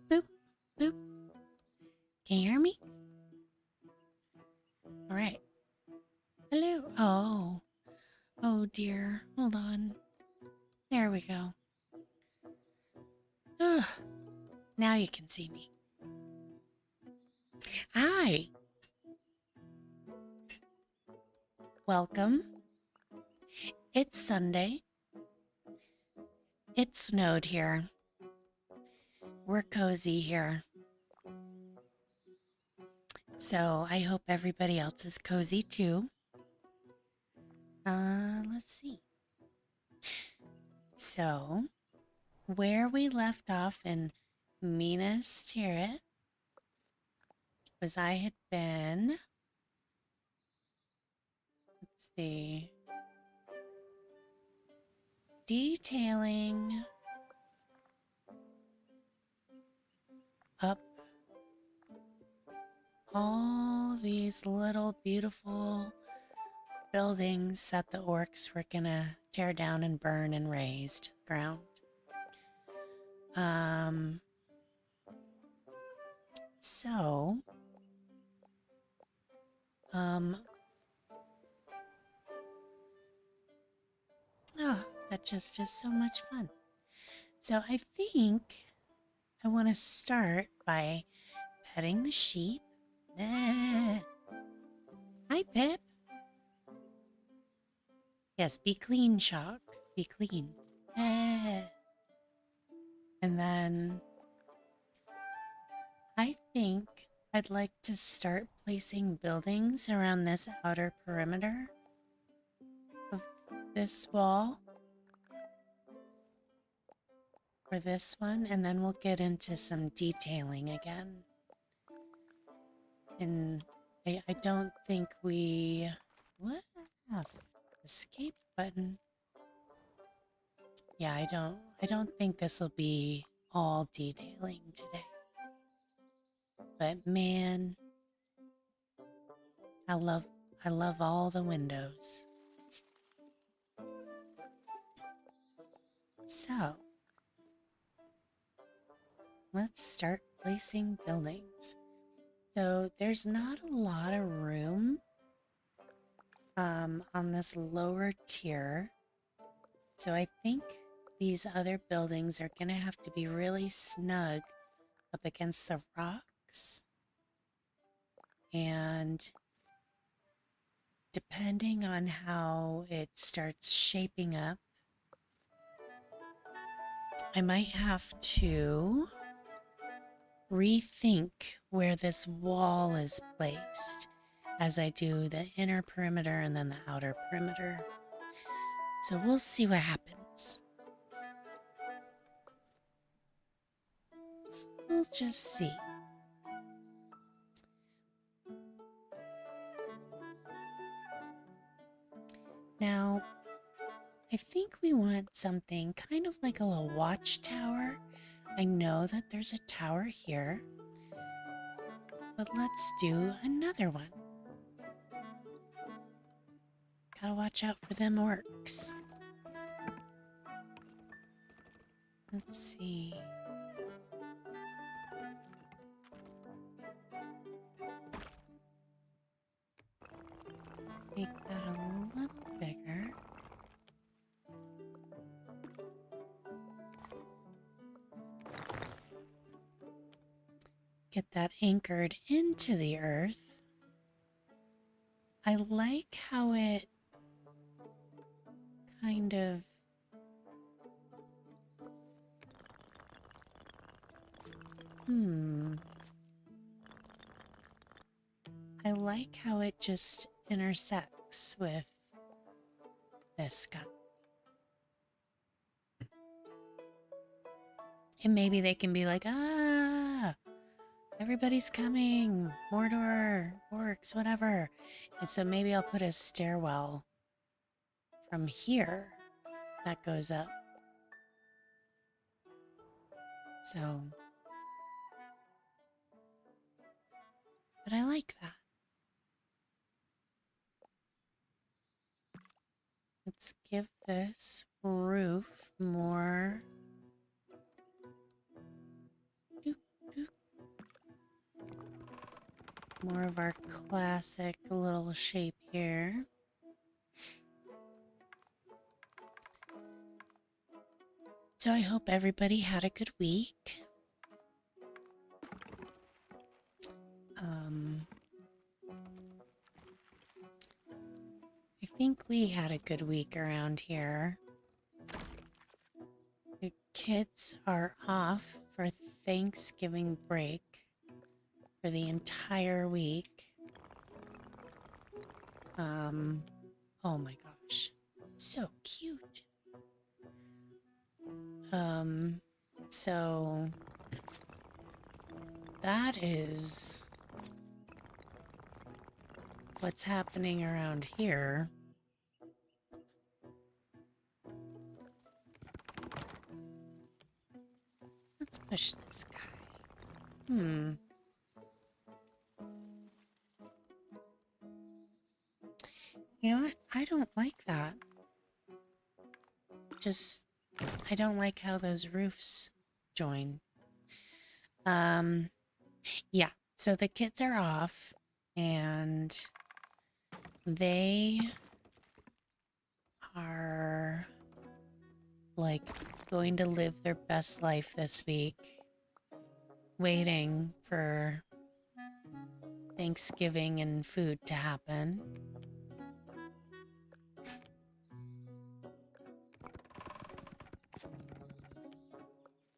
Boop, boop. Can you hear me? All right. Hello. Oh. Oh dear. Hold on. There we go. Ugh. Now you can see me. Hi. Welcome. It's Sunday. It snowed here. We're cozy here. So I hope everybody else is cozy too. Let's see. So, where we left off in MINAS Tirith was I had been, let's see, detailing up all these little beautiful buildings that the orcs were gonna tear down and burn and raze to the ground. So, oh, that just is so much fun. So I think I want to start by petting the sheep. Hi, Pip. Yes, be clean, Shock. Be clean. And then I think I'd like to start placing buildings around this outer perimeter of this wall. For this one, and then we'll get into some detailing again. And I don't think we... What? Escape button. Yeah, I don't think this will be all detailing today. But man, I love I love all the windows. So, let's start placing buildings. So, there's not a lot of room on this lower tier. So, I think these other buildings are going to have to be really snug up against the rocks. And depending on how it starts shaping up, I might have to rethink where this wall is placed as I do the inner perimeter and then the outer perimeter. So we'll see what happens. We'll just see. Now, I think we want something kind of like a little watchtower. I know that there's a tower here, but let's do another one. Gotta watch out for them orcs. Let's see. Make that a little bigger. Get that anchored into the earth. I like how it kind of I like how it just intersects with this guy. And maybe they can be like, ah, everybody's coming, Mordor, Orcs, whatever. And so maybe I'll put a stairwell from here that goes up. So, but I like that. Let's give this roof more. More of our classic little shape here. So I hope everybody had a good week. I think we had a good week around here. The kids are off for Thanksgiving break for the entire week. Oh my gosh, so cute. So that is what's happening around here. Let's push this guy. You know what? I don't like that. Just, I don't like how those roofs join. Yeah. So the kids are off and they are like going to live their best life this week, waiting for Thanksgiving and food to happen.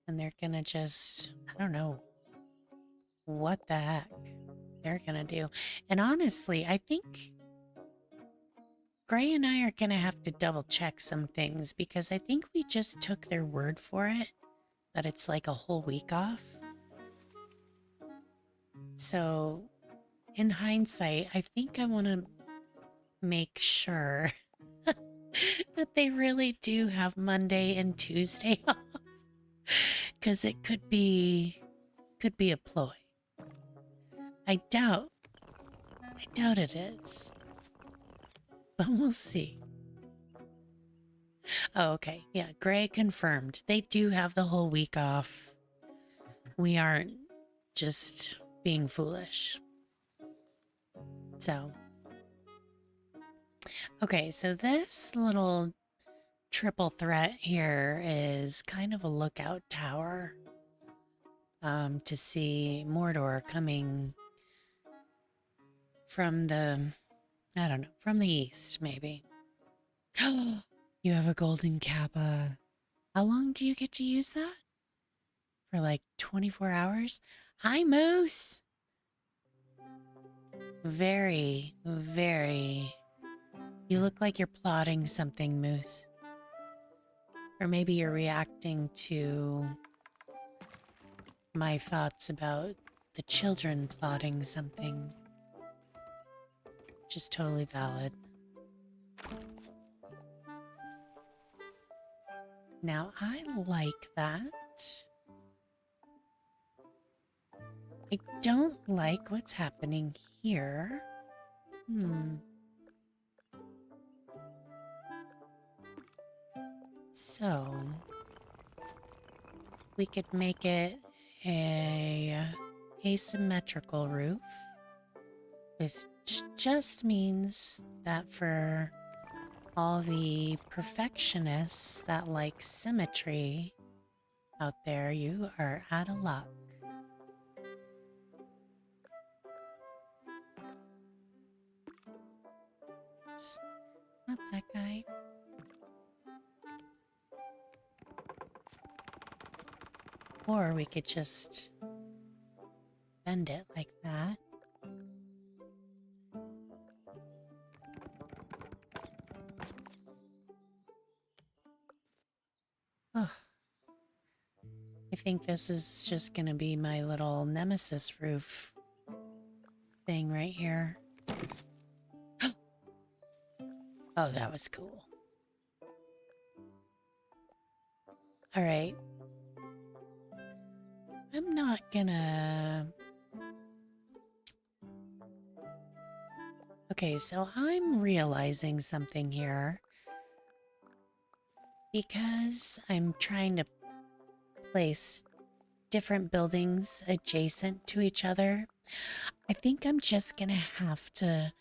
And they're gonna just, I don't know what the heck they're gonna do. And honestly, I think Gray and I are gonna have to double check some things because I think we just took their word for it that it's like a whole week off. So, in hindsight, I think I want to make sure that they really do have Monday and Tuesday off. Because it could be a ploy. I doubt it is. But we'll see. Oh, okay. Yeah, Gray confirmed. They do have the whole week off. We aren't just being foolish. So, okay, so this little triple threat here is kind of a lookout tower to see Mordor coming from the, I don't know, from the east, maybe. You have a golden kappa. How long do you get to use that? For like 24 hours? Hi, Moose! Very, very. You look like you're plotting something, Moose. Or maybe you're reacting to my thoughts about the children plotting something. Which is totally valid. Now, I like that. I don't like what's happening here. So, we could make it a asymmetrical roof, which just means that for all the perfectionists that like symmetry out there, you are out of luck. Not that guy. Or we could just bend it like that. Oh, I think this is just gonna be my little nemesis roof thing right here. Oh, that was cool. All right. I'm not gonna... Okay, so I'm realizing something here. Because I'm trying to place different buildings adjacent to each other, I think I'm just gonna have to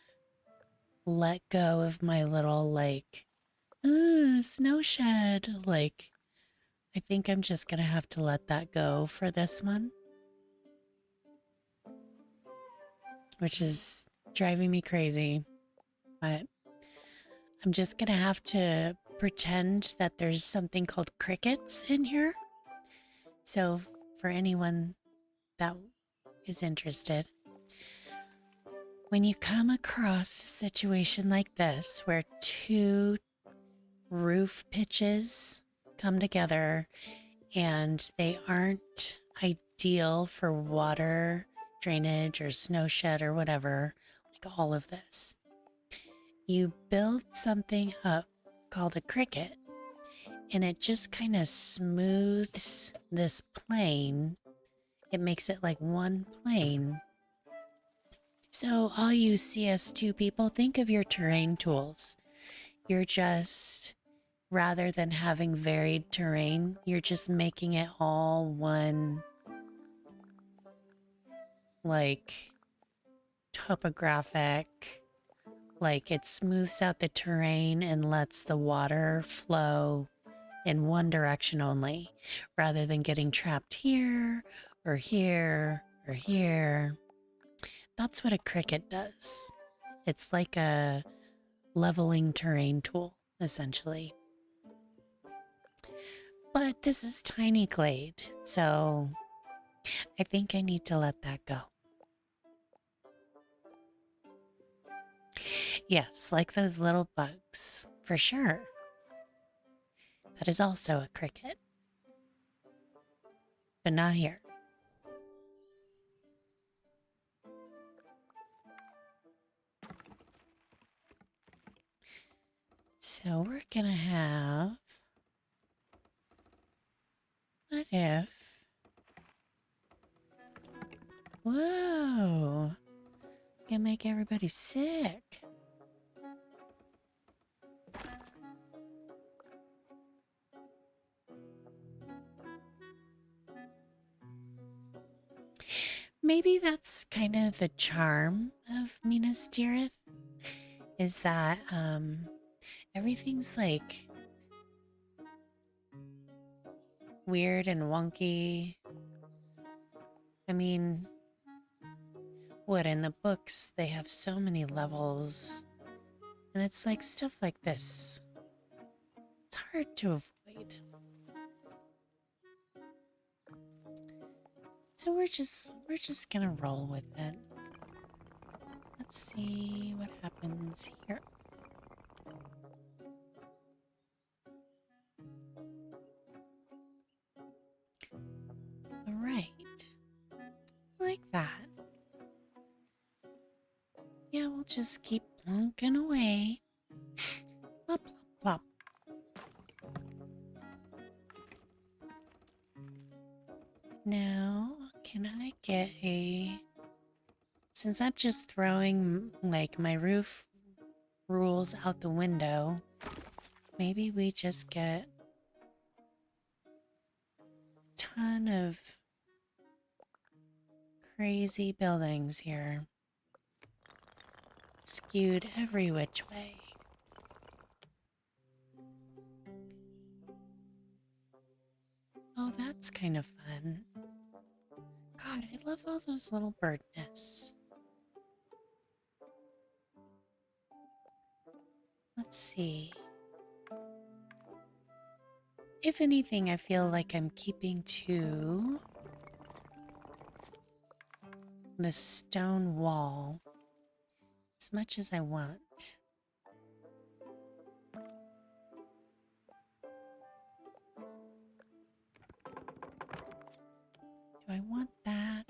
let go of my little, like, snow shed. Like, I think I'm just gonna have to let that go for this one. Which is driving me crazy. But I'm just gonna have to pretend that there's something called crickets in here. So for anyone that is interested, when you come across a situation like this where two roof pitches come together and they aren't ideal for water drainage or snow shed or whatever, like all of this, you build something up called a cricket, and it just kind of smooths this plane. It makes it like one plane. So all you CS2 people, think of your terrain tools. You're just, rather than having varied terrain, you're just making it all one, like, topographic. Like, it smooths out the terrain and lets the water flow in one direction only, rather than getting trapped here or here or here. That's what a cricket does. It's like a leveling terrain tool, essentially. But this is tiny glade, so I think I need to let that go. Yes, like those little bugs, for sure. That is also a cricket. But not here. So we're gonna have... What if... Whoa! Gonna make everybody sick. Maybe that's kind of the charm of MINAS Tirith, is that everything's like weird and wonky. I mean, what in the books they have so many levels, and it's like stuff like this. It's hard to avoid. So we're just gonna roll with it. Let's see what happens here. All right, like that. Yeah, we'll just keep plunking away. Plop, plop, plop. Now, can I get a... Since I'm just throwing, like, my roof rules out the window, maybe we just get a ton of crazy buildings here. Skewed every which way. Oh, that's kind of fun. God, I love all those little bird nests. Let's see. If anything, I feel like I'm keeping to the stone wall as much as I want. Do I want that?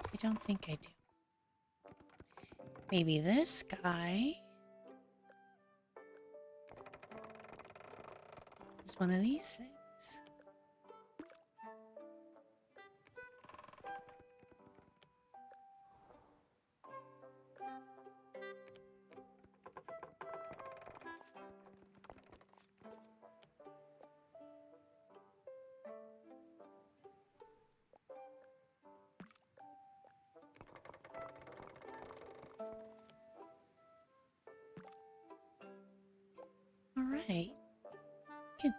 I don't think I do. Maybe this guy is one of these things. All right. Is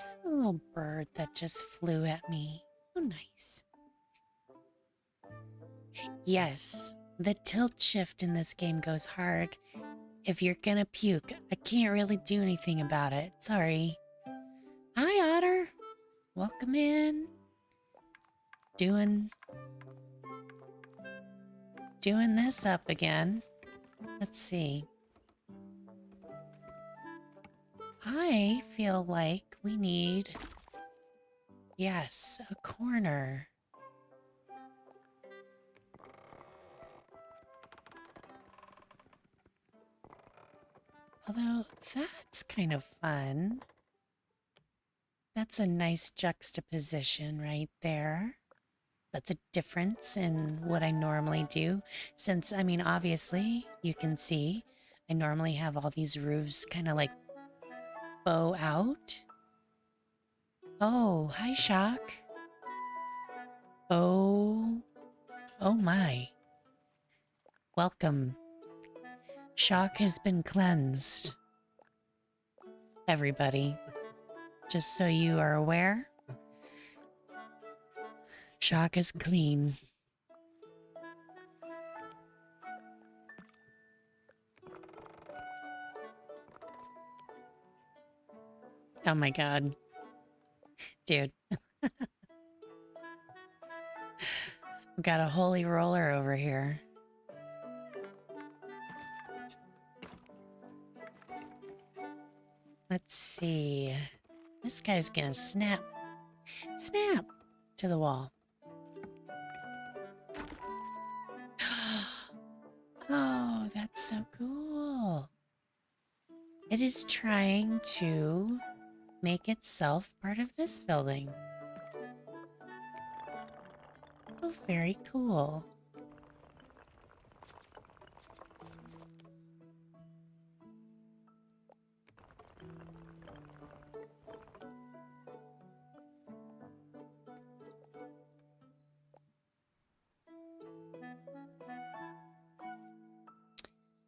that a little bird that just flew at me? Oh, nice. Yes, the tilt shift in this game goes hard. If you're gonna puke, I can't really do anything about it. Sorry. Hi, Otter. Welcome in. Doing this up again. Let's see. I feel like we need, yes, a corner. Although that's kind of fun. That's a nice juxtaposition right there. That's a difference in what I normally do. Since, I mean, obviously, you can see I normally have all these roofs kind of like bow out. Oh, hi, Shock. Oh my. Welcome. Shock has been cleansed. Everybody, just so you are aware, Shock is clean. Oh my god. Dude. We've got a holy roller over here. Let's see. This guy's gonna snap to the wall. Oh, that's so cool. It is trying to make itself part of this building. Oh, very cool.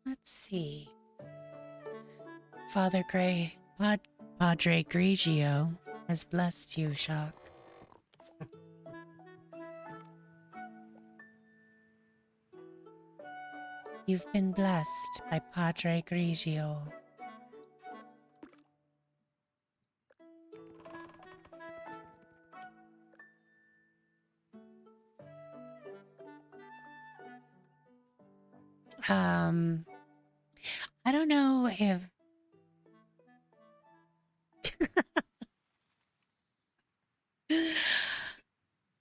Let's see. Father Padre Grigio has blessed you, Shock. You've been blessed by Padre Grigio. I don't know if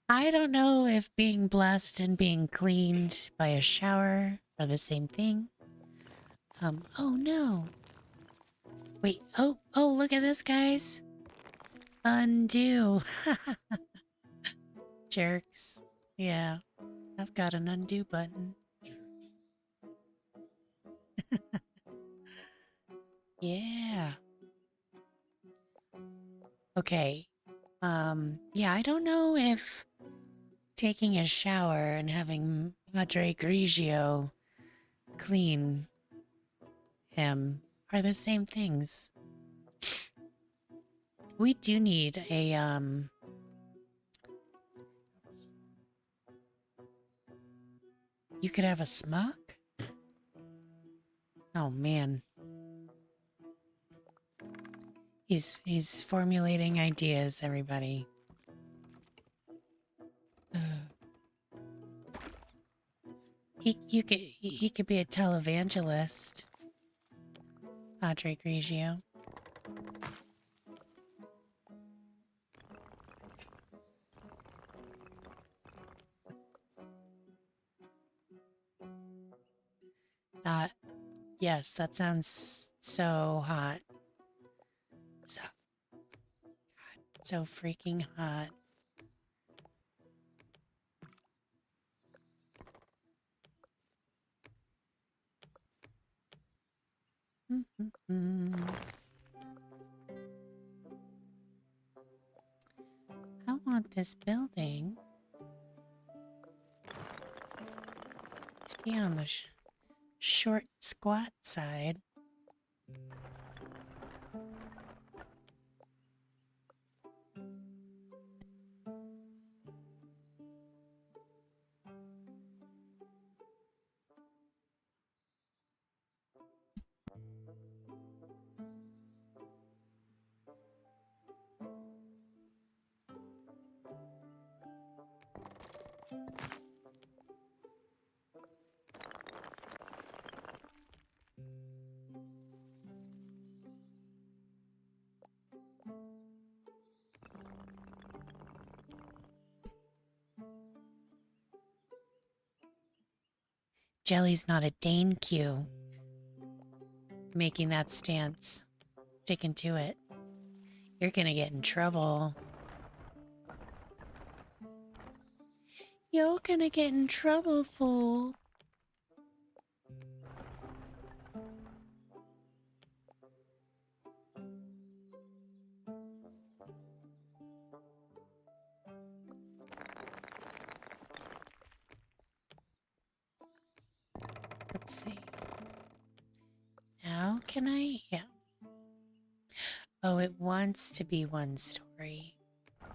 I don't know if being blessed and being cleaned by a shower are the same thing. Oh no. Wait, oh, look at this, guys. Undo. Jerks. Yeah, I've got an undo button. Yeah. Okay. Yeah, I don't know if taking a shower and having Padre Grigio clean him are the same things. We do need a, you could have a smock? Oh, man. He's formulating ideas, everybody. He could be a televangelist. Padre Grigio. Yes, that sounds so hot. So freaking hot. I want this building to be on the short, squat side. Jelly's not a Dane Q. Making that stance. Sticking to it. You're gonna get in trouble. You're gonna get in trouble, fool. Let's see. Now can I? Yeah. Oh, it wants to be one story. I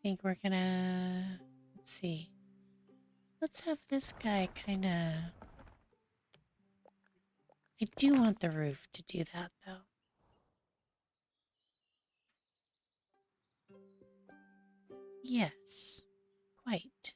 think we're gonna... Let's see. Let's have this guy kind of... I do want the roof to do that, though. Yes. Quite.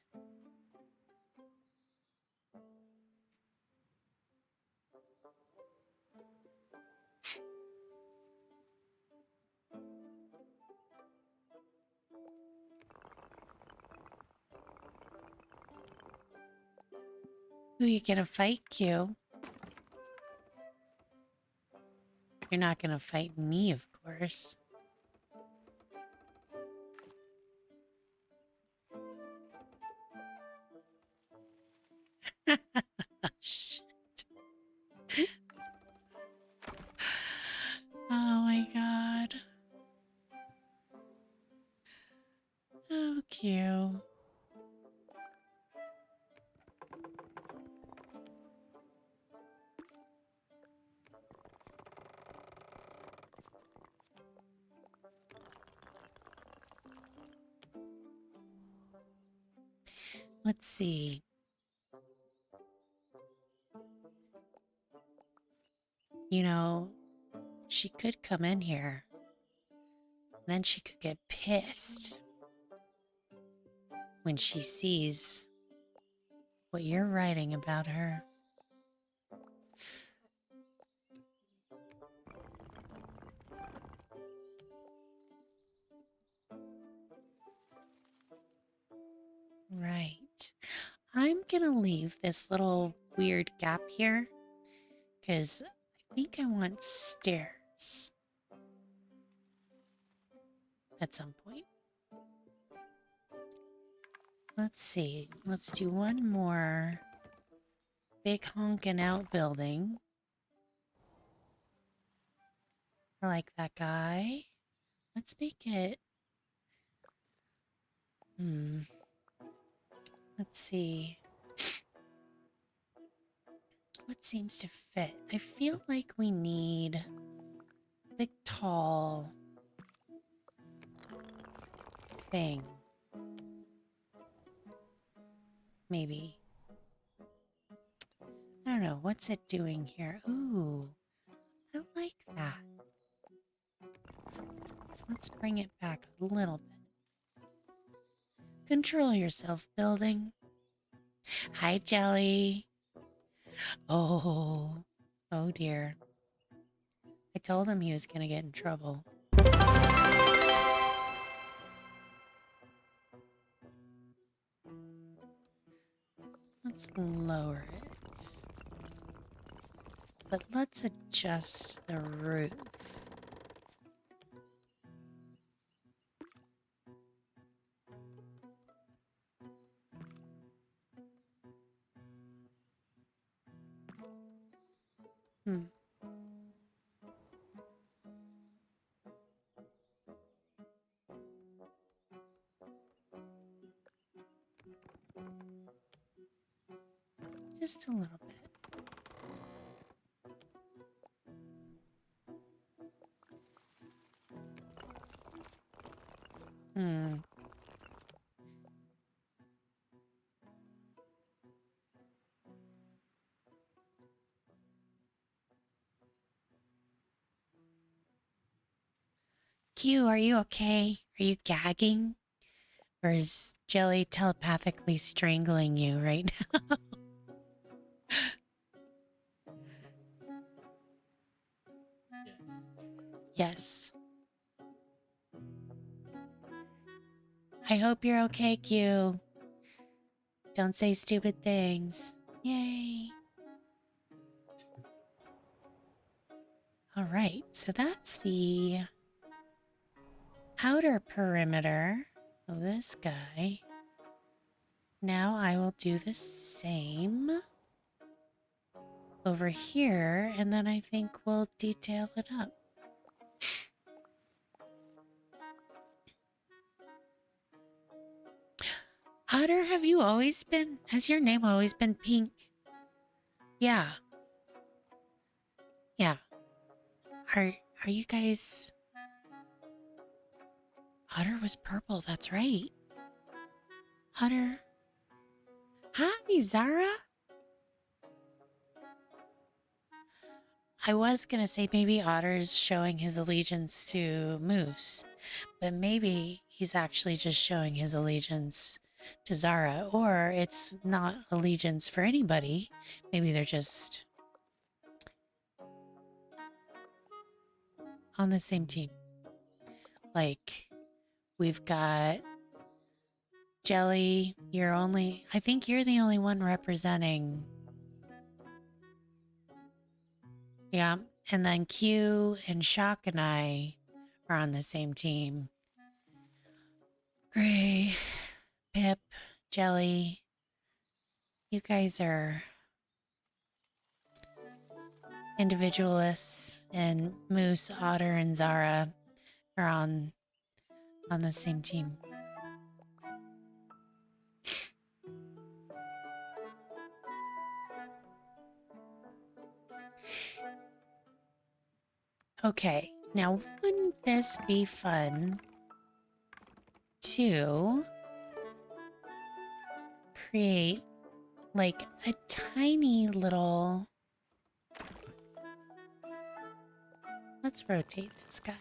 Who you gonna fight, Q? You're not gonna fight me, of course. Shit. Oh my god. Oh, Q. Let's see. You know, she could come in here. Then she could get pissed when she sees what you're writing about her. Right. I'm gonna leave this little weird gap here because I think I want stairs at some point. Let's see. Let's do one more big honkin' outbuilding. I like that guy. Let's make it... Let's see. What seems to fit? I feel like we need a big, tall thing. Maybe. I don't know. What's it doing here? Ooh, I like that. Let's bring it back a little bit. Control yourself, building. Hi, Jelly. Oh, oh dear. I told him he was going to get in trouble. Let's lower it. But let's adjust the roof. Just a little bit. Q, are you okay? Are you gagging? Or is Jelly telepathically strangling you right now? Yes. I hope you're okay, Q. Don't say stupid things. Yay. Alright, so that's the outer perimeter of this guy. Now I will do the same over here, and then I think we'll detail it up. Otter, have you always been... Has your name always been Pink? Yeah. Yeah. Are you guys... Otter was purple, that's right. Otter... Hi, Zara! I was gonna say maybe Otter's showing his allegiance to Moose, but maybe he's actually just showing his allegiance to Zara, or it's not allegiance for anybody. Maybe they're just on the same team. Like, we've got Jelly, I think you're the only one representing Yeah, and then Q and Shock and I are on the same team. Gray, Pip, Jelly, you guys are individualists, and Moose, Otter, and Zara are on the same team. Okay, now wouldn't this be fun to create like a tiny little... Let's rotate this guy.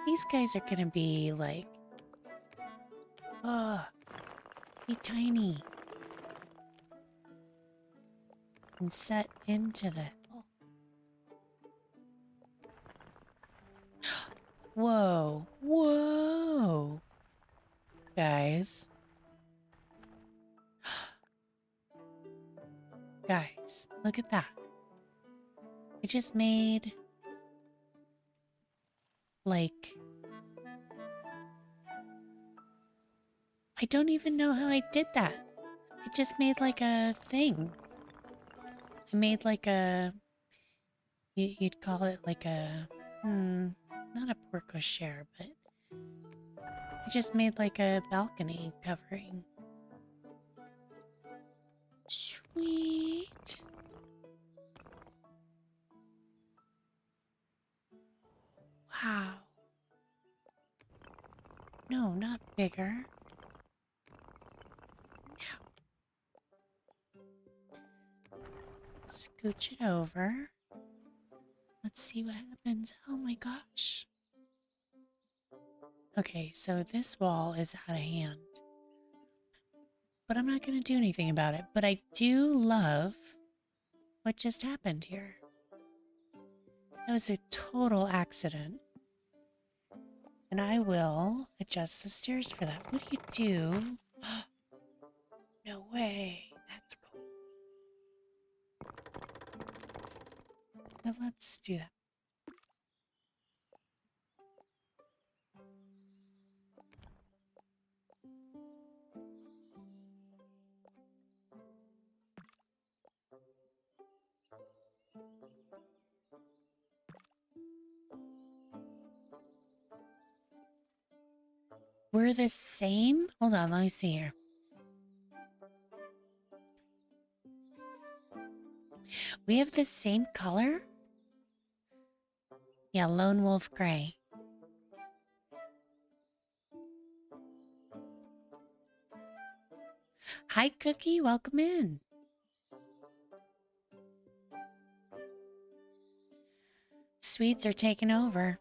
These guys are gonna be like, oh, be tiny and set into the... Whoa, whoa, guys. Guys, look at that. I just made like... I don't even know how I did that. I just made like a thing. I made like a... You'd call it like a... not a porco share, but... I just made like a balcony covering. Sweet. Wow. No, not bigger. Now. Scooch it over. Let's see what happens. Oh my gosh. Okay, so this wall is out of hand. But I'm not going to do anything about it. But I do love what just happened here. That was a total accident. And I will adjust the stairs for that. What do you do? No way. That's cool. But let's do that. We're the same? Hold on, let me see here. We have the same color? Yeah, Lone Wolf Gray. Hi, Cookie. Welcome in. Sweets are taking over.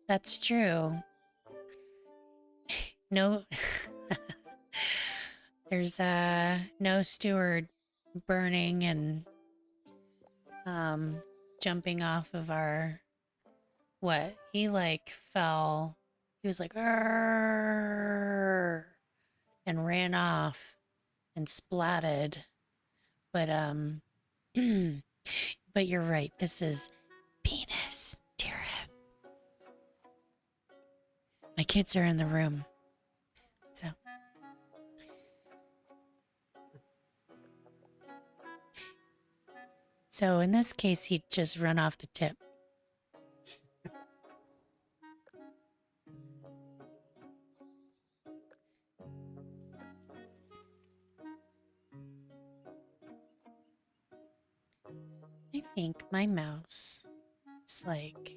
That's true. No... There's no steward burning and jumping off of our... What? He like fell. He was like, "Arr!" and ran off and splatted. But but you're right. This is MINAS Tirith. My kids are in the room. So in this case, he'd just run off the tip. I think my mouse is like,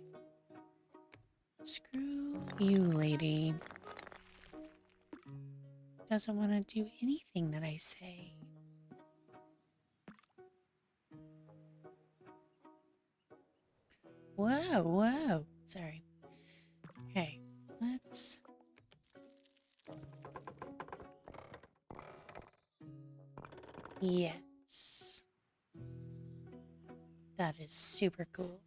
screw you, lady. Doesn't want to do anything that I say. Whoa, whoa. Sorry. Okay, let's... Yes. That is super cool.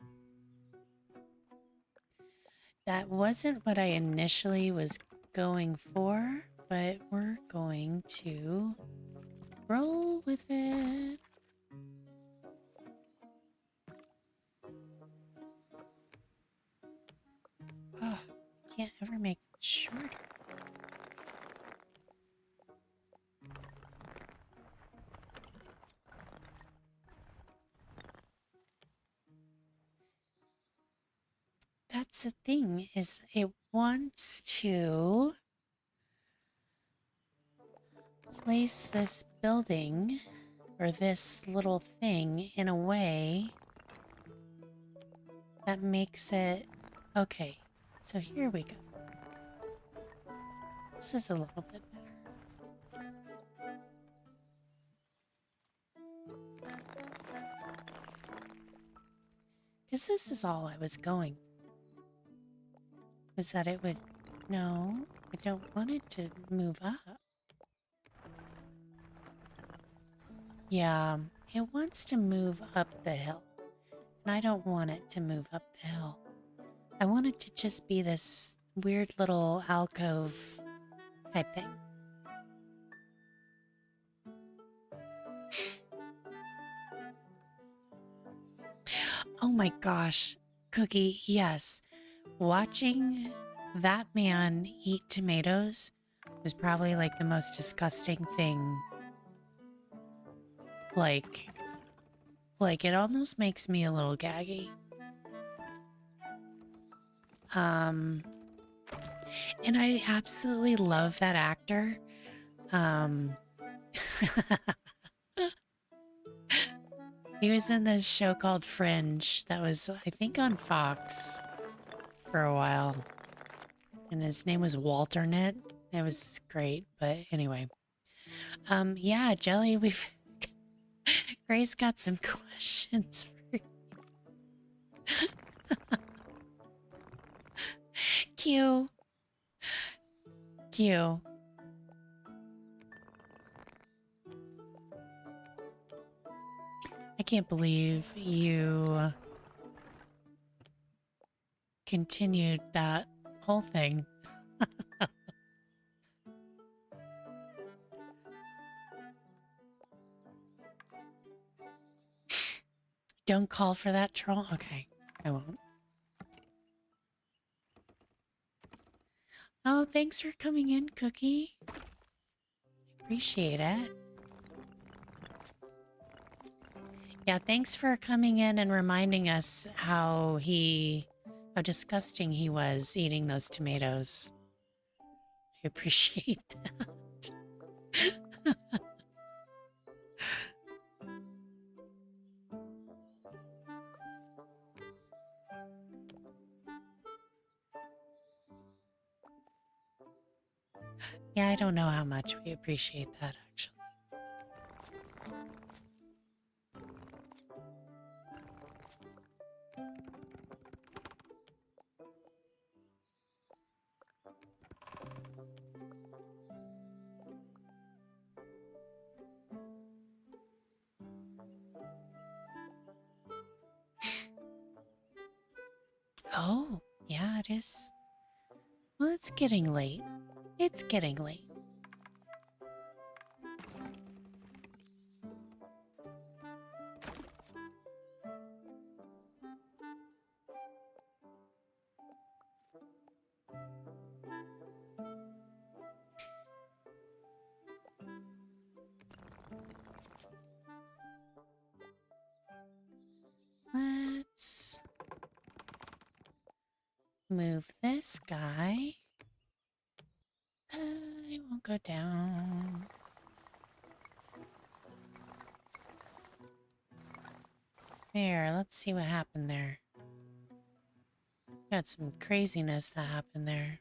That wasn't what I initially was going for, but we're going to Roll with it. Oh, can't ever make it shorter. That's the thing, is it wants to place this building or this little thing in a way that makes it... Okay, so here we go. This is a little bit better. Because this is all I was going for. Was that it would... No, I don't want it to move up. Yeah, it wants to move up the hill. And I don't want it to move up the hill. I want it to just be this weird little alcove type thing. Oh my gosh, Cookie, yes. Watching that man eat tomatoes was probably like the most disgusting thing. Like it almost makes me a little gaggy. And I absolutely love that actor. He was in this show called Fringe that was, I think, on Fox for a while. And his name was Walternate. It was great, but anyway. Yeah, Jelly, we've... Grace got some questions for you. Q. Q. I can't believe you continued that whole thing. Don't call for that troll? Okay, I won't. Oh, thanks for coming in, Cookie. Appreciate it. Yeah, thanks for coming in and reminding us how disgusting he was eating those tomatoes. I appreciate that. Yeah, I don't know how much we appreciate that, actually. Oh, yeah, it is. Well, it's getting late. It's getting late. Let's move this guy. It won't go down. There, let's see what happened there. Got some craziness that happened there.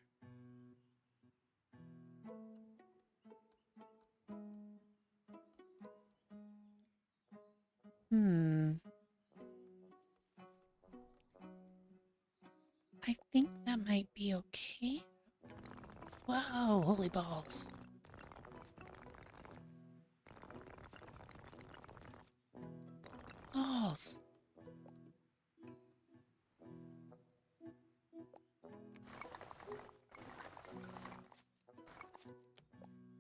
I think that might be okay. Whoa, holy balls. Balls.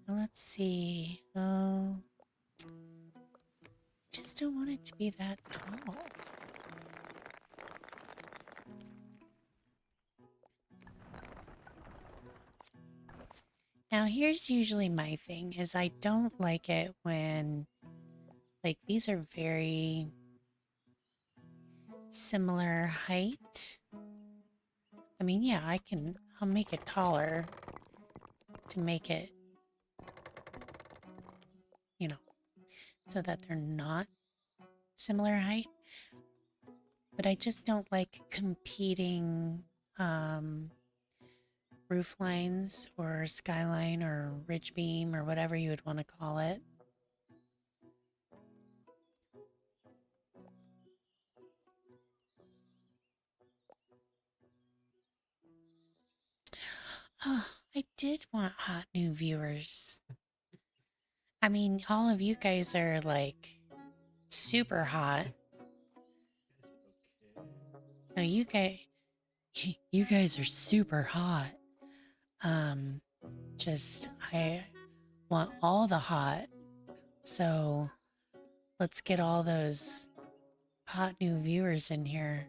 Let's see. Oh, don't want it to be that tall. Now, here's usually my thing, is I don't like it when, like, these are very similar height. I mean, yeah, I'll make it taller to make it, you know, so that they're not similar height. But I just don't like competing roof lines or skyline or ridge beam or whatever you would want to call it. Oh, I did want hot new viewers. I mean, all of you guys are like super hot. No, you guys are super hot. Just I want all the hot. So let's get all those hot new viewers in here.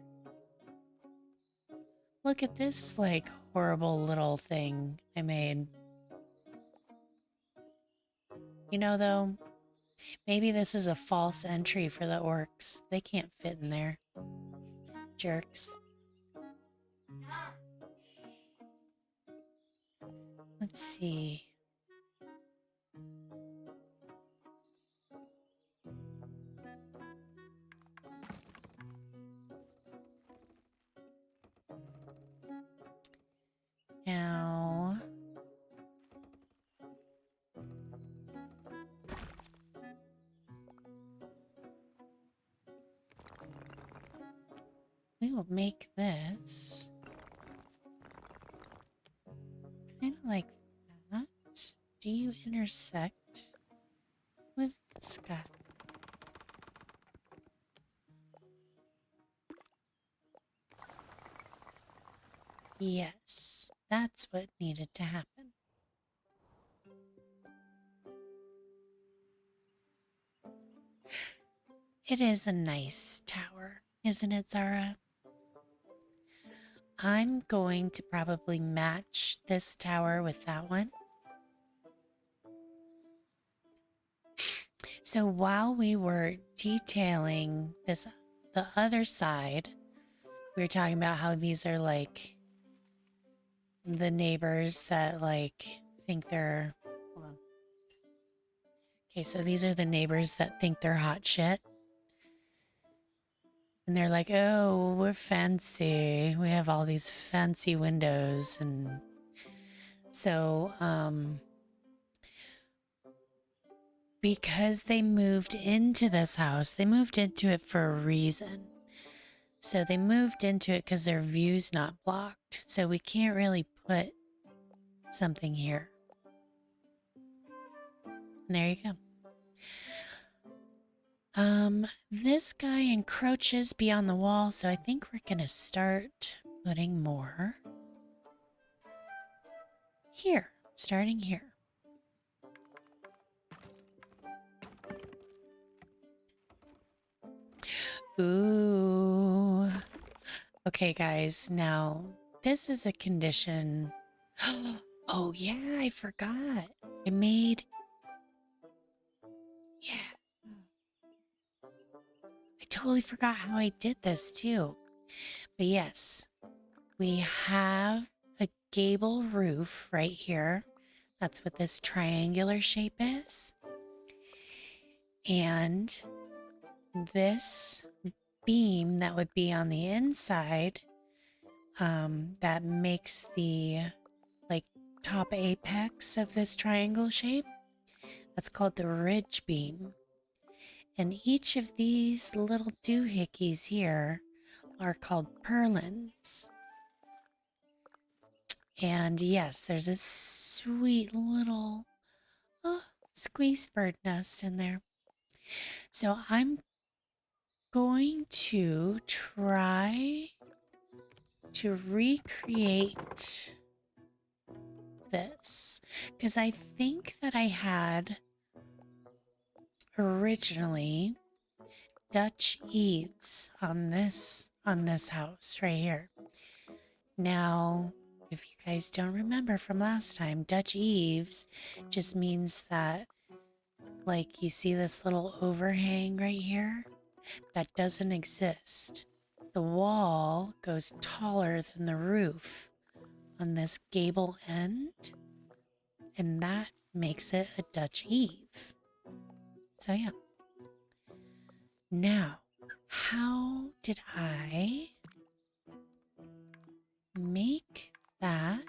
Look at this like horrible little thing I made. You know though, maybe this is a false entry for the orcs. They can't fit in there. Jerks. Let's see. Now, we will make this kind of like that. Do you intersect with this guy? Yes, that's what needed to happen. It is a nice tower, isn't it, Zara? I'm going to probably match this tower with that one. So while we were detailing this, the other side, we were talking about how these are like the neighbors that like think they're, hold on. Okay, so these are the neighbors that think they're hot shit. And they're like, oh, we're fancy. We have all these fancy windows. And so, because they moved into this house, they moved into it for a reason. So they moved into it because their view's not blocked. So we can't really put something here. And there you go. This guy encroaches beyond the wall, so I think we're gonna start putting more here, starting here. Ooh. Okay, guys, now this is a condition. Oh, yeah, I forgot. I made. Yeah. I totally forgot how I did this too. But yes, we have a gable roof right here. That's what this triangular shape is. And this beam that would be on the inside, that makes the like top apex of this triangle shape, that's called the ridge beam. And each of these little doohickeys here are called purlins. And yes, there's a sweet little squeeze bird nest in there. So I'm going to try to recreate this because I think that I had originally Dutch eaves on this house right here. Now, if you guys don't remember from last time, Dutch eaves just means that, like, you see this little overhang right here? That doesn't exist. The wall goes taller than the roof on this gable end, and that makes it a Dutch eave. So yeah. Now, how did I make that?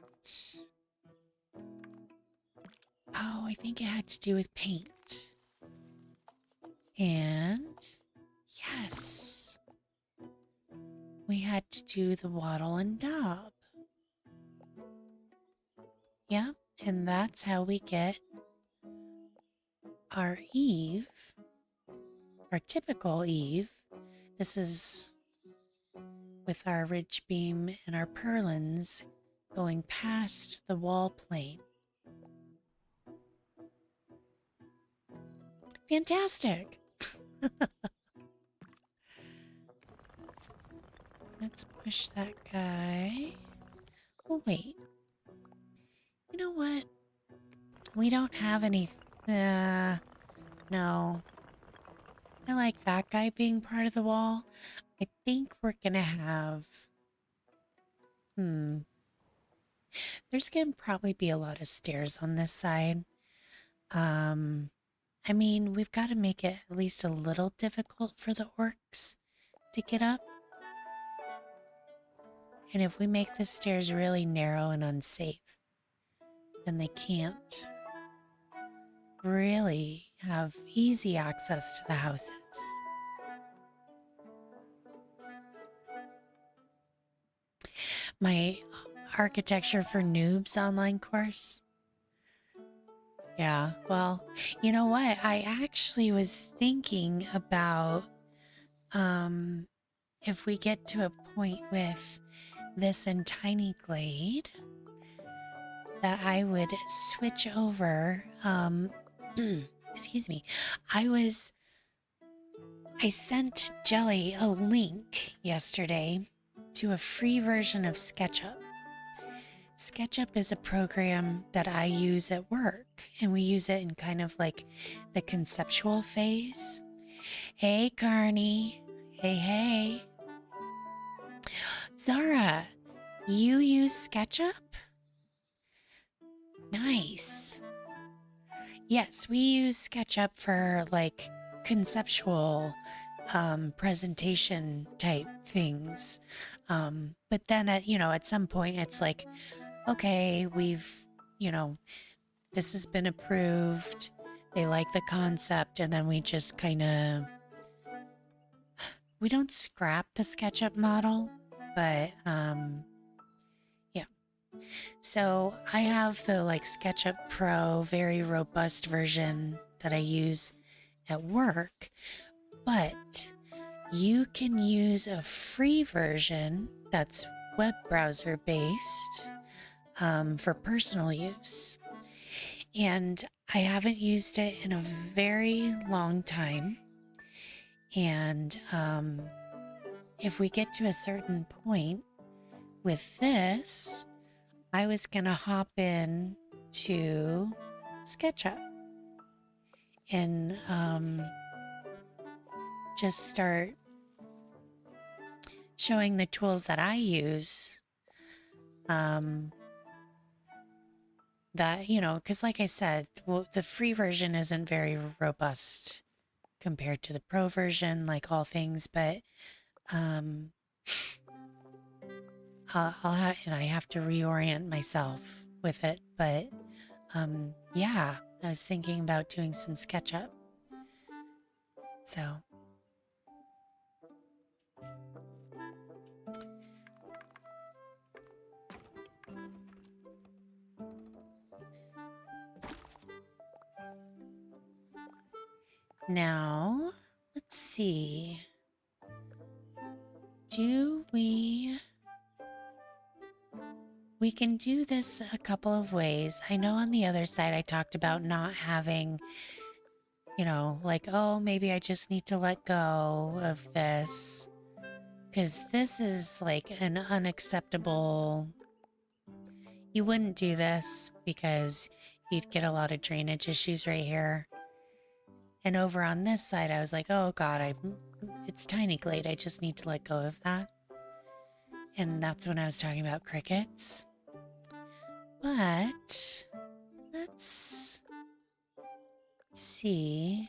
Oh, I think it had to do with paint. And yes, we had to do the wattle and daub. Yeah, and that's how we get our eave, our typical eave. This is with our ridge beam and our purlins going past the wall plane. Fantastic! Let's push that guy. Oh, wait. You know what? We don't have any... no. I like that guy being part of the wall. I think we're gonna have... There's gonna probably be a lot of stairs on this side. I mean, we've got to make it at least a little difficult for the orcs to get up. And if we make the stairs really narrow and unsafe, then they can't really have easy access to the houses. My architecture for noobs online course. Yeah, well, you know what? I actually was thinking about if we get to a point with this and Tiny Glade, that I would switch over. Excuse me. I sent Jelly a link yesterday to a free version of SketchUp. SketchUp is a program that I use at work, and we use it in kind of like the conceptual phase. Hey, Carney. Hey. Zara, you use SketchUp? Nice. Yes, we use SketchUp for like conceptual presentation type things. But then at some point it's like, okay, this has been approved. They like the concept, and then we just we don't scrap the SketchUp model, but yeah. So I have the like SketchUp Pro, very robust version that I use at work, but you can use a free version that's web browser based for personal use. And I haven't used it in a very long time. And if we get to a certain point with this, I was going to hop in to SketchUp and just start showing the tools that I use. That, because like I said, the free version isn't very robust compared to the pro version, like all things, but and I have to reorient myself with it. But yeah, I was thinking about doing some SketchUp. So now, let's see. We can do this a couple of ways. I know on the other side I talked about not having You know, like, oh, maybe I just need to let go of this. Because this is like an unacceptable. You wouldn't do this because you'd get a lot of drainage issues right here. And over on this side, I was like, oh God, it's tiny glade. I just need to let go of that. And that's when I was talking about crickets. But let's see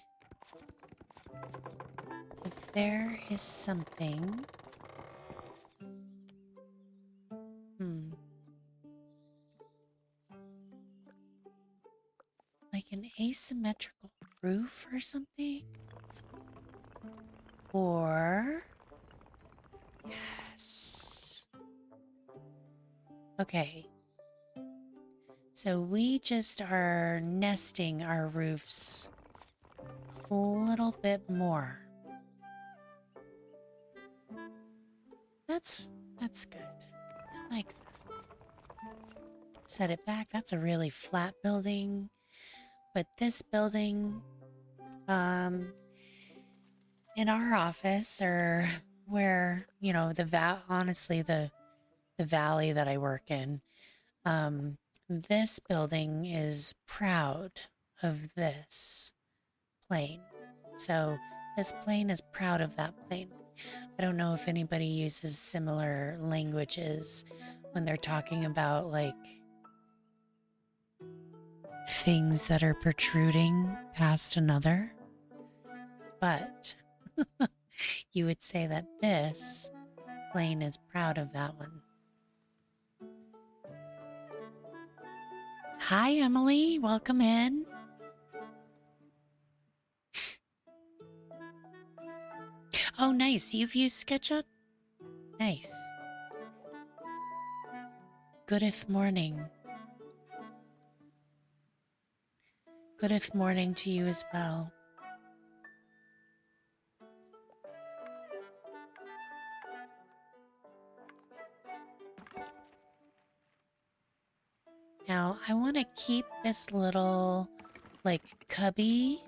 if there is something. Like an asymmetrical roof or something? Or... Yes. Okay. So we just are nesting our roofs a little bit more. That's good. I like that. Set it back. That's a really flat building. But this building, in our office, or where, you know, honestly, the valley that I work in, this building is proud of this plane. So this plane is proud of that plane. I don't know if anybody uses similar languages when they're talking about like things that are protruding past another, but you would say that this plane is proud of that one. Hi, Emily. Welcome in. Oh, nice. You've used SketchUp? Nice. Goodeth morning. Goodeth morning to you as well. Now, I want to keep this little, like, cubby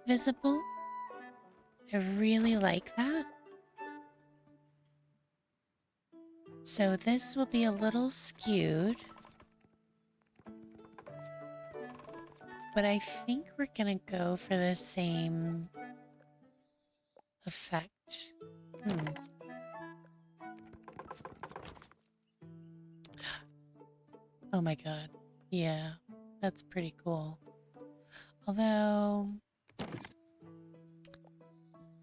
visible. I really like that. So this will be a little skewed. But I think we're going to go for the same effect. Oh my god. Yeah, that's pretty cool. Although... yeah,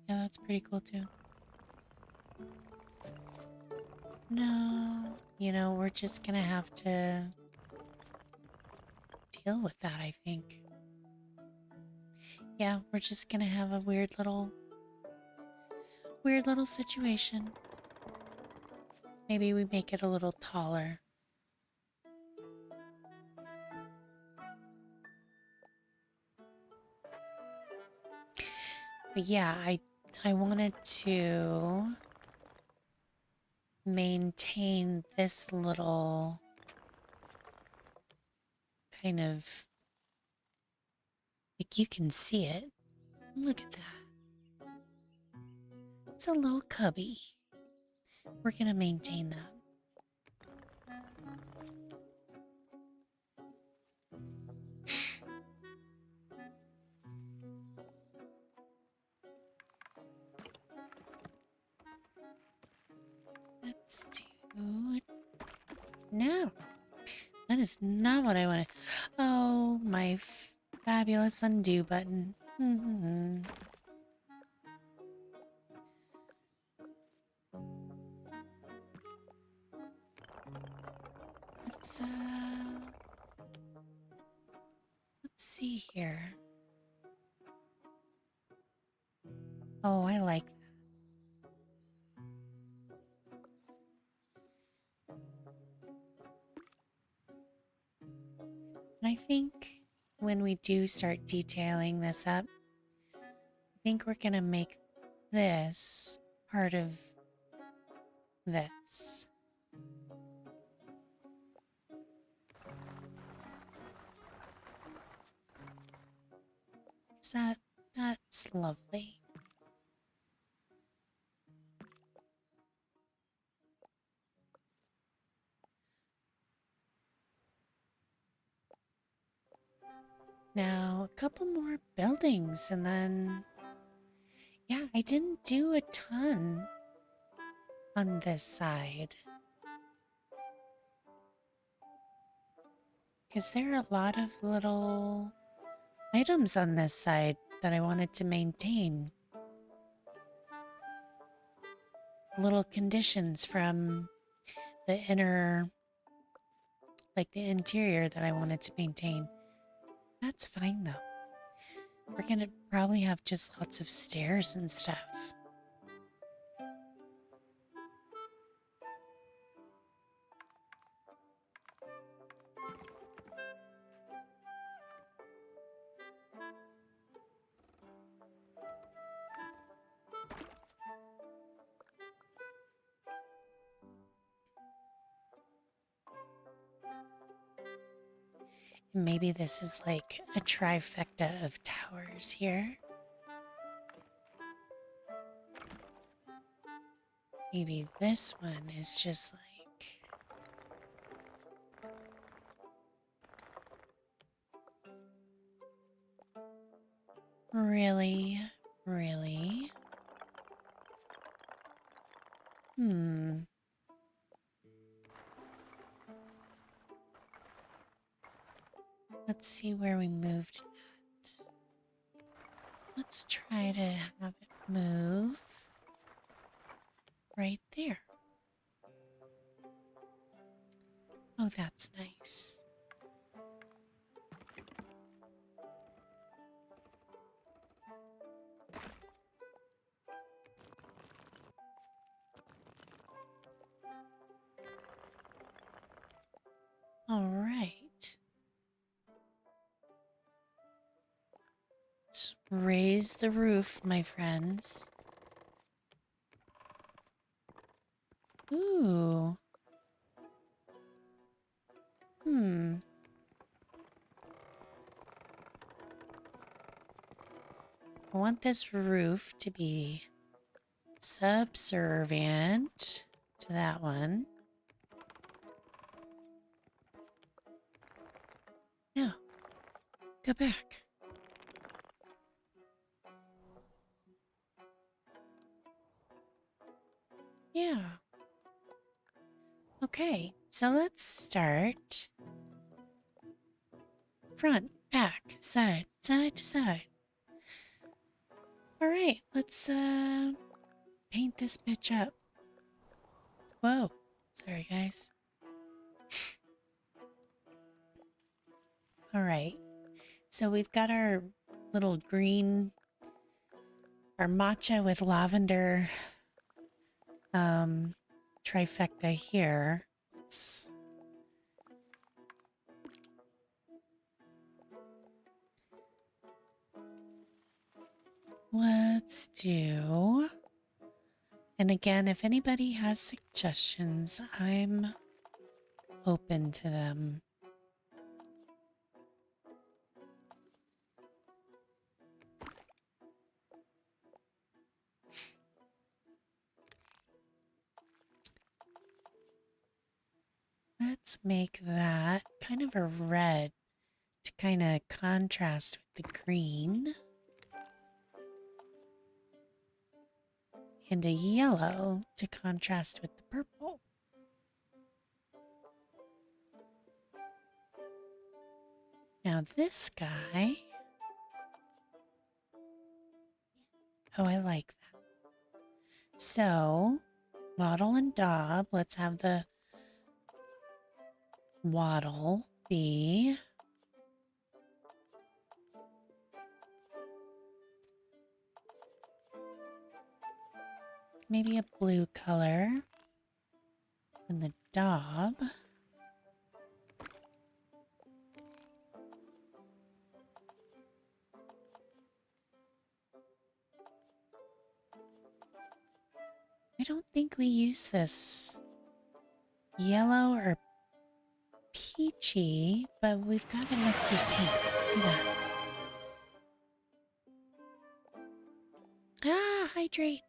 that's pretty cool too. No, you know, we're just gonna have to deal with that, I think. Yeah, we're just gonna have a weird little situation. Maybe we make it a little taller. But yeah, I wanted to maintain this little kind of, like, you can see it. Look at that. It's a little cubby. We're gonna maintain that. Let's do it. No, that is not what I wanted. Oh, my fabulous undo button. Let's see here. Oh, I like that. And I think when we do start detailing this up, I think we're gonna make this part of this. Yes, that's lovely. Now, a couple more buildings and then... Yeah, I didn't do a ton on this side. Because there are a lot of little items on this side that I wanted to maintain. Little conditions from the inner, like the interior that I wanted to maintain. That's fine though. We're gonna probably have just lots of stairs and stuff. Maybe this is like a trifecta of towers here. Maybe this one is just like... Really? Really? Let's see where we moved that. Let's try to have it move right there. Oh, that's nice. All right. Let's raise the roof, my friends. Ooh. I want this roof to be subservient to that one. No. Go back. Yeah. Okay, so let's start front, back, side, side to side. All right, let's paint this bitch up. Whoa, sorry guys. All right, so we've got our little green, our matcha with lavender trifecta here. Let's do... And again, if anybody has suggestions, I'm open to them. Let's make that kind of a red to kind of contrast with the green. And a yellow to contrast with the purple. Now this guy... Oh, I like that. So, Waddle and Daub, let's have the Waddle be... maybe a blue color. And the Daub... I don't think we use this yellow or peachy, but we've got it next to pink. Look at that. hydrate.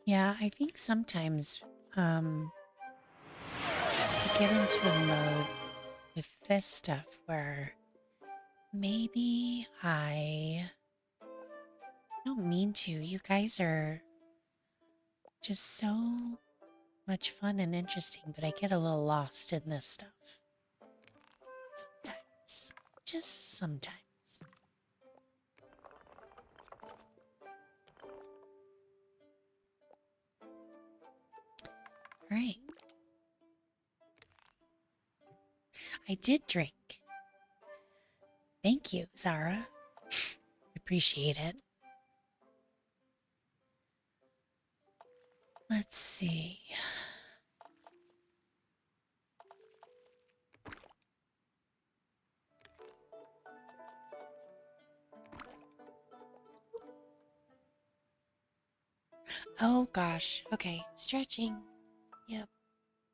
Yeah, I think sometimes I get into a mode with this stuff where maybe I don't mean to. You guys are just so much fun and interesting, but I get a little lost in this stuff. Sometimes. Just sometimes. Right. I did drink. Thank you, Zara. Appreciate it. Let's see. Oh gosh. Okay. Stretching. Yep.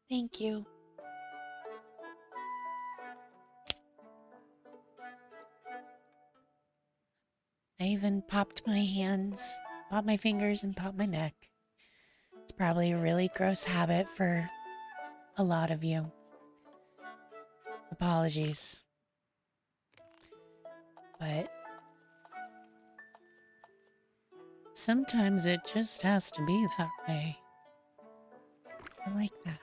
Thank you. I even popped my hands, popped my fingers, and popped my neck. It's probably a really gross habit for a lot of you. Apologies. But sometimes it just has to be that way. I like that.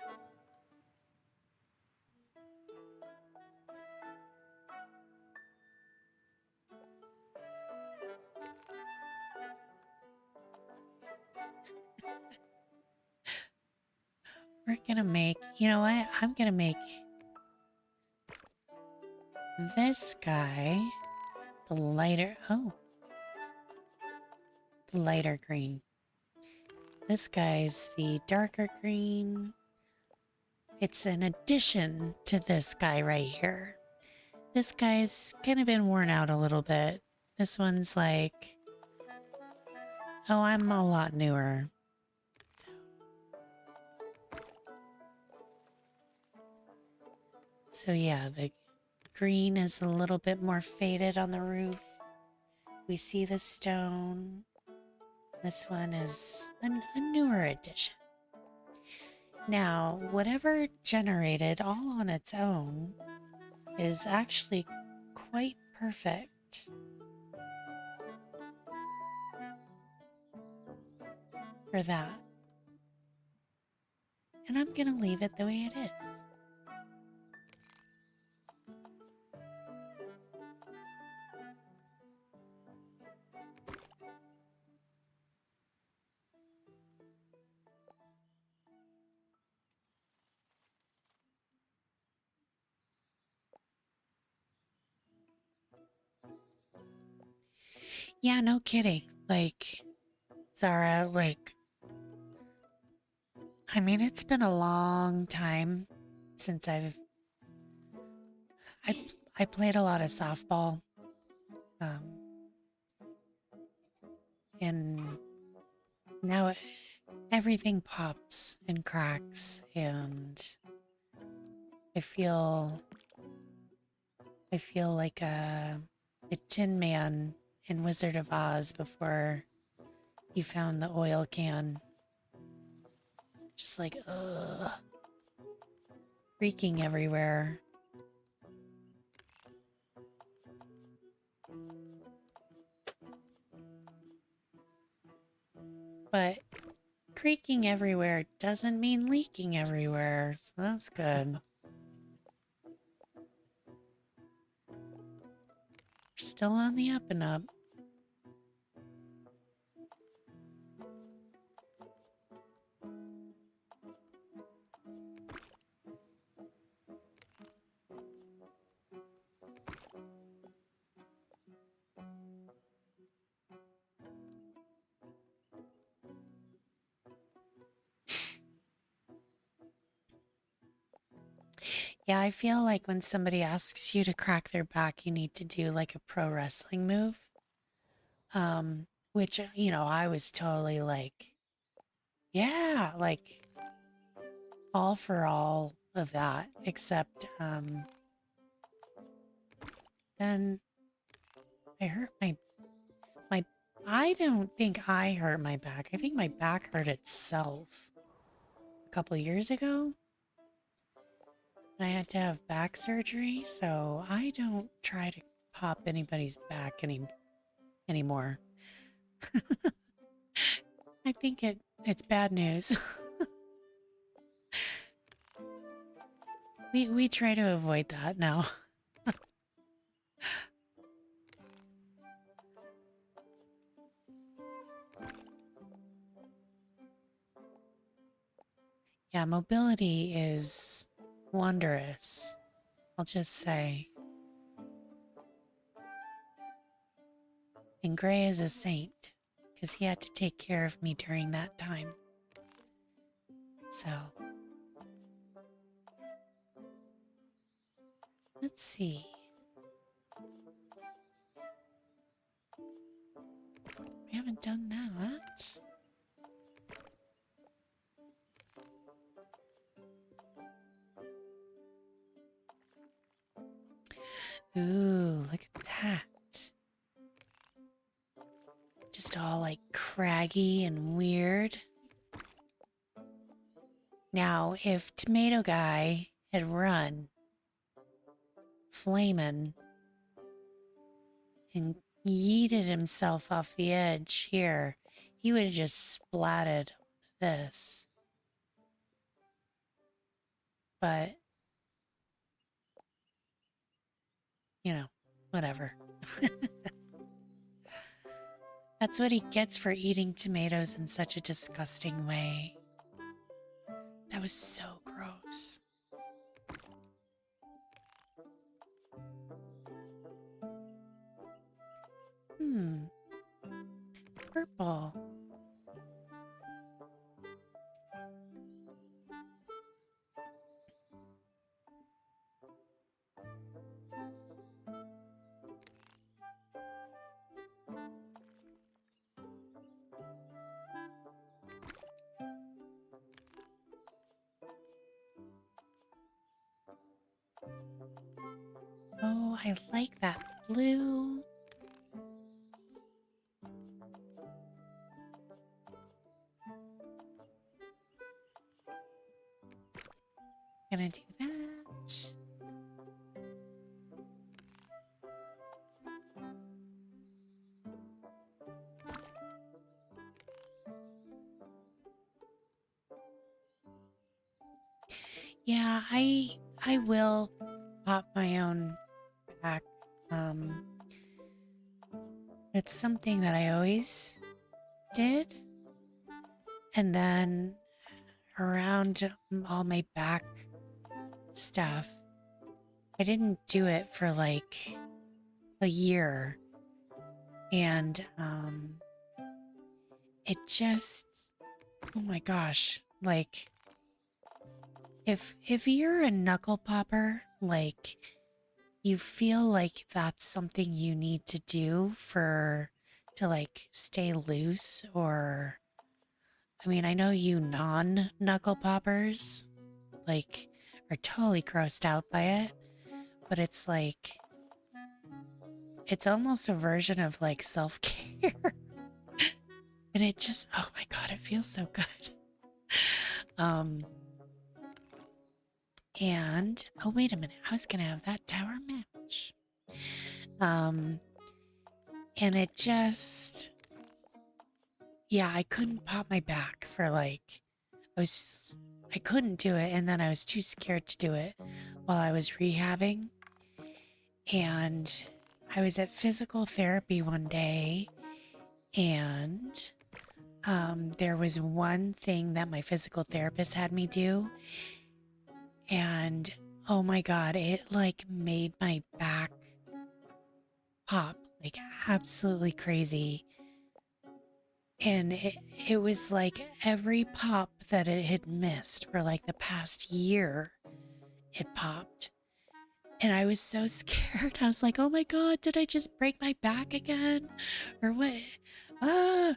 We're gonna make, you know what? I'm gonna make this guy the lighter, the lighter green. This guy's the darker green. It's an addition to this guy right here. This guy's kind of been worn out a little bit. This one's like, oh, I'm a lot newer. So yeah, the green is a little bit more faded on the roof. We see the stone. This one is a newer addition. Now, whatever generated all on its own is actually quite perfect for that. And I'm going to leave it the way it is. Yeah, no kidding. Like, Zara, like, I mean, it's been a long time since I played a lot of softball. Um, and now everything pops and cracks, and I feel like a Tin Man in Wizard of Oz before he found the oil can. Just like, ugh, freaking everywhere. But creaking everywhere doesn't mean leaking everywhere, so that's good. We're still on the up and up. Yeah, I feel like when somebody asks you to crack their back, you need to do like a pro wrestling move. which, you know, I was totally like, yeah, like all for all of that, except then I hurt my I don't think I hurt my back. I think my back hurt itself a couple years ago. I had to have back surgery, so I don't try to pop anybody's back anymore. I think it's bad news. We try to avoid that now. Yeah, mobility is wondrous, I'll just say. And Gray is a saint, because he had to take care of me during that time. So, let's see. We haven't done that. Ooh, look at that. Just all like craggy and weird. Now, if Tomato Guy had run flamin' and yeeted himself off the edge here, he would have just splatted this. But, you know, whatever. That's what he gets for eating tomatoes in such a disgusting way. That was so gross. Purple. Oh, I like that blue. Gonna do that. Yeah, I will pop my own back. It's something that I always did. And then around all my back stuff, I didn't do it for like a year. And it just, oh my gosh, like if you're a knuckle popper, like you feel like that's something you need to do to like stay loose, or I mean, I know you non-knuckle poppers like are totally grossed out by it, but it's like it's almost a version of like self-care. And it just, oh my god, it feels so good. And oh wait a minute, I was gonna have that tower match. And it just, yeah, I couldn't pop my back for like, I couldn't do it, and then I was too scared to do it while I was rehabbing. And I was at physical therapy one day, and there was one thing that my physical therapist had me do, and oh my god, it like made my back pop like absolutely crazy. And it was like every pop that it had missed for like the past year, it popped. And I was so scared. I was like, oh my god, did I just break my back again? Or what? ah.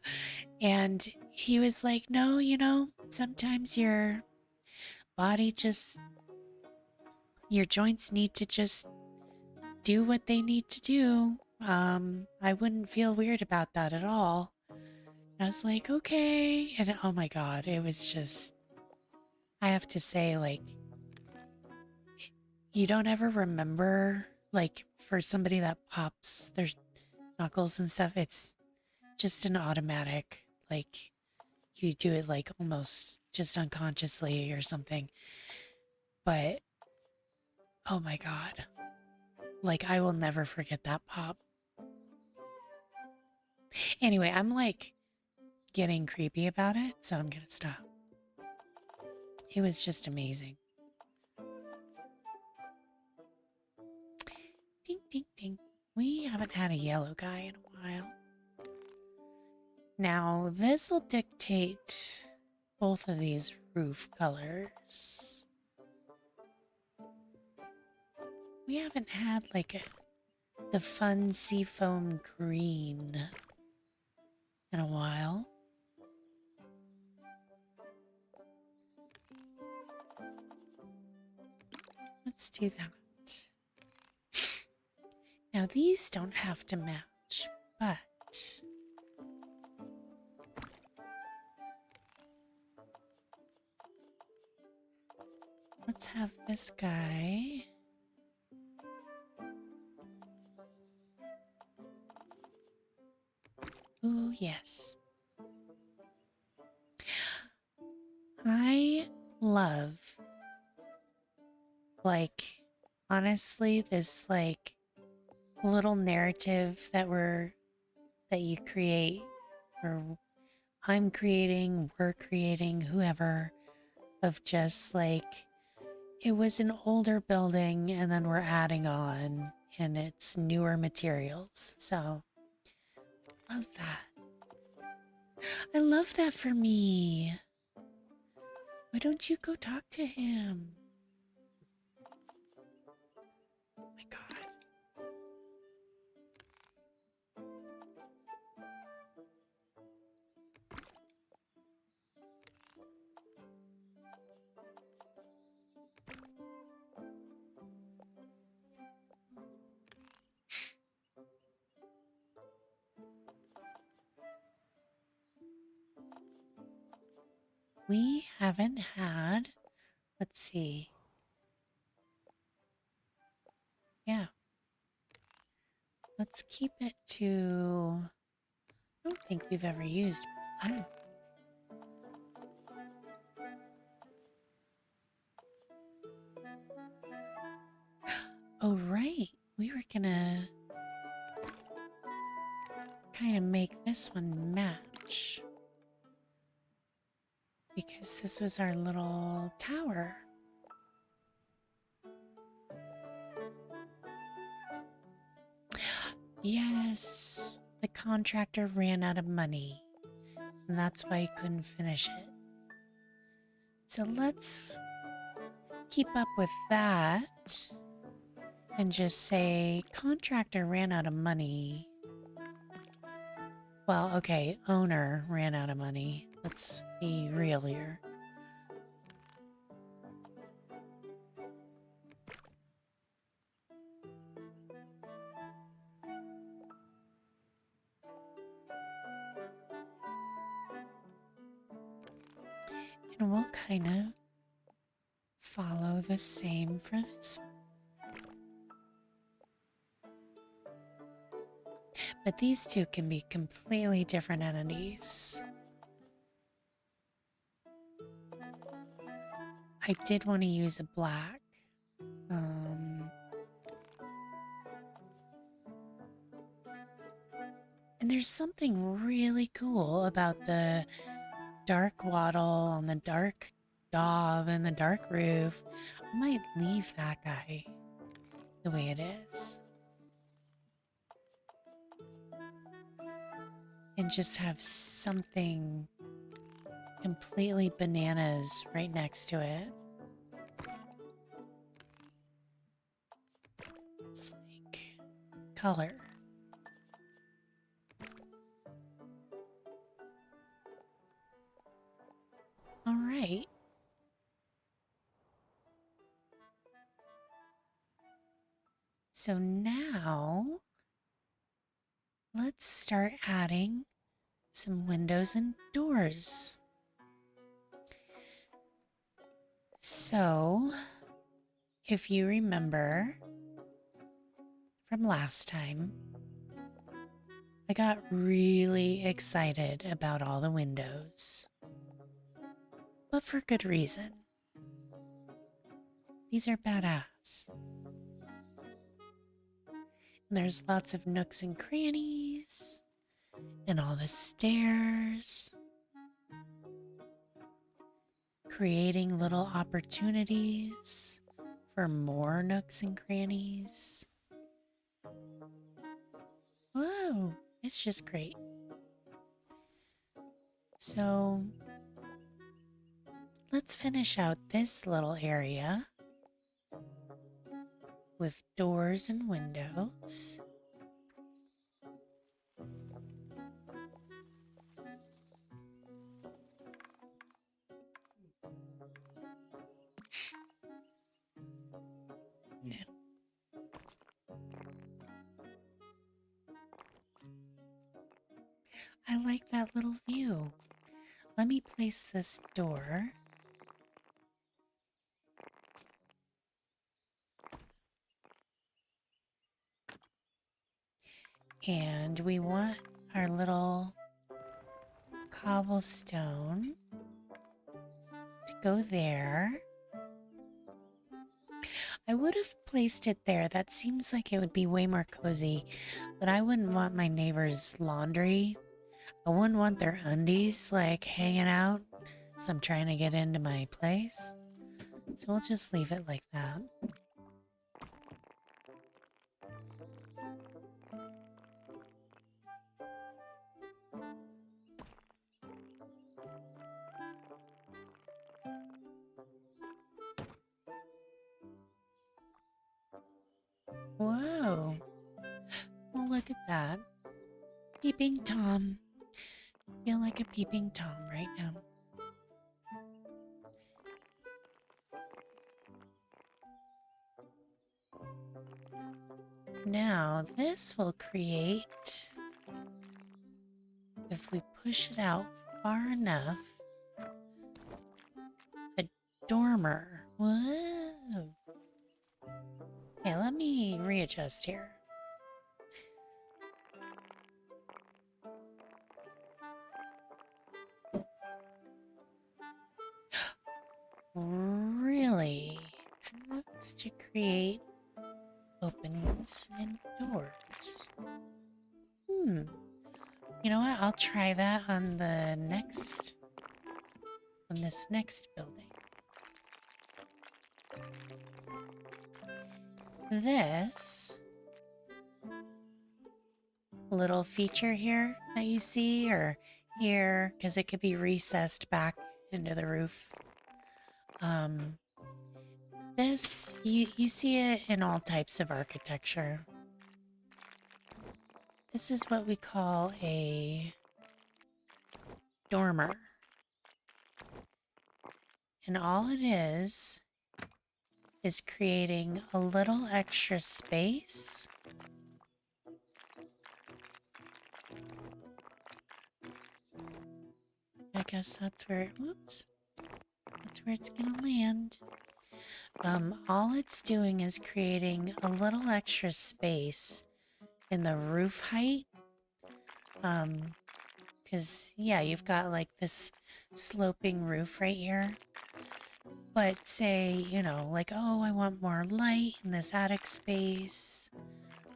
And he was like, no, you know, sometimes your body just, your joints need to just do what they need to do. I wouldn't feel weird about that at all. I was like, okay. And oh my God, it was just, I have to say, like, you don't ever remember, like, for somebody that pops their knuckles and stuff, it's just an automatic, like, you do it, like, almost just unconsciously or something. But, oh my God, like, I will never forget that pop. Anyway, I'm, like, getting creepy about it, so I'm gonna stop. It was just amazing. Ding, ding, ding. We haven't had a yellow guy in a while. Now, this will dictate both of these roof colors. We haven't had like the fun seafoam green in a while. Let's do that. Now, these don't have to match, but let's have this guy. Ooh, yes. I love, like, honestly, this, like, little narrative that you create, or I'm creating, we're creating, whoever, of just like, it was an older building and then we're adding on and it's newer materials. So, love that. I love that for me. Why don't you go talk to him? Oh my God. We haven't had, let's see. Yeah. Let's keep it to, I don't think we've ever used black. Oh, right. We were gonna kind of make this one match because this was our little tower. Yes, the contractor ran out of money, and that's why he couldn't finish it. So let's keep up with that and just say contractor ran out of money. Well, okay, owner ran out of money. Let's be real here. And we'll kind of follow the same for this one. But these two can be completely different entities. I did want to use a black. And there's something really cool about the dark wattle on the dark daub and the dark roof. I might leave that guy the way it is. And just have something completely bananas right next to it. It's like color. right. So now let's start adding some windows and doors. So, if you remember from last time, I got really excited about all the windows, but for good reason. These are badass. And there's lots of nooks and crannies, and all the stairs, creating little opportunities for more nooks and crannies. Whoa, it's just great. So let's finish out this little area with doors and windows. No. I like that little view. Let me place this door. And we want our little cobblestone to go there. I would have placed it there. That seems like it would be way more cozy, but I wouldn't want my neighbor's laundry. I wouldn't want their undies like hanging out. So I'm trying to get into my place. So we'll just leave it like that. Whoa. Oh, look at that. Peeping Tom. I feel like a peeping Tom right now. Now, this will create, if we push it out far enough, a dormer. Whoa. Okay, let me readjust here. Really? That's to create openings and doors. You know what? I'll try that on the next, on this next building. This little feature here that you see, or here, because it could be recessed back into the roof. This, you see it in all types of architecture. This is what we call a dormer. And all it is creating a little extra space I guess that's where, whoops, that's where it's gonna land. All it's doing is creating a little extra space in the roof height. Because, yeah, you've got like this sloping roof right here. But say, you know, like, oh, I want more light in this attic space.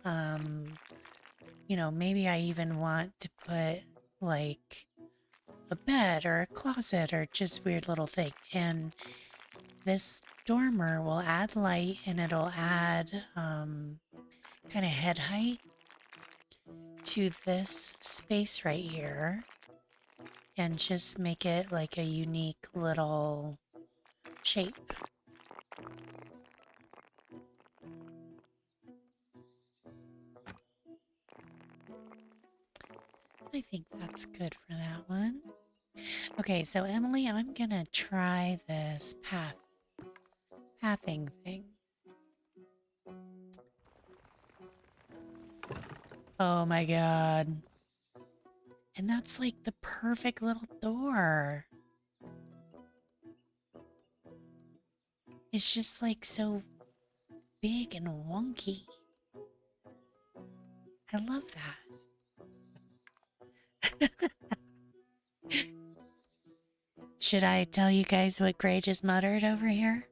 You know, maybe I even want to put like a bed or a closet or just weird little thing. And this dormer will add light and it'll add kind of head height to this space right here and just make it like a unique little shape. I think that's good for that one. Okay, so Emily, I'm gonna try this pathing thing. Oh my god. And that's like the perfect little door. It's just like so big and wonky. I love that. Should I tell you guys what Gray just muttered over here?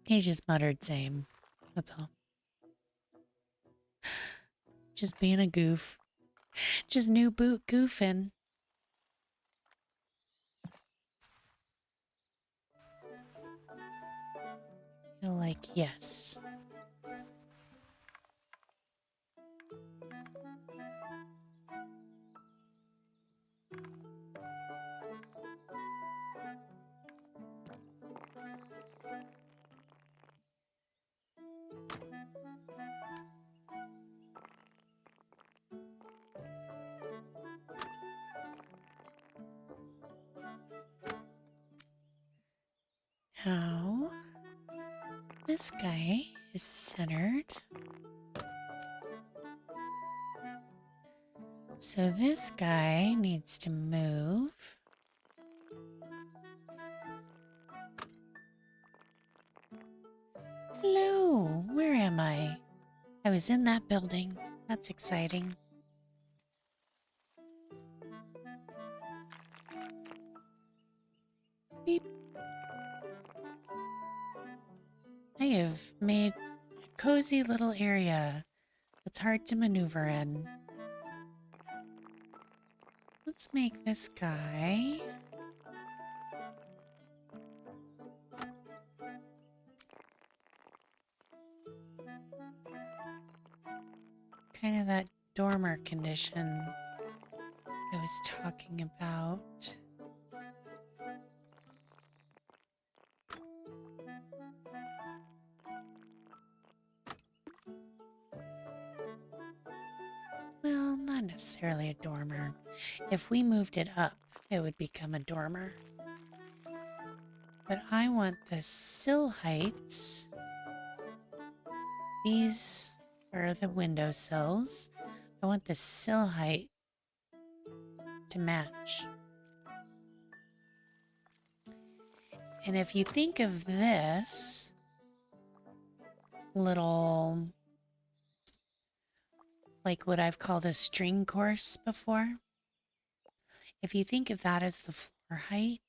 He just muttered same. That's all. Just being a goof. Just new boot goofing. Feel like yes. Now, this guy is centered. So this guy needs to move. Hello, where am I? I was in that building. That's exciting. Beep. I have made a cozy little area that's hard to maneuver in. Let's make this guy kind of that dormer condition I was talking about. Well, not necessarily a dormer. If we moved it up, it would become a dormer. But I want the sill heights. These are the window sills. I want the sill height to match. And if you think of this little, like what I've called a string course before, if you think of that as the floor height,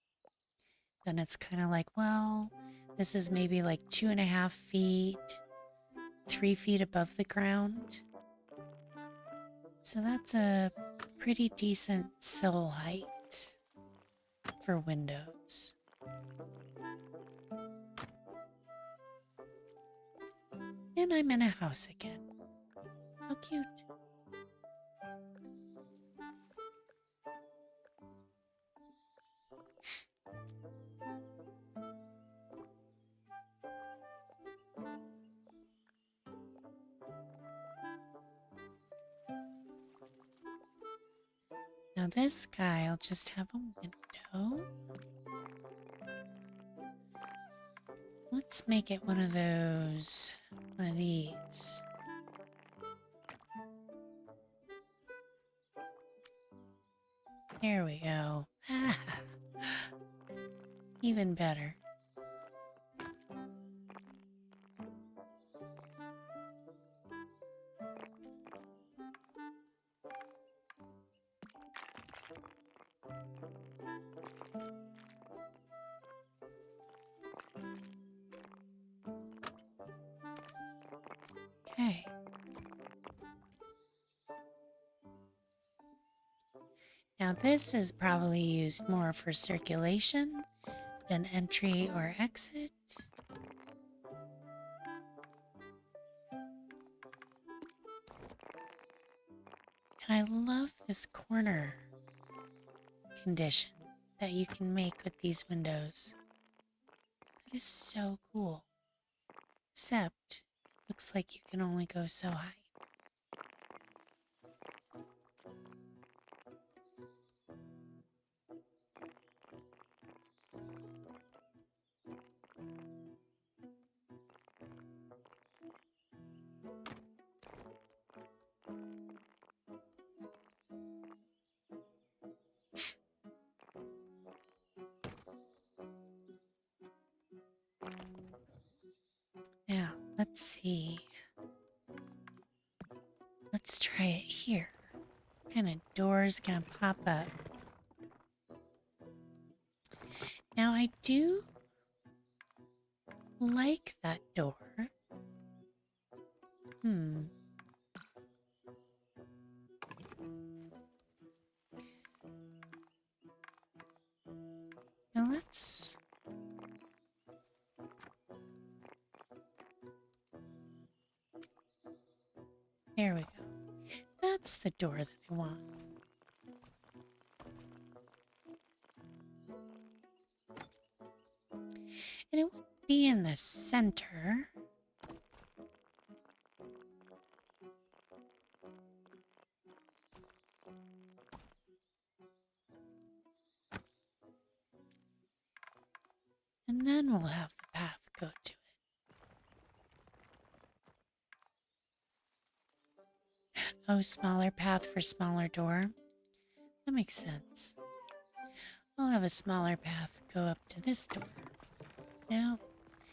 then it's kind of like, well, this is maybe like 2.5 feet, 3 feet above the ground. So that's a pretty decent sill height for windows. And I'm in a house again. How cute. Now this guy will just have a window. Let's make it one of these. There we go. Ah, even better. Okay. Now this is probably used more for circulation than entry or exit. And I love this corner condition that you can make with these windows. It is so cool. Except, it looks like you can only go so high. Let's see. Let's try it here. What kind of door's gonna pop up? Now I do like that door. Now let's... There we go. That's the door that I want. And it would be in the center. And then we'll have the path go to it. Oh, smaller path for smaller door. That makes sense. I'll have a smaller path go up to this door. No,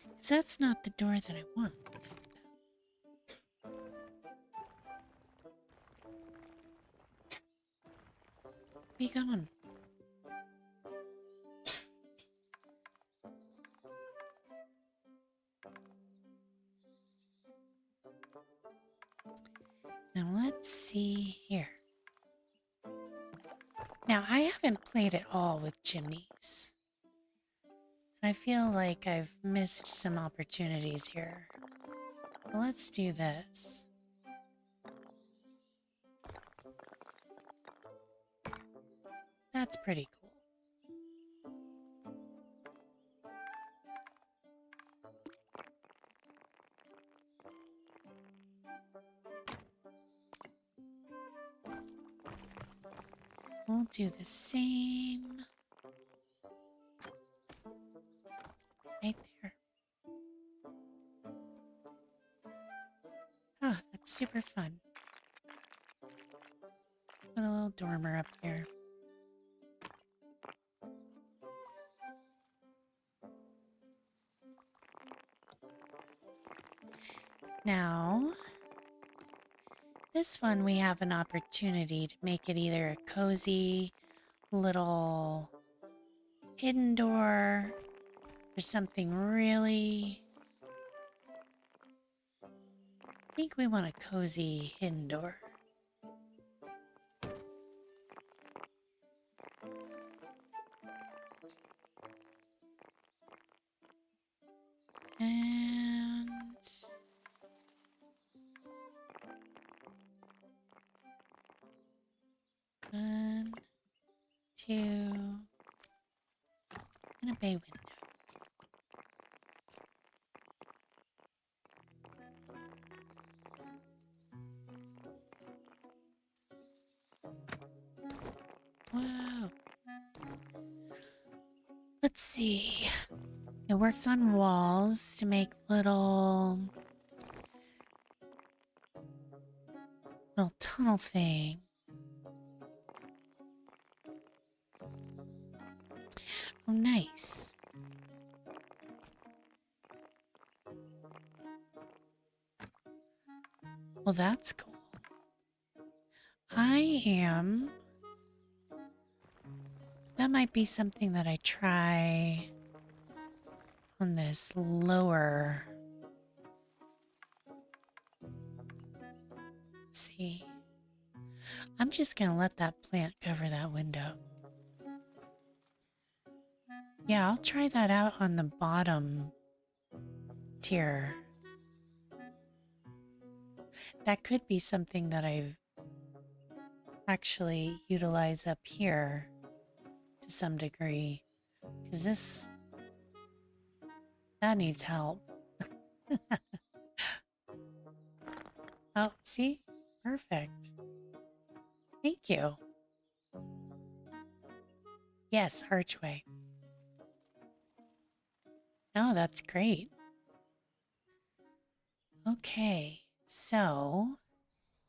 because that's not the door that I want. Be gone. Now let's see here. Now I haven't played at all with chimneys. I feel like I've missed some opportunities here. Well, let's do this. That's pretty cool. We'll do the same right there. Oh, that's super fun. Put a little dormer up here. Now, this one we have an opportunity to make it either a cozy little hidden door or something really... I think we want a cozy hidden door. And... 1, 2, and a bay window. Whoa. Let's see. It works on walls to make little tunnel thing. Oh, nice. Well, that's cool. That might be something that I try on this lower. Let's see. I'm just gonna let that plant cover that window. Yeah, I'll try that out on the bottom tier. That could be something that I've actually utilize up here to some degree, because that needs help. Oh, see? Perfect. Thank you. Yes, archway. Oh, that's great. Okay, so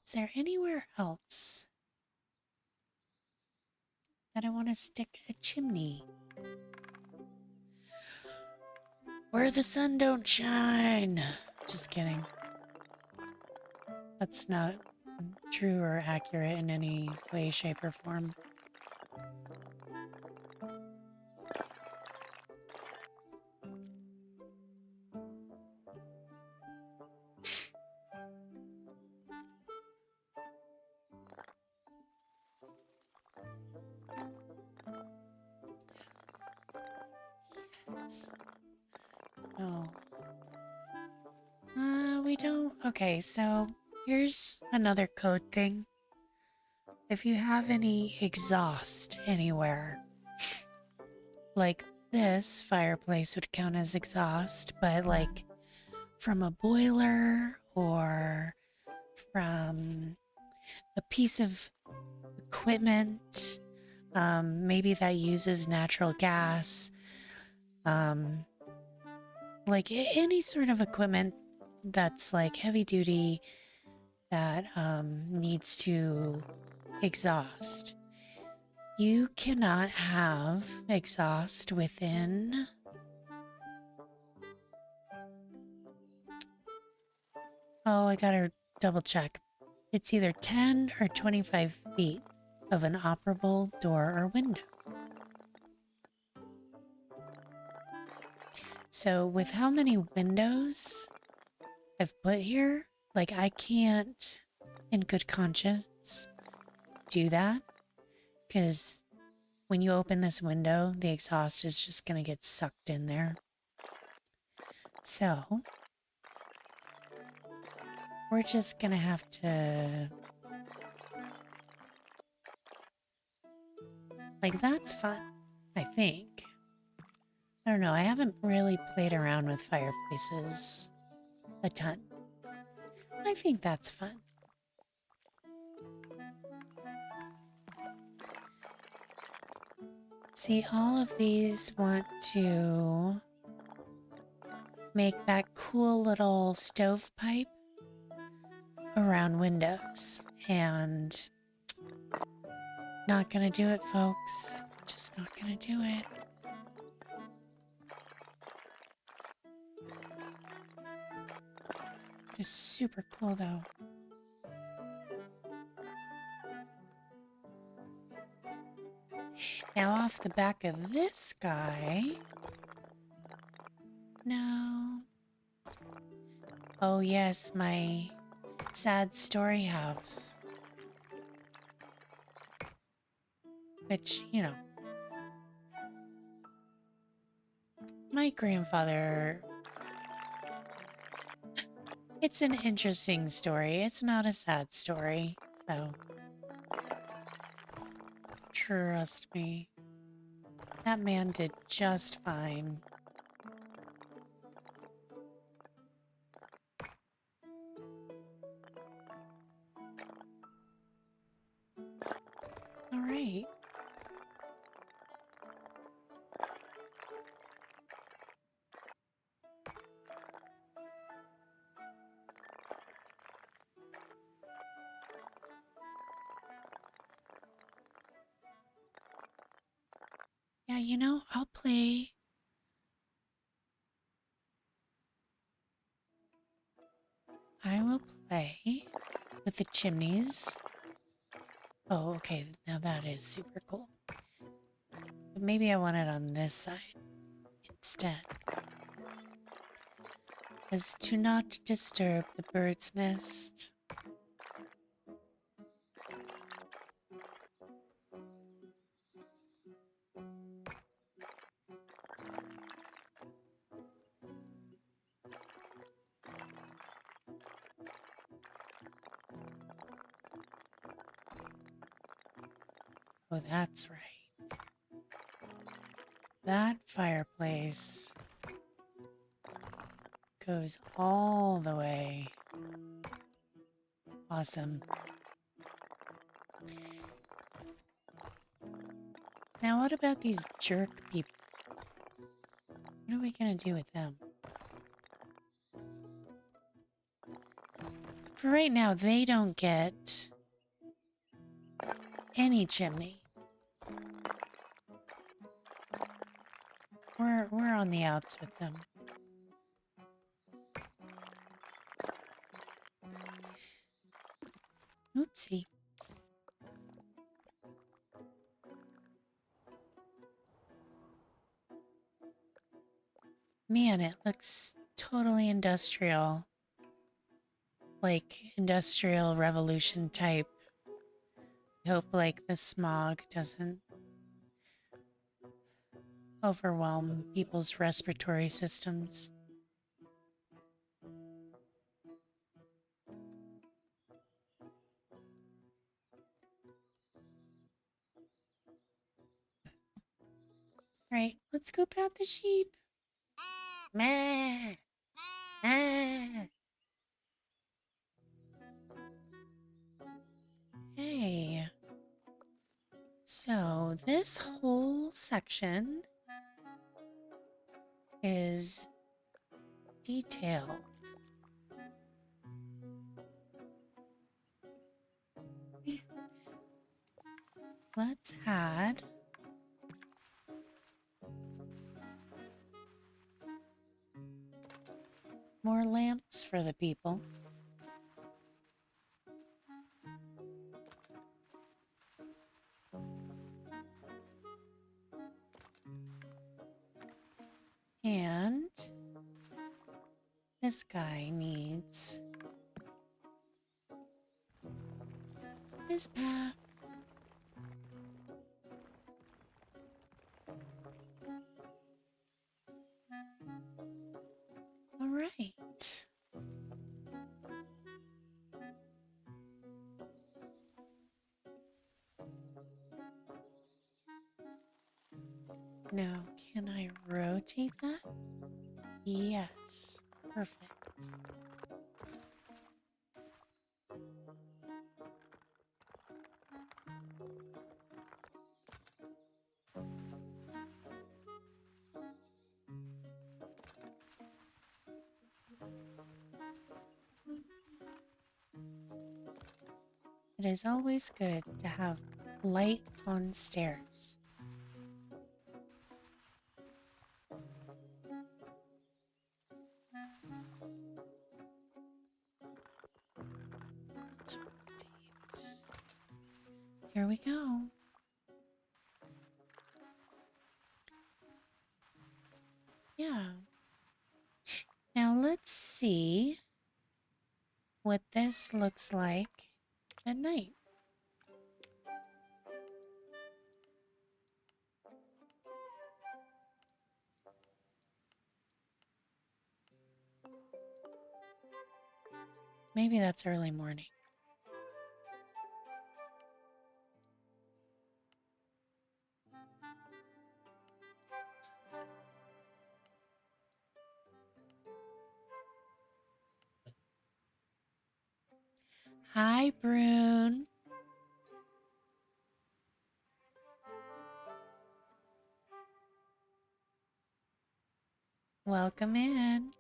is there anywhere else that I want to stick a chimney? Where the sun don't shine. just kidding. That's not true or accurate in any way, shape, or form. Yes. No. We don't. Okay, so here's another code thing. If you have any exhaust anywhere, like this fireplace would count as exhaust, but like from a boiler or from a piece of equipment, maybe that uses natural gas, like any sort of equipment that's like heavy duty that needs to exhaust. You cannot have exhaust within... Oh, I gotta double check. It's either 10 or 25 feet of an operable door or window. So with how many windows I've put here, like I can't, in good conscience, do that. Because when you open this window, the exhaust is just going to get sucked in there. So we're just going to have to... Like, that's fun, I think. I don't know, I haven't really played around with fireplaces a ton. I think that's fun. See, all of these want to make that cool little stovepipe around windows, and not gonna do it, folks. Just not gonna do it. It's super cool though. Now off the back of this guy... No. Oh yes, my sad story house. Which, you know, my grandfather... It's an interesting story. It's not a sad story, so... Trust me. That man did just fine. All right. Yeah, you know, I'll play. I will play with the chimneys. Oh, okay. Now that is super cool. But maybe I want it on this side instead. As to not disturb the bird's nest. Oh, that's right. That fireplace goes all the way. Awesome. Now what about these jerk people? What are we gonna do with them? For right now, they don't get any chimney. We're on the outs with them. Oopsie. Man, it looks totally industrial. Like industrial revolution type. I hope like the smog doesn't overwhelm people's respiratory systems. Right, let's go pat the sheep. Meh. Ah. Hey. So this whole section is detailed. Let's add more lamps for the people. And this guy needs his path. All right. Now, can I rotate that? Yes. Perfect. It is always good to have light on stairs. Let's rotate. Here we go. Yeah. Now let's see what this looks like at night. Maybe that's early morning. Hi, Brune. Welcome in.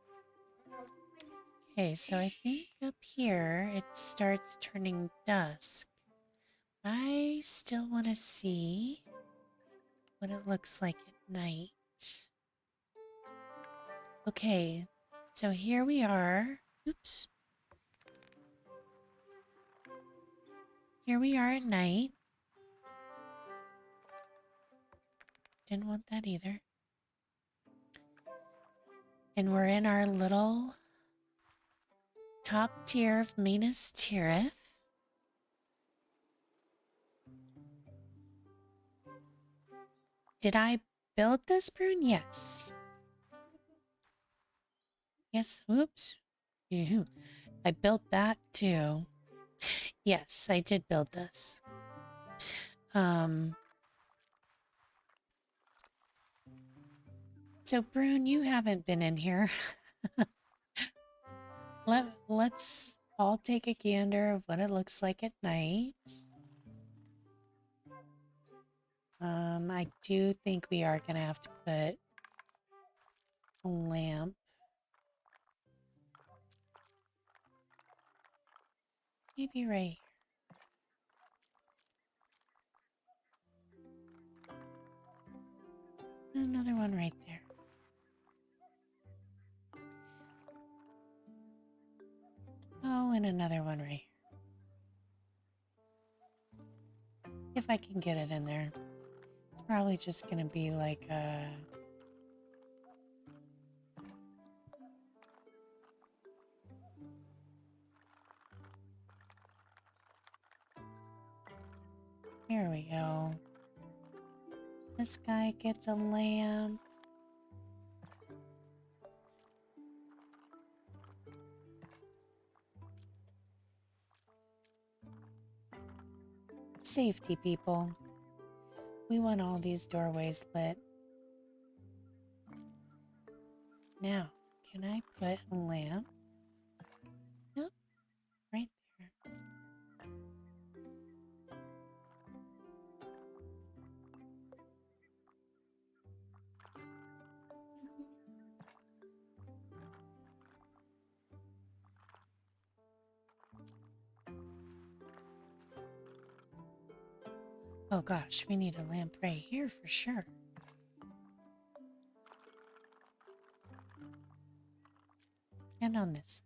Okay, so I think up here it starts turning dusk. I still want to see what it looks like at night. Okay, so here we are. Oops. Here we are at night. Didn't want that either. And we're in our little top tier of MINAS Tirith. Did I build this, Brune? Yes. Yes, oops. I built that too. Yes, I did build this. So Brune, you haven't been in here. Let's all take a gander of what it looks like at night. I do think we are gonna have to put a lamp. Maybe right here. Another one right there. Oh, and another one right here. If I can get it in there. It's probably just gonna be like here we go. This guy gets a lamp. Safety, people. We want all these doorways lit. Now, can I put a lamp? Nope, right there. Oh gosh, we need a lamp right here for sure. And on this.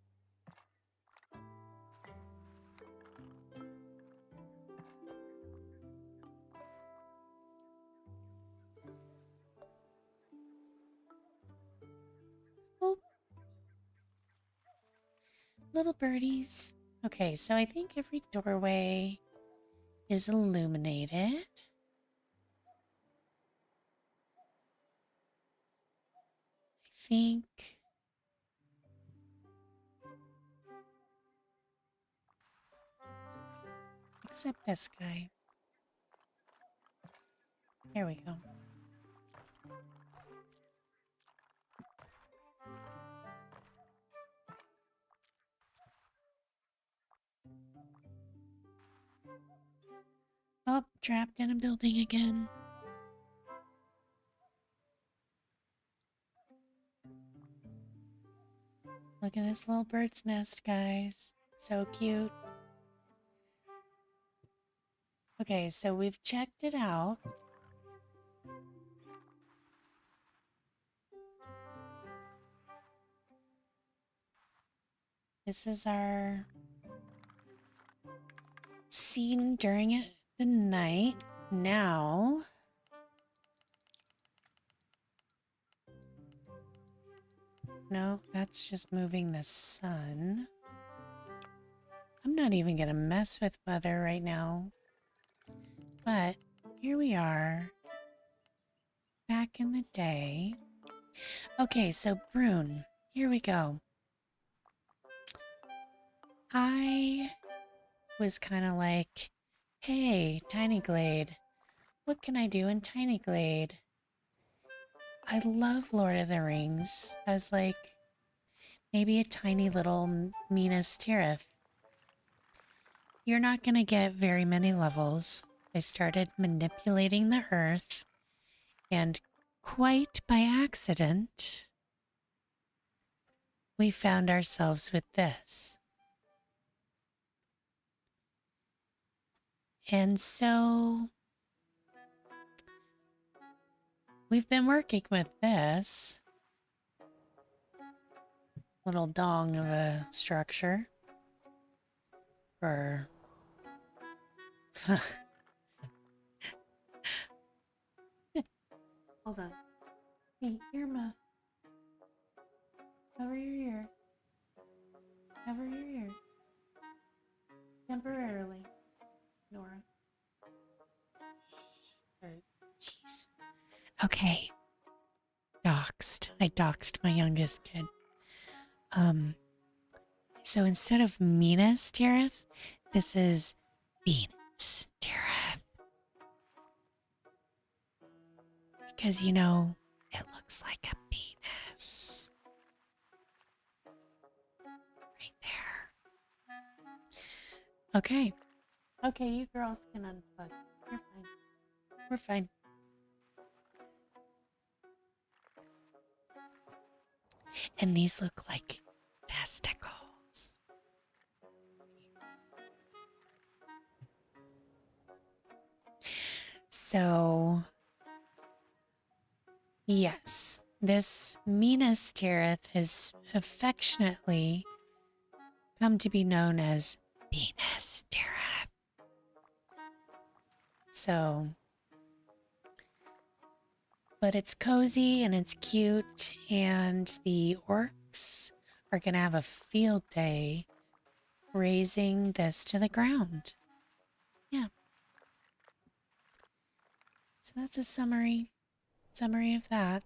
Oh, little birdies. Okay, so I think every doorway is illuminated. I think. Except this guy. Here we go. Oh, trapped in a building again. Look at this little bird's nest, guys. So cute. Okay, so we've checked it out. This is our scene during the night. Now, no, that's just moving the sun. I'm not even gonna mess with weather right now. But here we are, back in the day. Okay, so Brune, here we go. I was kind of like, hey, Tiny Glade, what can I do in Tiny Glade? I love Lord of the Rings. I was like, maybe a tiny little Minas Tirith. You're not going to get very many levels. I started manipulating the earth, and quite by accident, we found ourselves with this. And so we've been working with this little dong of a structure for hold on. Hey, earmuff. Cover your ears. Cover your ears. Temporarily, Nora. Jeez. Okay. Doxed. I doxed my youngest kid. So instead of Minas Tirith, this is Venus Tirith. Because, you know, it looks like a penis. Right there. Okay. Okay, you girls can unplug. You're fine. We're fine. And these look like testicles. So, yes, this Minas Tirith has affectionately come to be known as Venus Tirith. So, but it's cozy and it's cute, and the orcs are going to have a field day raising this to the ground. Yeah. So that's a summary of that.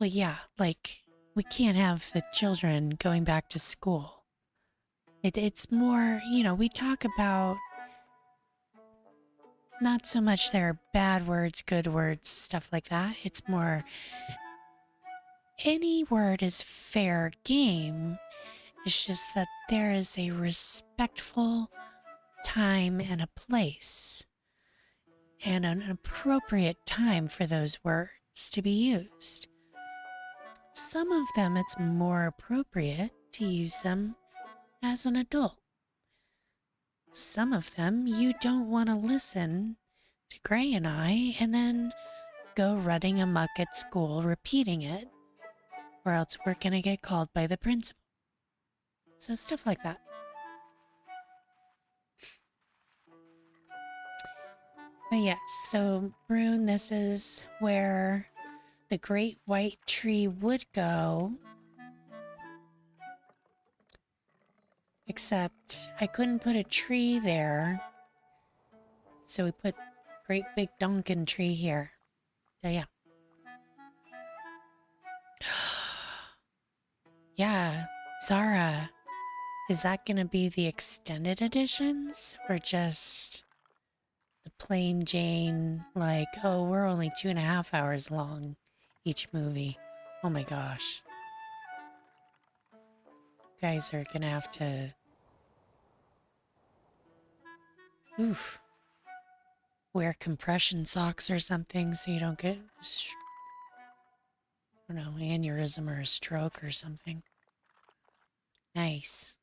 Well, yeah, like we can't have the children going back to school. It's more, we talk about not so much their bad words, good words, stuff like that. It's more any word is fair game. It's just that there is a respectful time and a place and an appropriate time for those words to be used. Some of them it's more appropriate to use them as an adult. Some of them you don't want to listen to Gray and I and then go running amok at school repeating it, or else we're going to get called by the principal. So stuff like that. But yes, so Brune, this is where the great white tree would go. Except I couldn't put a tree there. So we put great big Duncan tree here. So yeah. Yeah, Zara, is that going to be the extended editions or just the plain Jane, like, oh, we're only 2.5 hours long each movie? Oh my gosh. You guys are going to have to, oof, wear compression socks or something so you don't get, I don't know, aneurysm or a stroke or something. Nice.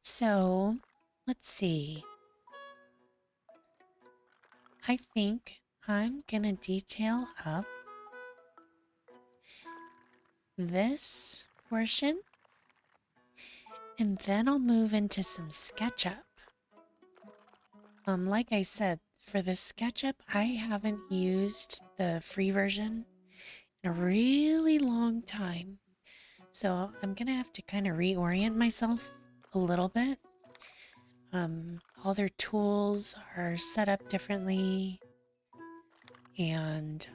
So, let's see. I think I'm gonna detail up this portion, and then I'll move into some SketchUp. Like I said, for the SketchUp, I haven't used the free version in a really long time. So I'm gonna have to kind of reorient myself a little bit. All their tools are set up differently, and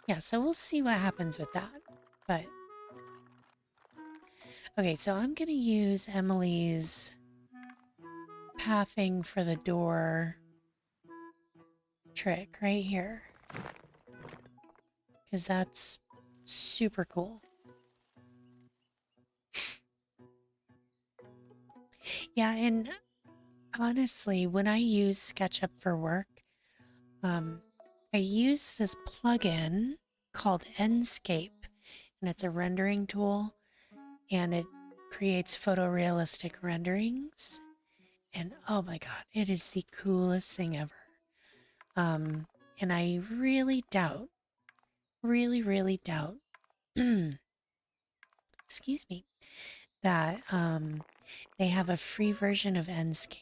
yeah, so we'll see what happens with that. But okay, so I'm gonna use Emily's pathing for the door trick right here, because that's super cool. Yeah, and honestly, when I use SketchUp for work, I use this plugin called Enscape, and it's a rendering tool, and it creates photorealistic renderings. And oh my god, it is the coolest thing ever. And I really doubt, really doubt, excuse me, that they have a free version of Enscape.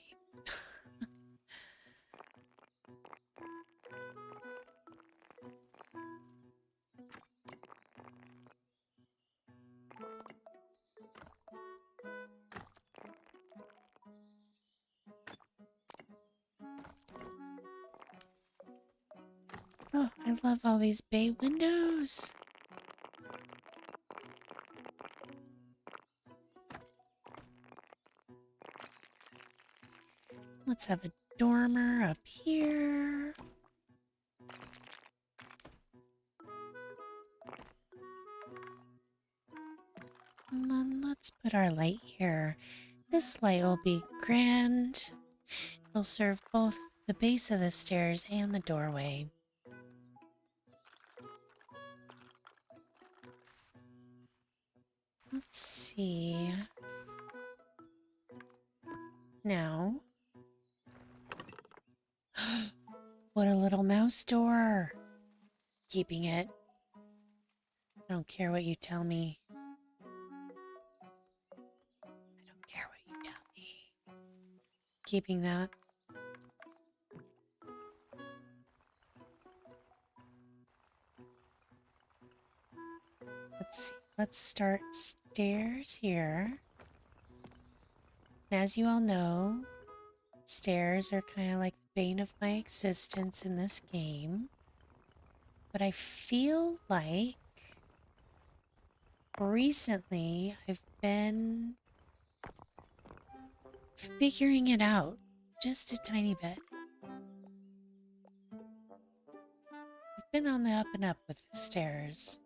Oh, I love all these bay windows. Let's have a dormer up here. And then let's put our light here. This light will be grand. It'll serve both the base of the stairs and the doorway. Let's see. Now. What a little mouse door. Keeping it. I don't care what you tell me. I don't care what you tell me. Keeping that. Let's see. Let's start stairs here. And as you all know, stairs are kind of like the bane of my existence in this game. But I feel like recently I've been figuring it out just a tiny bit. I've been on the up and up with the stairs.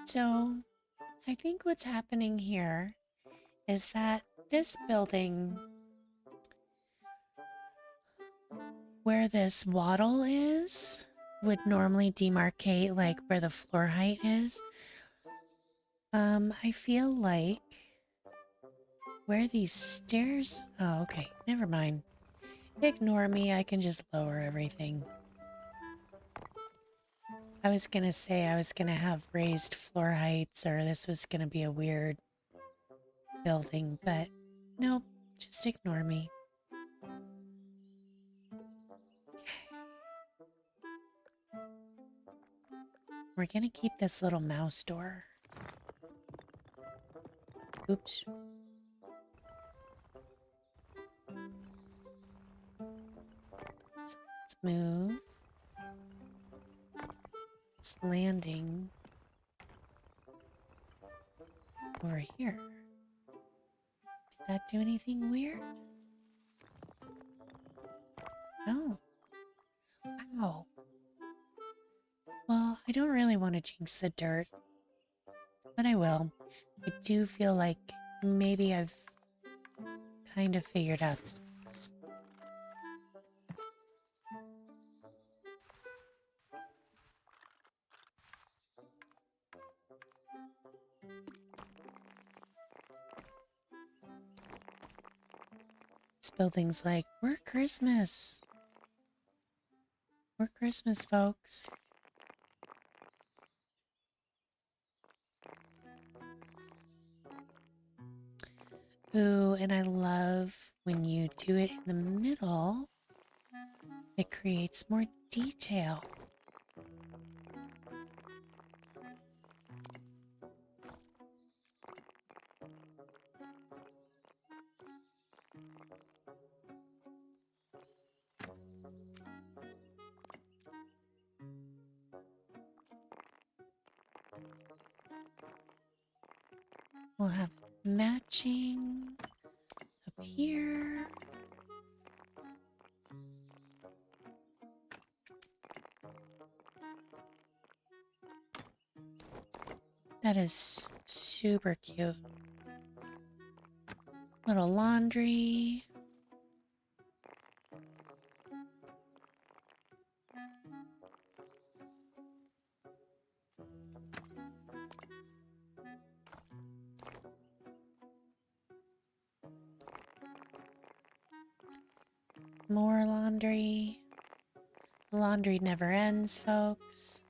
So I think what's happening here is that this building, where this wattle is, would normally demarcate like where the floor height is. I feel like where these stairs... Oh, okay. Never mind. Ignore me. I can just lower everything. I was gonna say I was gonna have raised floor heights or this was gonna be a weird building, but nope. Just ignore me. We're gonna keep this little mouse door. Oops. So let's move this landing over here. Did that do anything weird? No. Wow. Well, I don't really want to jinx the dirt, but I will. I do feel like maybe I've kind of figured out stuff. This building's like, we're Christmas. We're Christmas, folks. Ooh, and I love when you do it in the middle, it creates more detail. We'll have matching up here. That is super cute. Little laundry. More laundry. The laundry never ends, folks.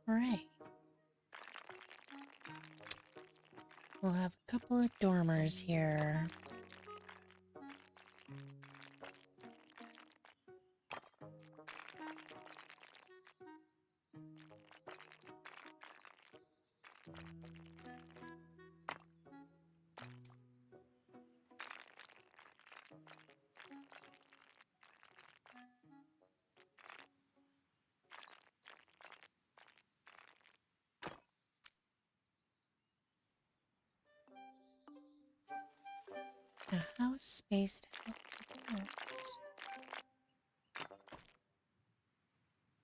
Alright. We'll have a couple of dormers here. A house spaced out.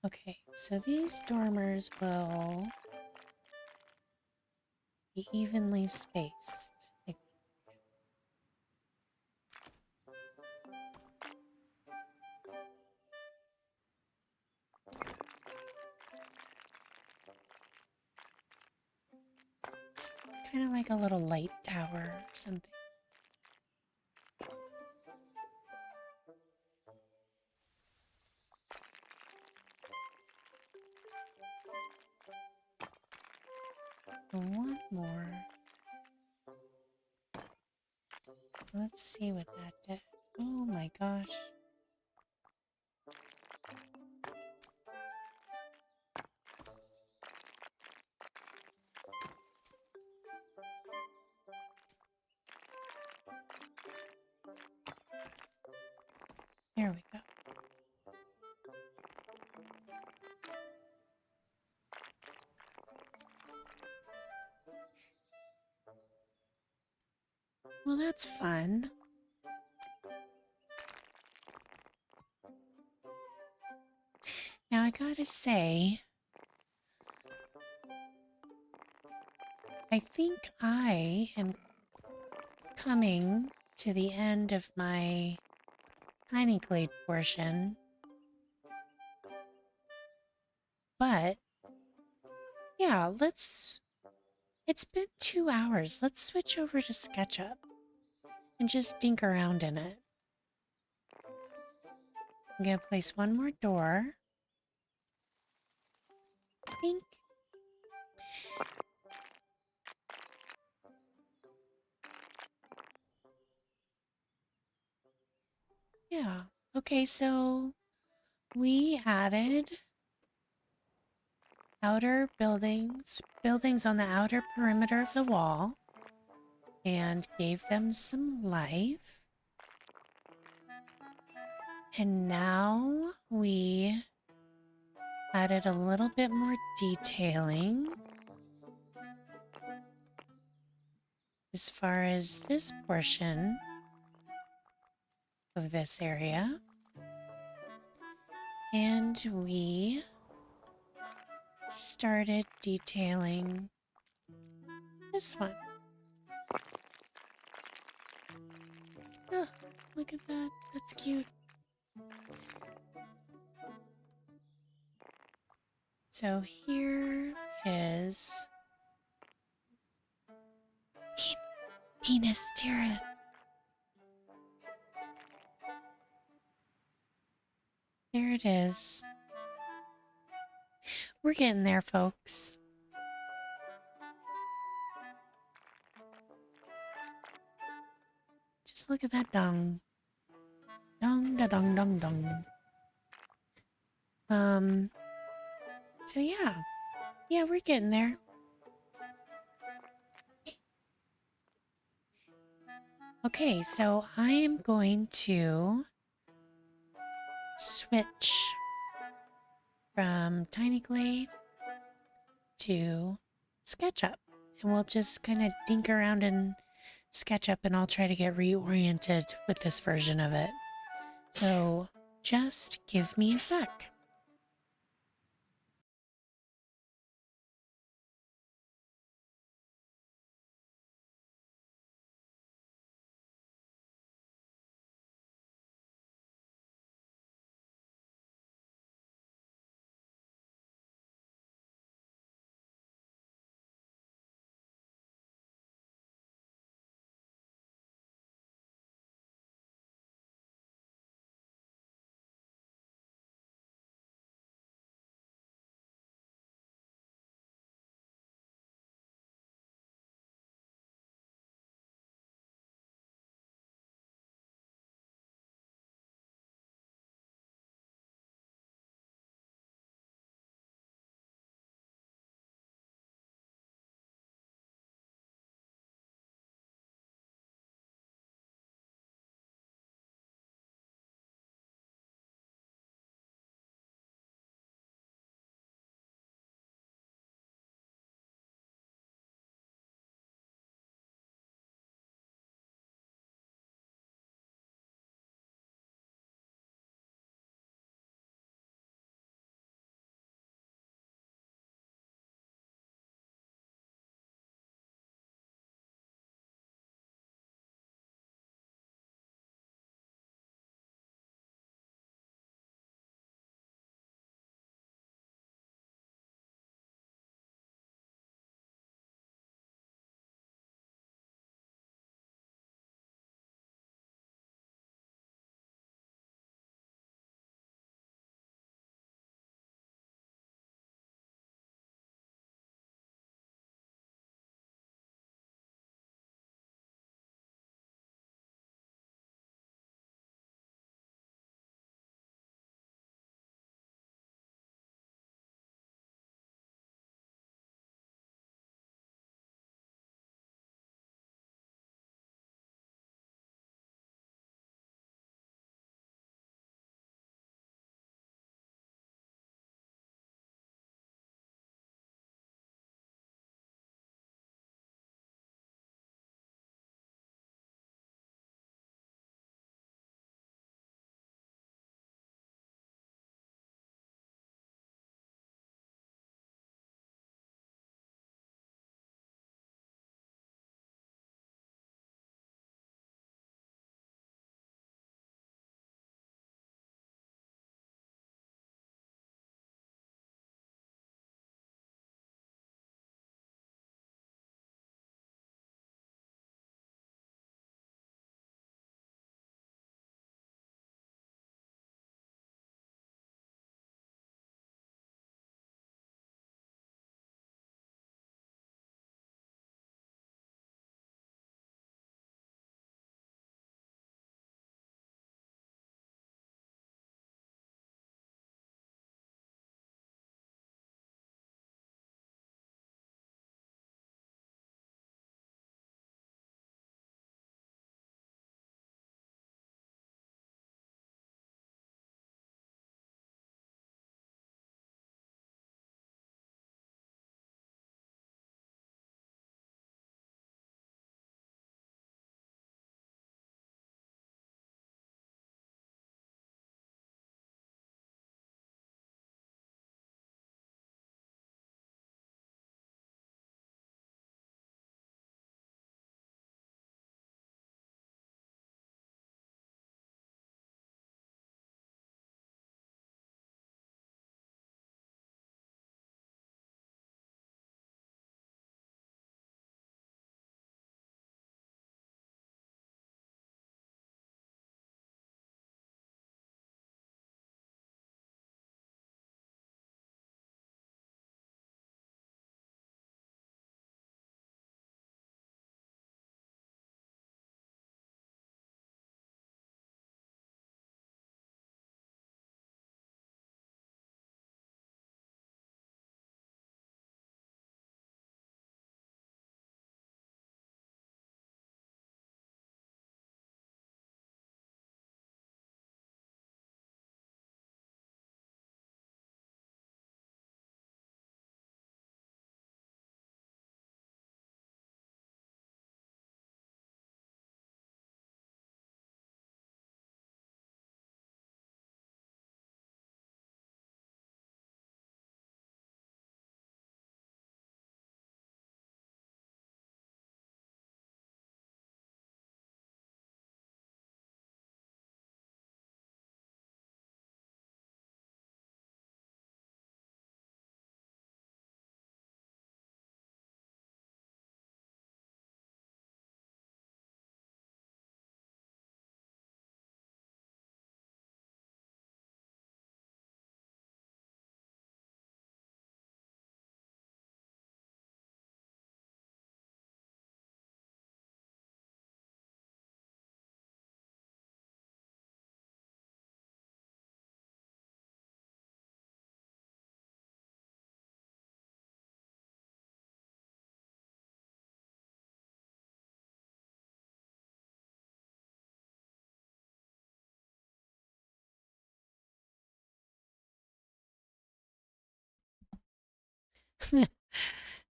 Okay, so these dormers will be evenly spaced. kind of like a little light tower or something. One more. Let's see what that did. Oh my gosh. There we go. Well, that's fun. Now I gotta say, I think I am coming to the end of my tiny glade portion. But yeah, it's been 2 hours. Let's switch over to SketchUp and just dink around in it. I'm gonna place one more door. Dink. Yeah. Okay, so we added outer buildings on the outer perimeter of the wall, and gave them some life. And now we added a little bit more detailing as far as this portion of this area. And we started detailing this one. Oh, look at that. That's cute. So here is MINAS Tirith. There it is. We're getting there, folks. Just look at that dung. Dung da dung dung dung. So yeah. Yeah, we're getting there. Okay, so I am going to switch from Tiny Glade to SketchUp. And we'll just kind of dink around in SketchUp and I'll try to get reoriented with this version of it. So just give me a sec.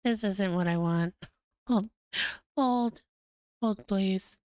This isn't what I want. Hold, hold, hold, please.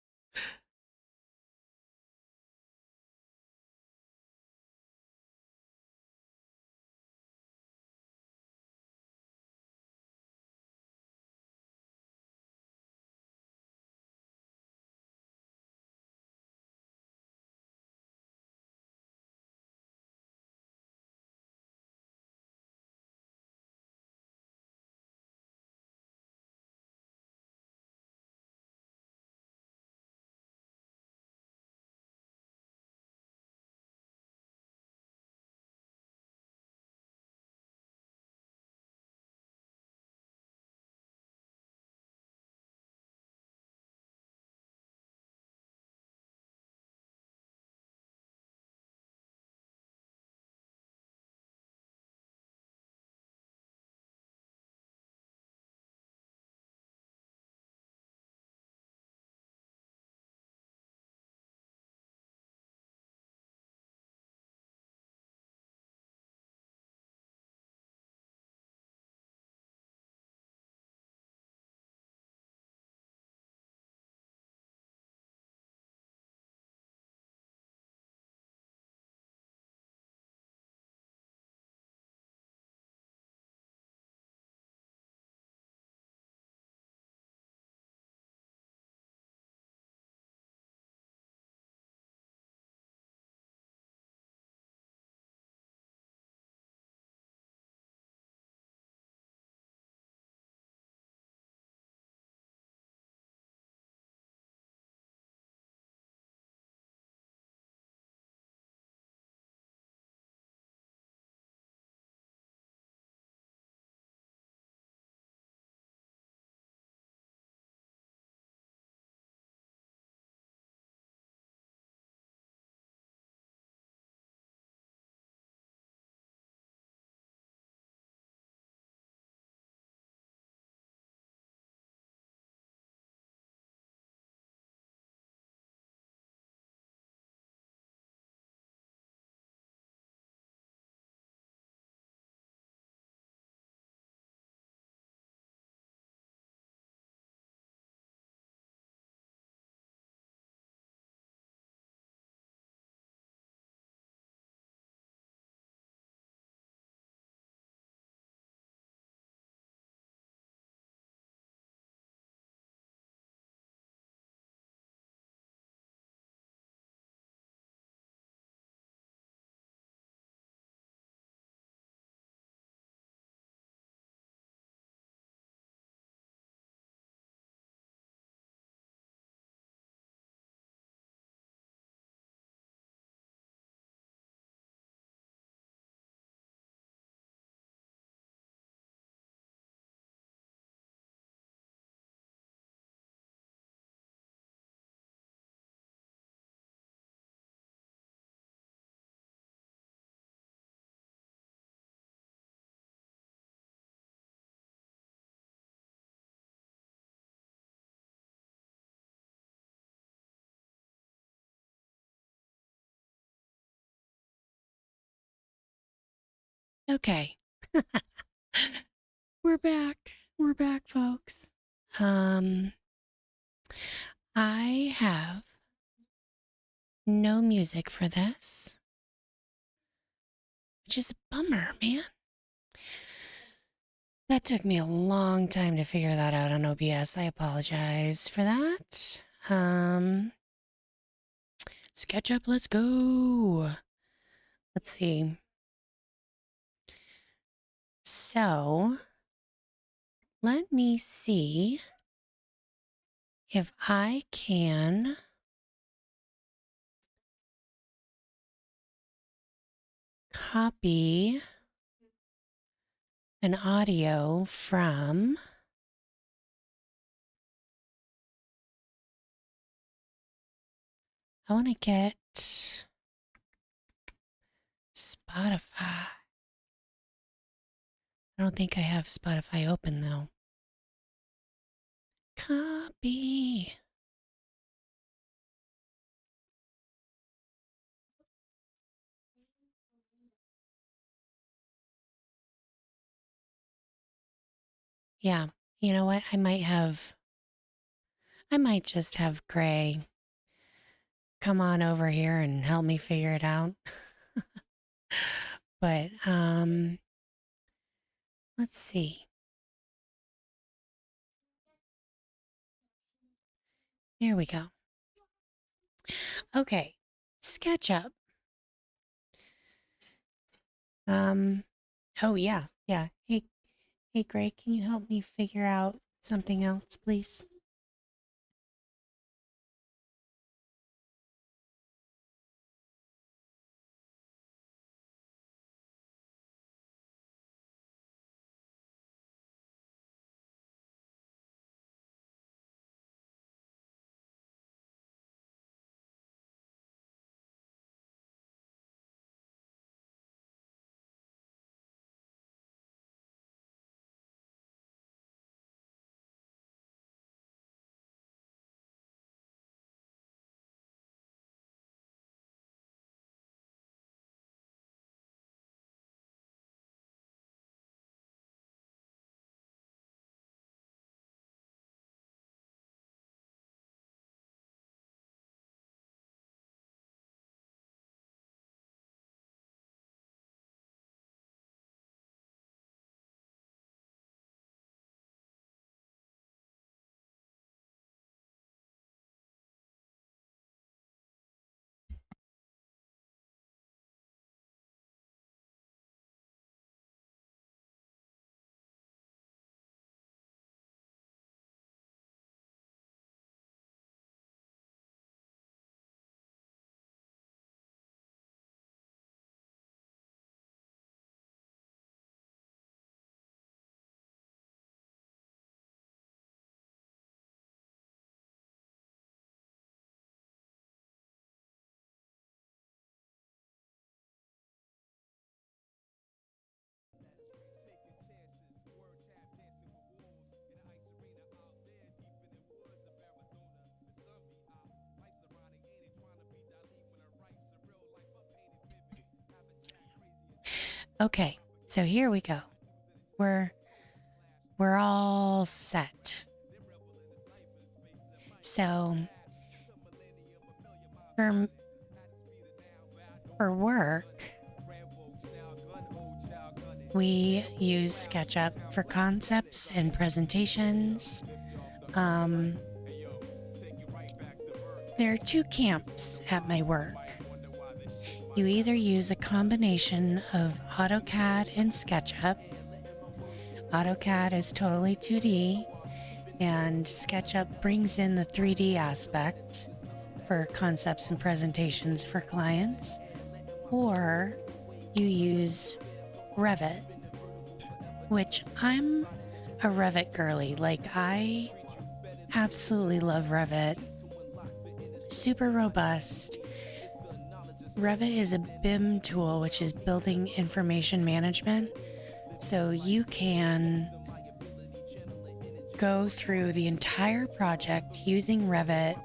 Okay. We're back. We're back, folks. Um, I have no music for this, which is a bummer, man. That took me a long time to figure that out on OBS. I apologize for that. SketchUp, let's go. Let's see. So, let me see if I can copy an audio from I want to get Spotify. I don't think I have Spotify open though. Copy. Yeah, you know what? I might just have Gray come on over here and help me figure it out. But let's see. Here we go. Okay, SketchUp. Oh yeah, yeah. Hey, Gray, can you help me figure out something else, please? Okay, so here we go. We're all set. So for work, we use SketchUp for concepts and presentations. There are two camps at my work. You either use a combination of AutoCAD and SketchUp. AutoCAD is totally 2D, and SketchUp brings in the 3D aspect for concepts and presentations for clients. Or you use Revit, which I'm a Revit girly. Like, I absolutely love Revit. Super robust. Revit is a BIM tool, which is Building Information Management. So you can go through the entire project using Revit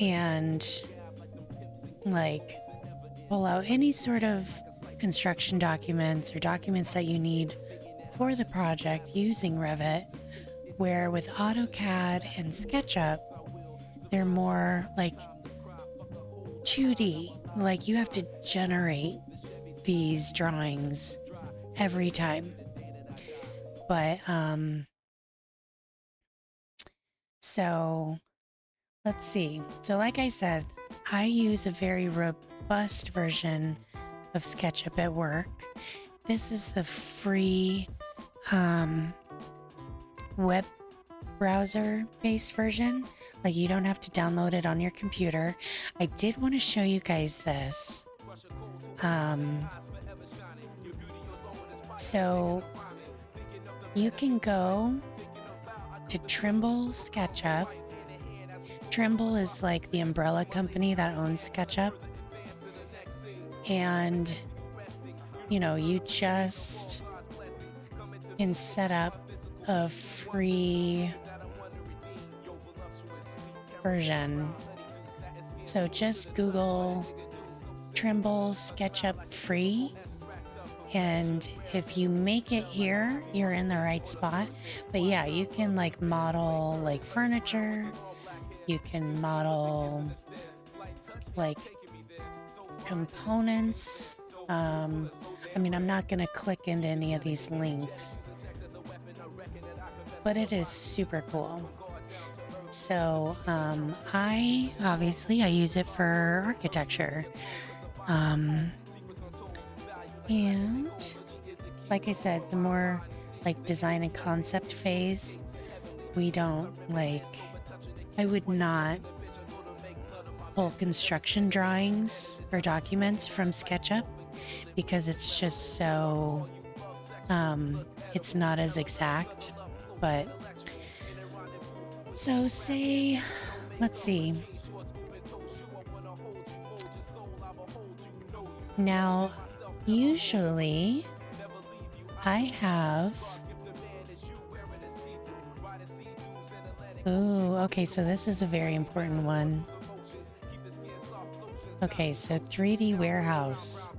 and like pull out any sort of construction documents or documents that you need for the project using Revit, where with AutoCAD and SketchUp, they're more like 2D. Like, you have to generate these drawings every time. But so let's see. So like I said, I use a very robust version of SketchUp at work. This is the free web browser based version. Like, you don't have to download it on your computer. I did want to show you guys this. So you can go to Trimble SketchUp. Trimble is like the umbrella company that owns SketchUp. And, you know, you just can set up a free version. So just Google Trimble SketchUp free, And if you make it here, you're in the right spot. But yeah, you can like model like furniture. You can model like components. I mean, I'm not going to click into any of these links, but it is super cool. So I use it for architecture. And like I said, the more like design and concept phase, we don't like, I would not pull construction drawings or documents from SketchUp because it's just so, it's not as exact. But so say, let's see. Now, usually I have, oh, okay, so this is a very important one. Okay, so 3D warehouse.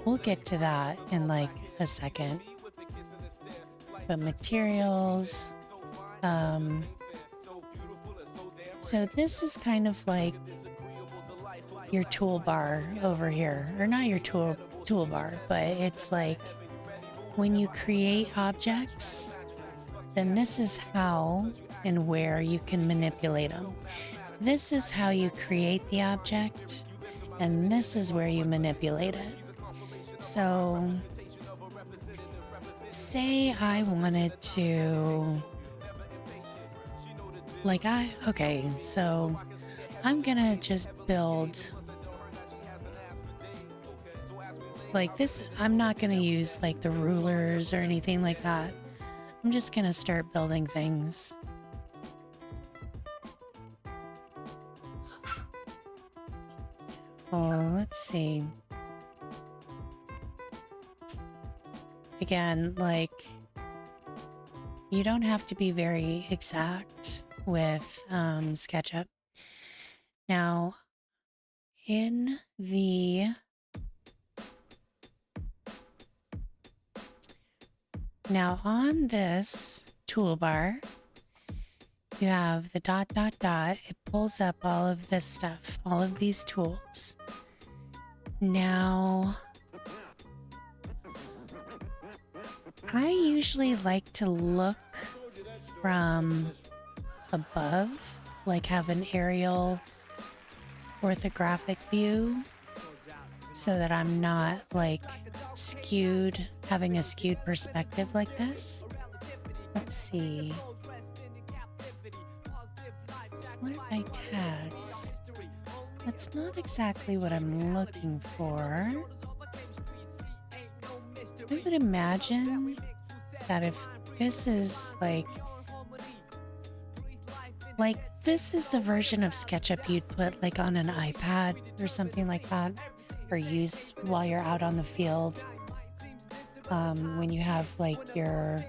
We'll get to that in like a second. But materials, so this is kind of like your toolbar over here, or not your toolbar, but it's like when you create objects, then this is how and where you can manipulate them. This is how you create the object, and this is where you manipulate it. So say I wanted to, like okay, so I'm gonna just build like this. I'm not gonna use like the rulers or anything like that. I'm just gonna start building things. Oh, let's see. Again, like, you don't have to be very exact with SketchUp. Now, now on this toolbar, you have the ... It pulls up all of this stuff, all of these tools. Now, I usually like to look from above, like have an aerial orthographic view so that I'm not like skewed, having a skewed perspective like this. Let's see. Where are my tags? That's not exactly what I'm looking for. I would imagine that if this is like this is the version of SketchUp you'd put like on an iPad or something like that, or use while you're out on the field, when you have like your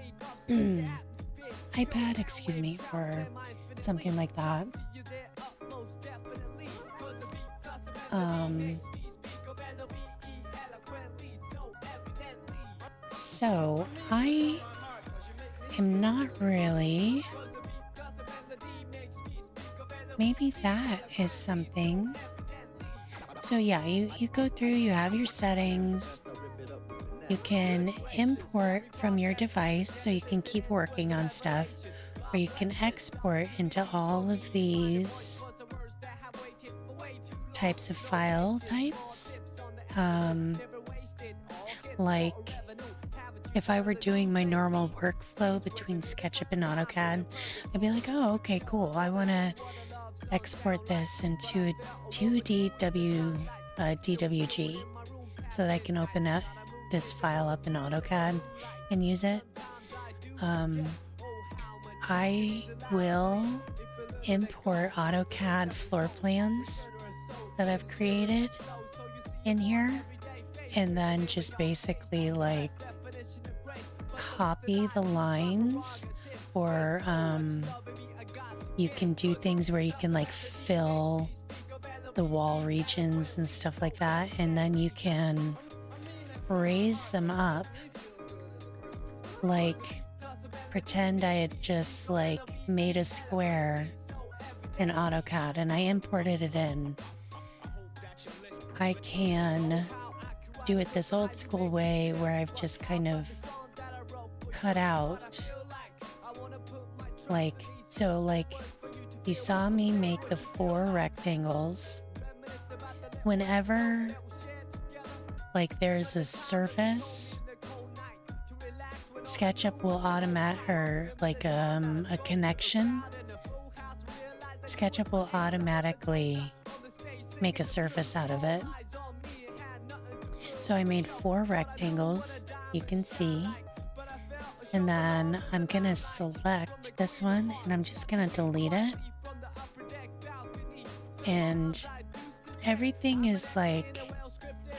iPad, excuse me, or something like that. So I am not really. Maybe that is something. So yeah, you go through, you have your settings. You can import from your device so you can keep working on stuff, or you can export into all of these types of file types. Like if I were doing my normal workflow between SketchUp and AutoCAD, I'd be like, oh, okay, cool. I want to export this into a 2D DWG so that I can open up this file up in AutoCAD and use it. I will import AutoCAD floor plans that I've created in here, and then just basically like copy the lines, or you can do things where you can like fill the wall regions and stuff like that, and then you can raise them up, like pretend I had just like made a square in AutoCAD and I imported it in. I can do it this old school way where I've just kind of cut out like, so like you saw me make the 4 rectangles. Whenever like there's a surface, SketchUp will or like a connection, SketchUp will automatically make a surface out of it. So I made 4 rectangles, you can see. And then I'm gonna select this one and I'm just gonna delete it. And everything is like,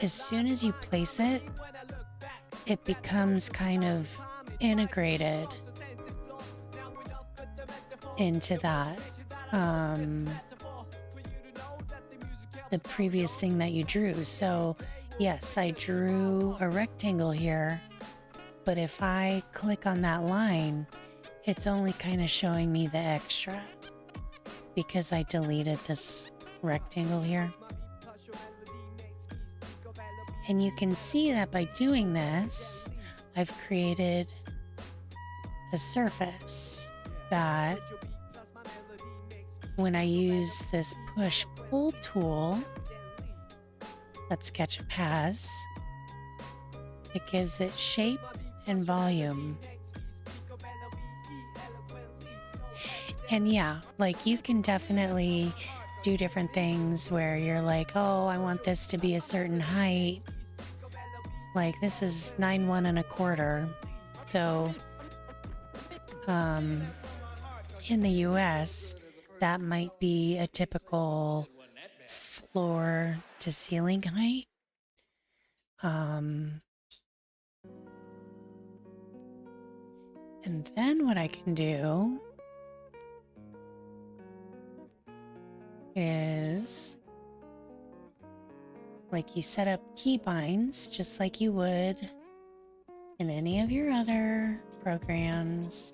as soon as you place it, it becomes kind of integrated into that. The previous thing that you drew. So yes, I drew a rectangle here, but if I click on that line, it's only kind of showing me the extra because I deleted this rectangle here. And you can see that by doing this, I've created a surface that when I use this push-pull tool that SketchUp has, it gives it shape and volume. And yeah, like you can definitely do different things where you're like, oh, I want this to be a certain height. Like this is 9'1 1/4. So in the US, that might be a typical floor to ceiling height. And then what I can do is like you set up keybinds just like you would in any of your other programs,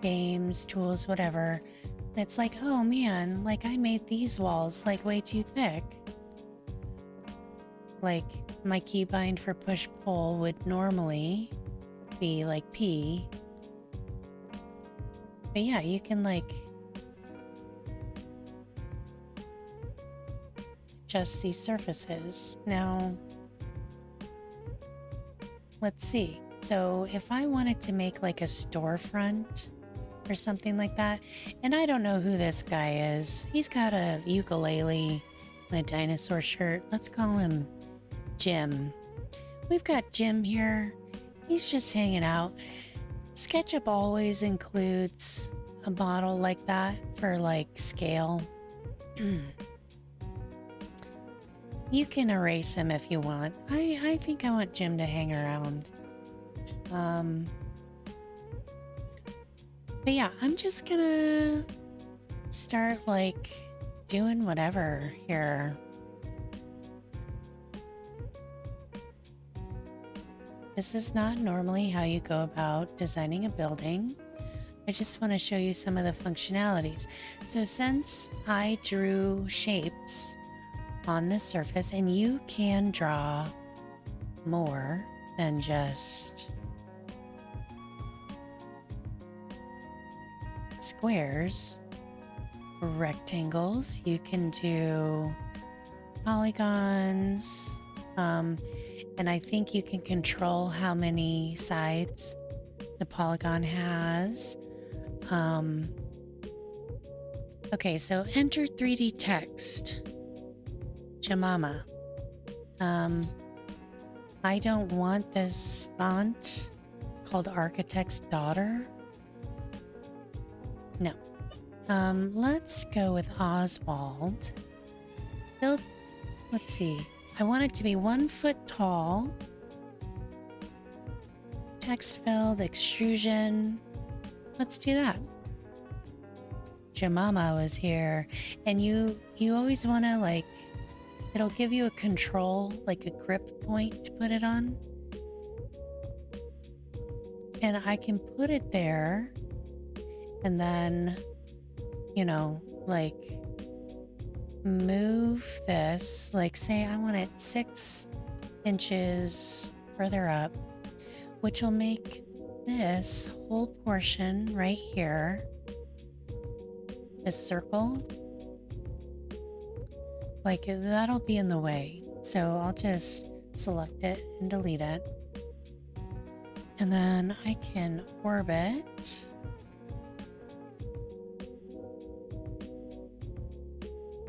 games, tools, whatever. And it's like, oh man, like I made these walls like way too thick. Like my keybind for push pull would normally be like P. But yeah, you can like adjust these surfaces. Now, let's see. So if I wanted to make like a storefront or something like that, and I don't know who this guy is. He's got a ukulele and a dinosaur shirt. Let's call him Jim. We've got Jim here. He's just hanging out. SketchUp always includes a model like that for like scale. You can erase him if you want. I think I want Jim to hang around. But yeah, I'm just gonna start like doing whatever here. This is not normally how you go about designing a building. I just want to show you some of the functionalities. So since I drew shapes on this surface, and you can draw more than just squares, rectangles, you can do polygons, and I think you can control how many sides the polygon has. Okay, so enter 3D text. Jamama. I don't want this font called Architect's Daughter. No. Let's go with Oswald. Build, let's see. I want it to be 1 foot tall. Text filled, extrusion. Let's do that. Jamama was here. And you always want to like, it'll give you a control, like a grip point to put it on. And I can put it there and then, you know, like move this, like say I want it 6 inches further up, which will make this whole portion right here, this circle, like that'll be in the way. So I'll just select it and delete it. And then I can orbit.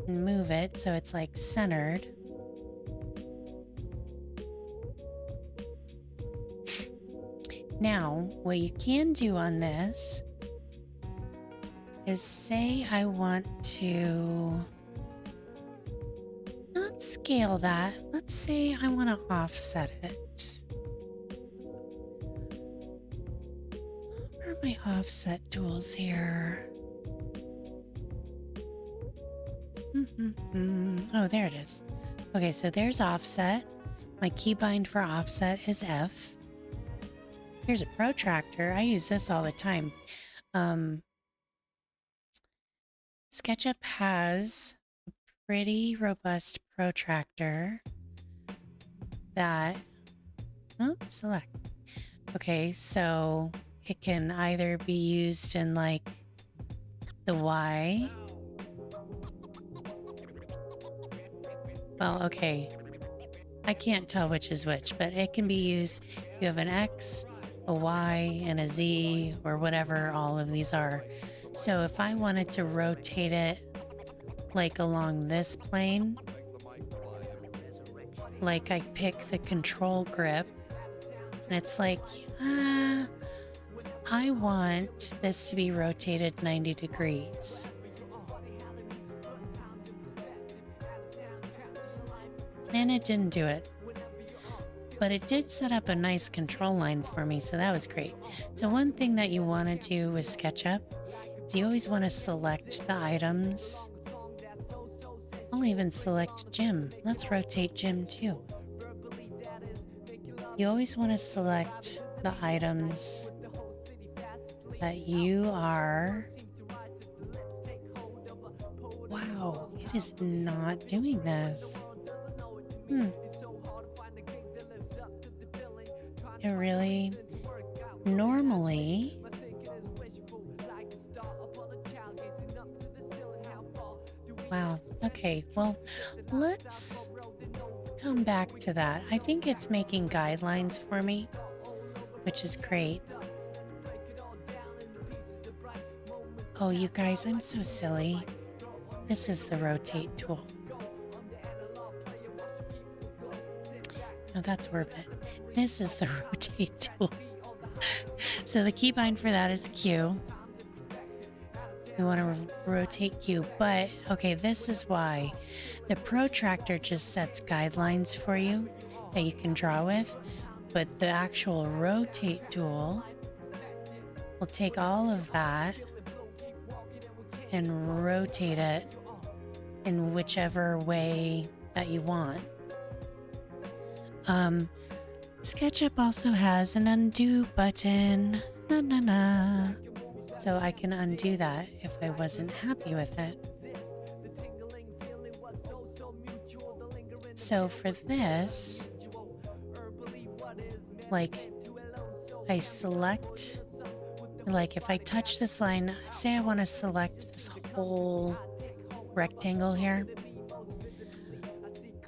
And move it so it's like centered. Now, what you can do on this is say I want to not scale that. Let's say I want to offset it. Where are my offset tools here? Oh, there it is. Okay, so there's offset. My keybind for offset is F. Here's a protractor. I use this all the time. SketchUp has a pretty robust protractor that, select. Okay, so it can either be used in like the Y. Well, okay, I can't tell which is which, but it can be used. You have an X, a Y, and a Z, or whatever all of these are. So if I wanted to rotate it like along this plane, like I pick the control grip, and it's like, I want this to be rotated 90 degrees. And it didn't do it. But it did set up a nice control line for me, so that was great. So one thing that you want to do with SketchUp is you always want to select the items. I'll even select Jim. Let's rotate Jim too. You always want to select the items that you are... Wow, it is not doing this. It really... Normally... Wow, okay, well, let's come back to that. I think it's making guidelines for me, which is great. Oh, you guys, I'm so silly. This is the rotate tool. No, that's Orbit. This is the rotate tool. So the keybind for that is Q. We want to rotate Q, but okay, this is why the protractor just sets guidelines for you that you can draw with, but the actual rotate tool will take all of that and rotate it in whichever way that you want. SketchUp also has an undo button. So I can undo that if I wasn't happy with it. So for this, like I select, like if I touch this line, say I want to select this whole rectangle here.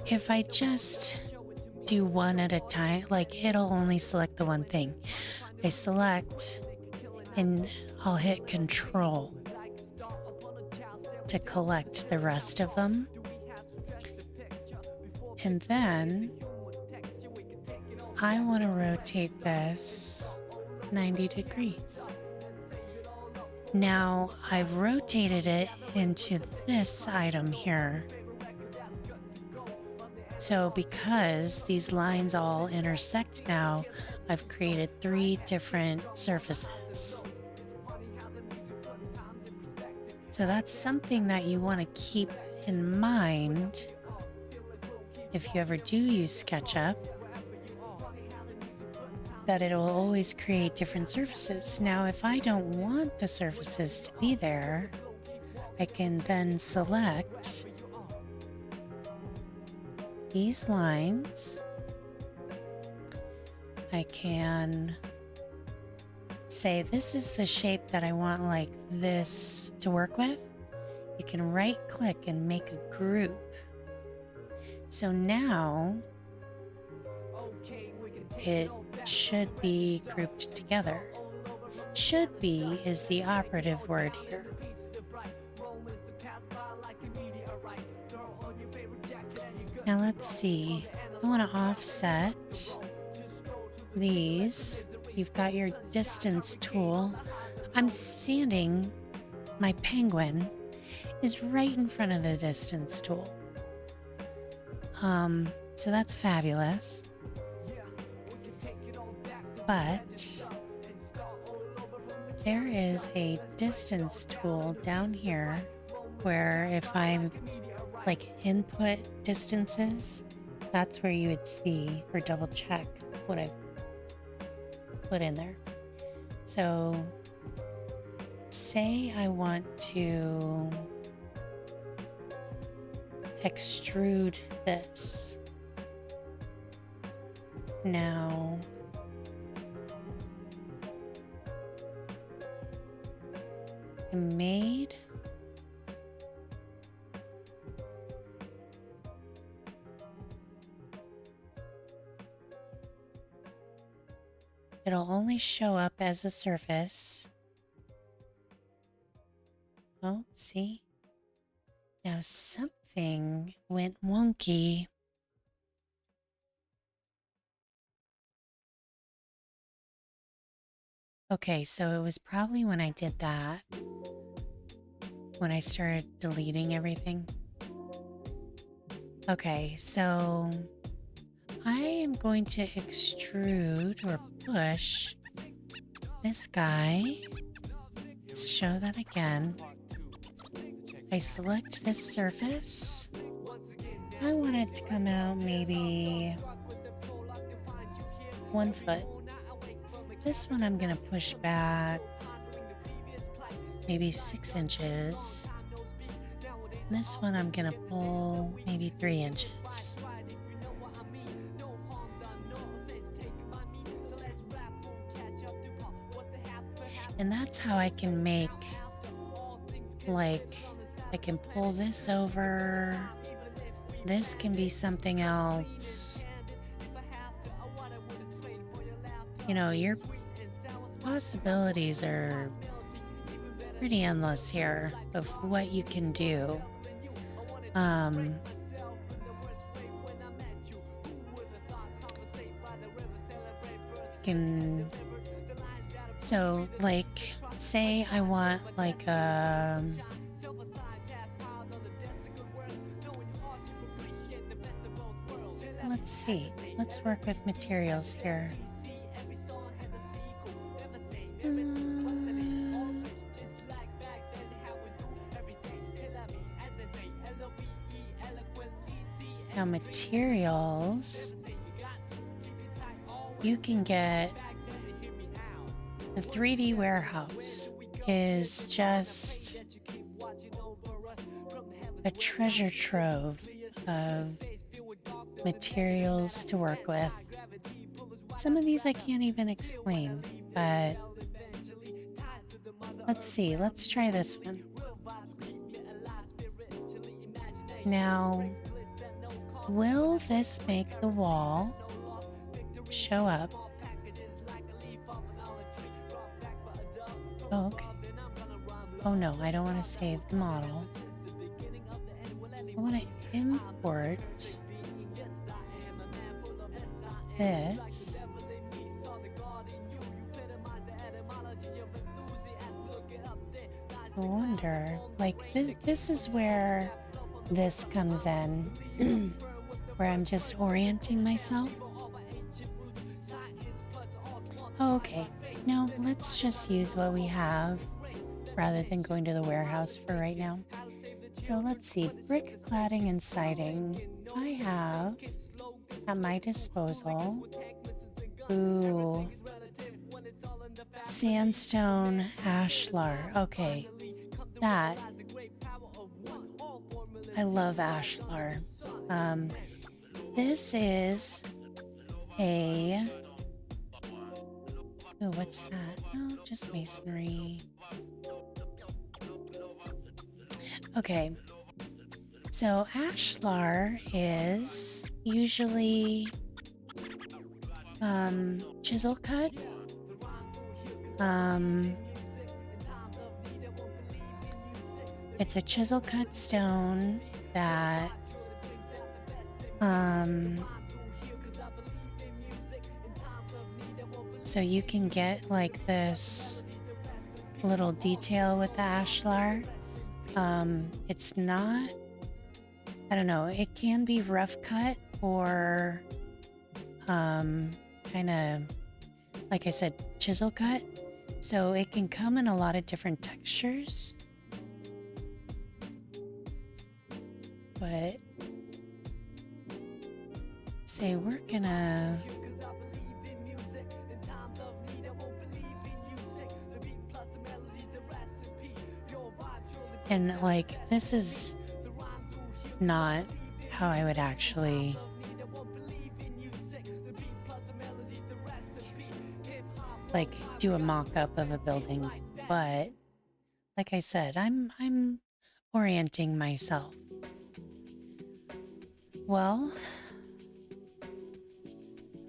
If I just do one at a time, like it'll only select the one thing. I select and I'll hit Control to collect the rest of them. And then I want to rotate this 90 degrees. Now I've rotated it into this item here. So because these lines all intersect now, I've created 3 different surfaces. So that's something that you want to keep in mind if you ever do use SketchUp, that it'll always create different surfaces. Now, if I don't want the surfaces to be there, I can then select these lines. I can say this is the shape that I want like this to work with. You can right click and make a group. So now it should be grouped together. Should be is the operative word here. Now let's see. I want to offset these. You've got your distance tool. I'm standing, my penguin is right in front of the distance tool. So that's fabulous. But there is a distance tool down here where if I'm like input distances, that's where you would see or double check what I've put in there. So say I want to extrude this. Now I made it'll only show up as a surface. Oh, see? Now something went wonky. Okay, so it was probably when I did that, when I started deleting everything. Okay, so I am going to extrude or push this guy. Let's show that again. I select this surface. I want it to come out maybe 1 foot. This one I'm going to push back maybe 6 inches. This one I'm going to pull maybe 3 inches. And that's how I can make, like, I can pull this over. This can be something else. You know, your possibilities are pretty endless here of what you can do. So like, say I want like let's see, let's work with materials here. Now materials, you can get the 3D warehouse is just a treasure trove of materials to work with. Some of these I can't even explain, but let's see, let's try this one. Now, will this make the wall show up? Oh, okay. Oh no, I don't want to save the model. I want to import this. I wonder, like this is where this comes in, where I'm just orienting myself. Oh, okay. No, let's just use what we have rather than going to the warehouse for right now. So let's see, brick cladding and siding. I have at my disposal Ooh. Sandstone ashlar. Okay. That. I love ashlar. This is a... Oh, what's that? Oh, just masonry. Okay. So ashlar is usually chisel cut. It's a chisel cut stone that so you can get like this little detail with the ashlar. It's not, I don't know, it can be rough cut or kind of, like I said, chisel cut. So it can come in a lot of different textures. But say we're gonna and like this is not how I would actually like do a mock-up of a building, but like I said, I'm orienting myself. Well,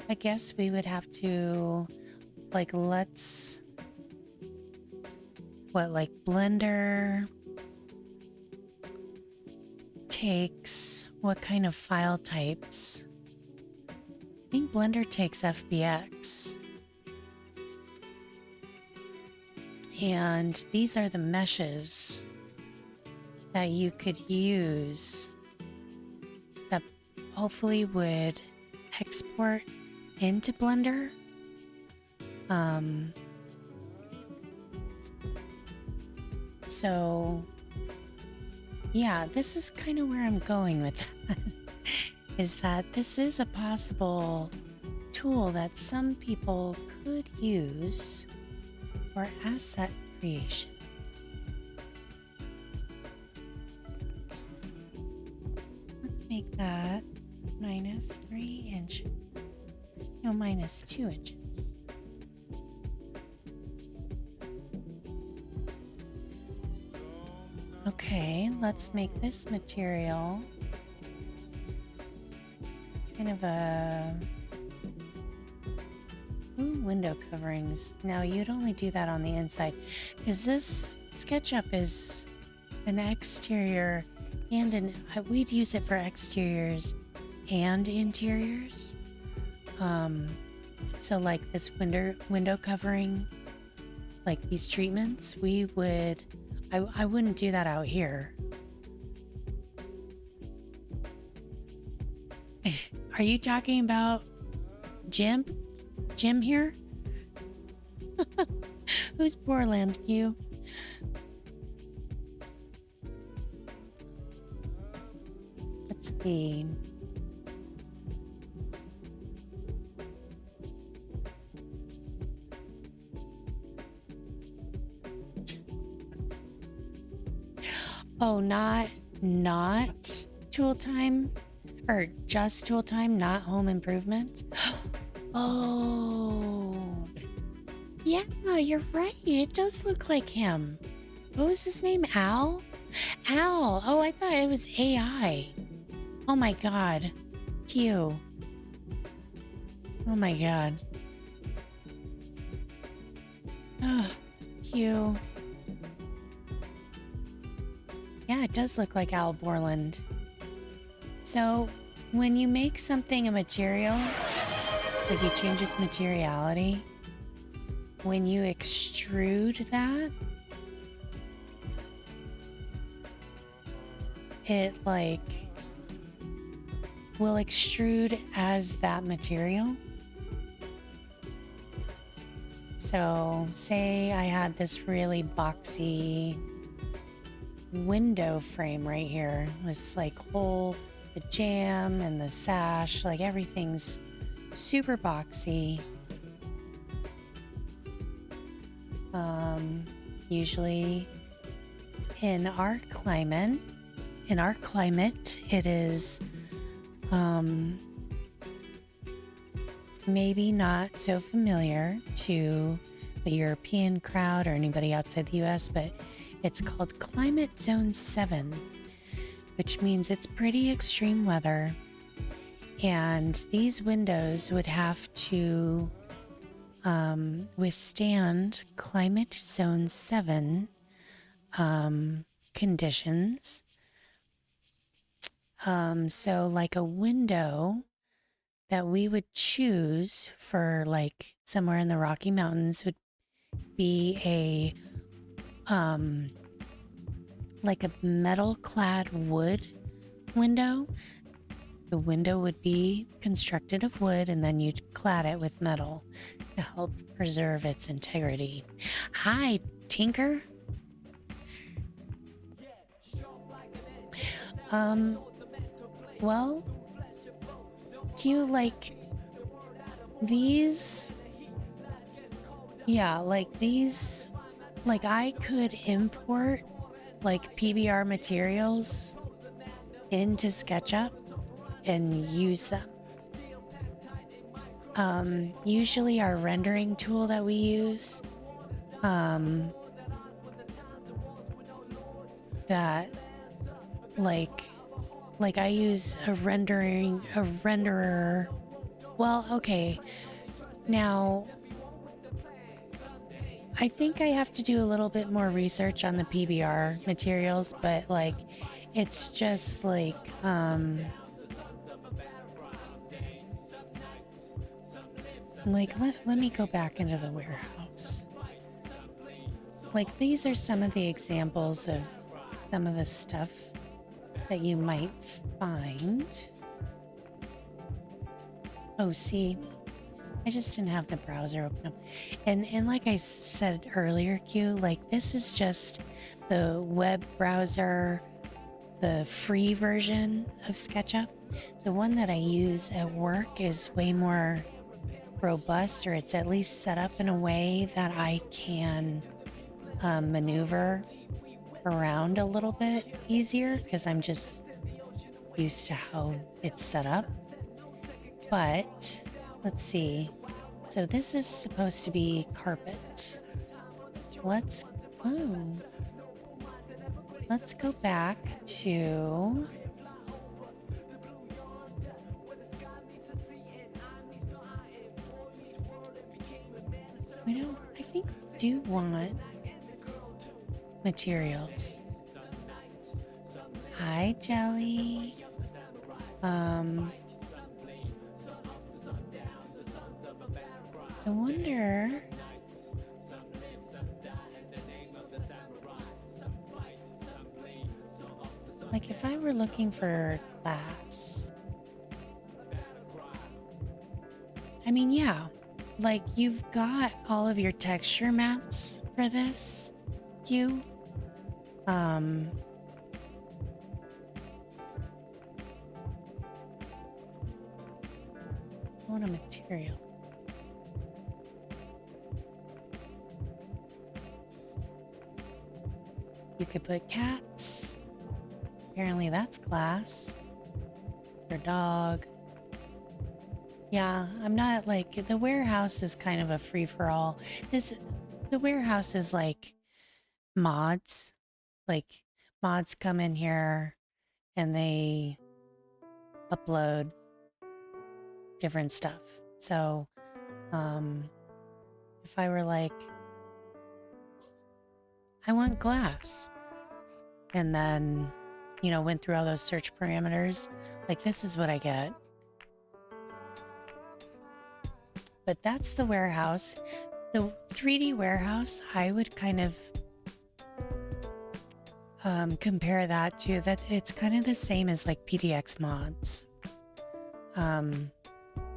I guess we would have to like Blender takes what kind of file types? I think Blender takes FBX. And these are the meshes that you could use that hopefully would export into Blender. So yeah, this is kind of where I'm going with that. Is that this is a possible tool that some people could use for asset creation. Let's make that -3 inches. No, -2 inches. Okay, let's make this material kind of a... Ooh, window coverings. Now, you'd only do that on the inside because this SketchUp is an exterior and we'd use it for exteriors and interiors. So like this window covering, like these treatments, we would... I wouldn't do that out here. Are you talking about Jim? Jim here? Who's Portland Q? Let's see. Oh, not tool time, or just tool time, not home improvements. Oh, yeah, you're right. It does look like him. What was his name? Al? Al. Oh, I thought it was AI. Oh my God. Q. Oh my God. Oh, Q. Yeah, it does look like Al Borland. So, when you make something a material, like you change its materiality, when you extrude that, it like will extrude as that material. So, say I had this really boxy window frame right here. It was like the jamb and the sash, like everything's super boxy. Usually in our climate, it is maybe not so familiar to the European crowd or anybody outside the US, but it's called Climate Zone 7, which means it's pretty extreme weather. And these windows would have to withstand Climate Zone 7 conditions. So like a window that we would choose for like somewhere in the Rocky Mountains would be a like a metal clad wood window. The window would be constructed of wood and then you'd clad it with metal to help preserve its integrity. Hi, Tinker. Well, you like these, yeah, like these, like I could import like PBR materials into SketchUp and use them. Usually our rendering tool that we use, that like I use a renderer. Well, okay. Now, I think I have to do a little bit more research on the PBR materials, but like, it's just like, let me go back into the warehouse. Like, these are some of the examples of some of the stuff that you might find. Oh, see, I just didn't have the browser open up. And like I said earlier, Q, like this is just the web browser, the free version of SketchUp. The one that I use at work is way more robust, or it's at least set up in a way that I can maneuver around a little bit easier because I'm just used to how it's set up. But let's see. So this is supposed to be carpet. Let's go back to I think we do want materials. Hi, Jelly. I wonder. Like if I were looking for glass. I mean, yeah. Like you've got all of your texture maps for this, Q. I want a material. You could put cats. Apparently that's glass. Your dog. Yeah, I'm not like the warehouse is kind of a free for all. The warehouse is like mods. Like mods come in here and they upload different stuff. So if I were like, I want glass, and then went through all those search parameters, like this is what I get. But that's the warehouse. The 3D warehouse, I would kind of compare that to that. It's kind of the same as like PDX mods.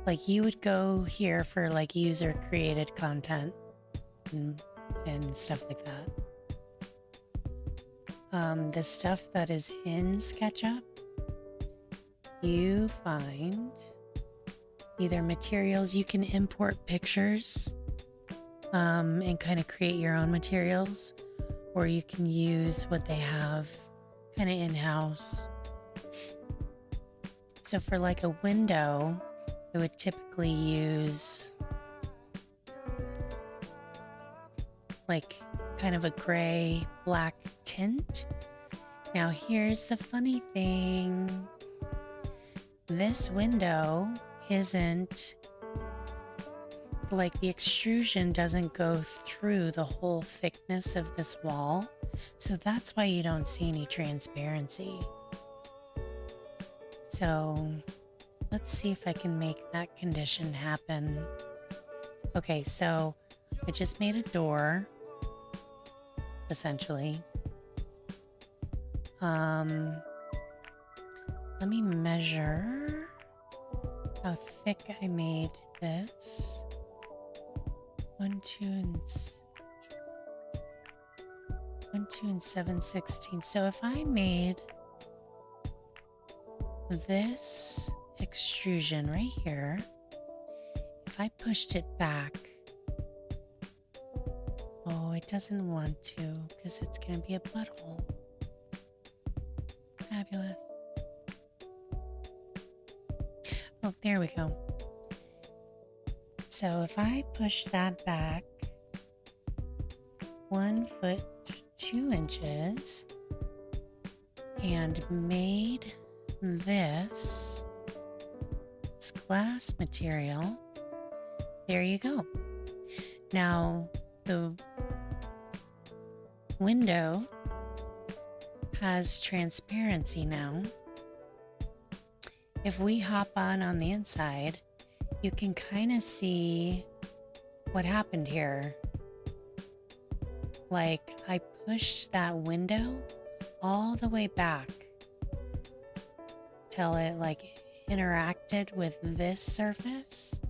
Like you would go here for like user created content and stuff like that. The stuff that is in SketchUp, you find either materials, you can import pictures and kind of create your own materials, or you can use what they have kind of in-house. So for like a window, I would typically use like kind of a gray black tint. Now here's the funny thing. This window isn't like, the extrusion doesn't go through the whole thickness of this wall. So that's why you don't see any transparency. So let's see if I can make that condition happen. Okay, so I just made a door, essentially. Let me measure how thick I made this. 1, 2, and 7/16. So if I made this extrusion right here, if I pushed it back, oh, it doesn't want to because it's going to be a butthole. Fabulous. Oh, there we go. So if I push that back 1 foot 2 inches and made this glass material, there you go. Now the window has transparency now. If we hop on the inside, you can kind of see what happened here. Like, I pushed that window all the way back till it like interacted with this surface.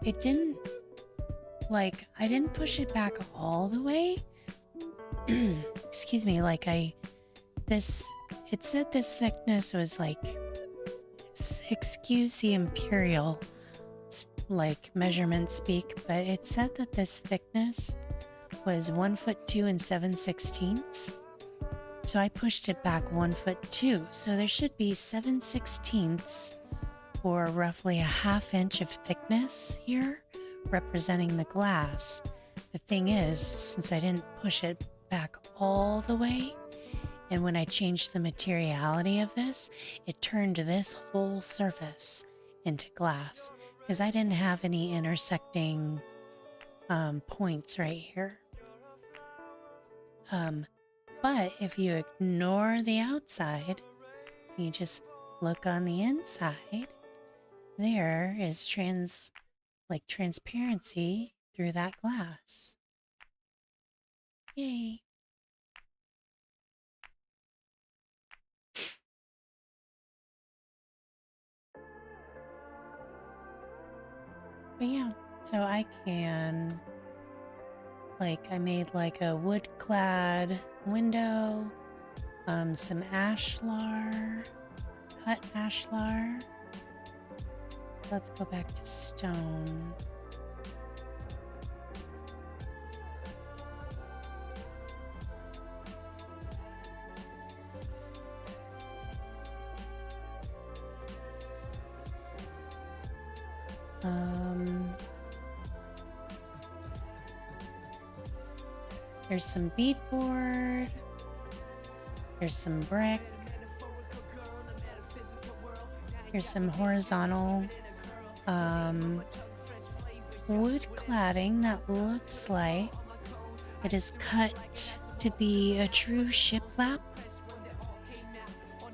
It didn't, like, I didn't push it back all the way. Excuse me, like it said this thickness was like, excuse the imperial like measurement speak, but it said that this thickness was 1 foot 2 and 7/16. So I pushed it back 1 foot 2. So there should be 7/16 or roughly a ½ inch of thickness here representing the glass. The thing is, since I didn't push it back all the way, and when I changed the materiality of this, it turned this whole surface into glass because I didn't have any intersecting points right here. But if you ignore the outside, and you just look on the inside, there is transparency through that glass. Yay. But yeah, so I can, like, I made like a wood clad window, some ashlar, cut ashlar. Let's go back to stone. There's some beadboard. There's some brick. Here's some horizontal wood cladding that looks like it is cut to be a true shiplap.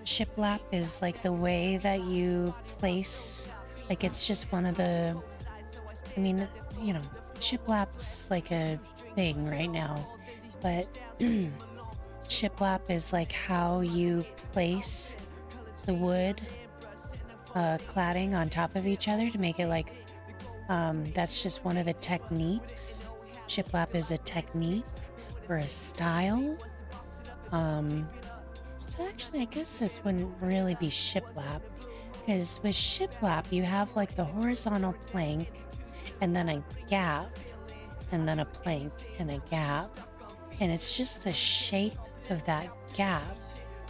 Shiplap is like the way that you place, like it's just one of the, I mean, you know, shiplap's like a thing right now, but shiplap is like how you place the wood cladding on top of each other to make it like, that's just one of the techniques. Shiplap is a technique or a style. So actually, I guess this wouldn't really be shiplap, because with shiplap, you have like the horizontal plank, and then a gap, and then a plank and a gap. And it's just the shape of that gap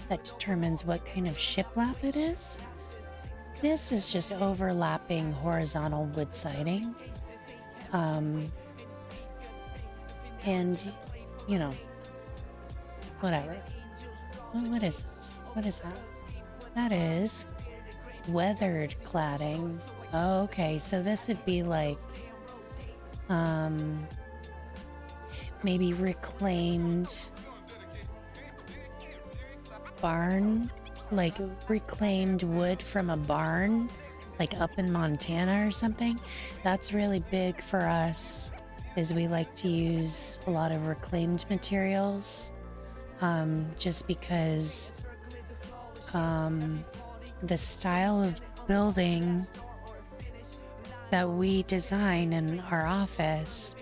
that determines what kind of shiplap it is. This is just overlapping horizontal wood siding. And, you know, whatever. What is this? What is that? That is weathered cladding. Okay, so this would be like, maybe reclaimed barn, like reclaimed wood from a barn, like up in Montana or something. That's really big for us, is we like to use a lot of reclaimed materials, just because the style of building that we design in our office,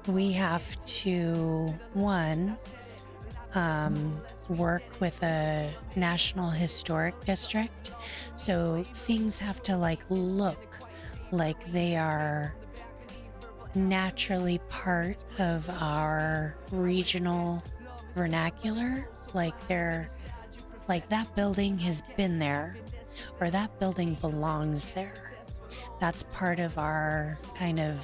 we have to, one, work with a national historic district. So things have to like look like they are naturally part of our regional vernacular. Like they're like, that building has been there, or that building belongs there. That's part of our kind of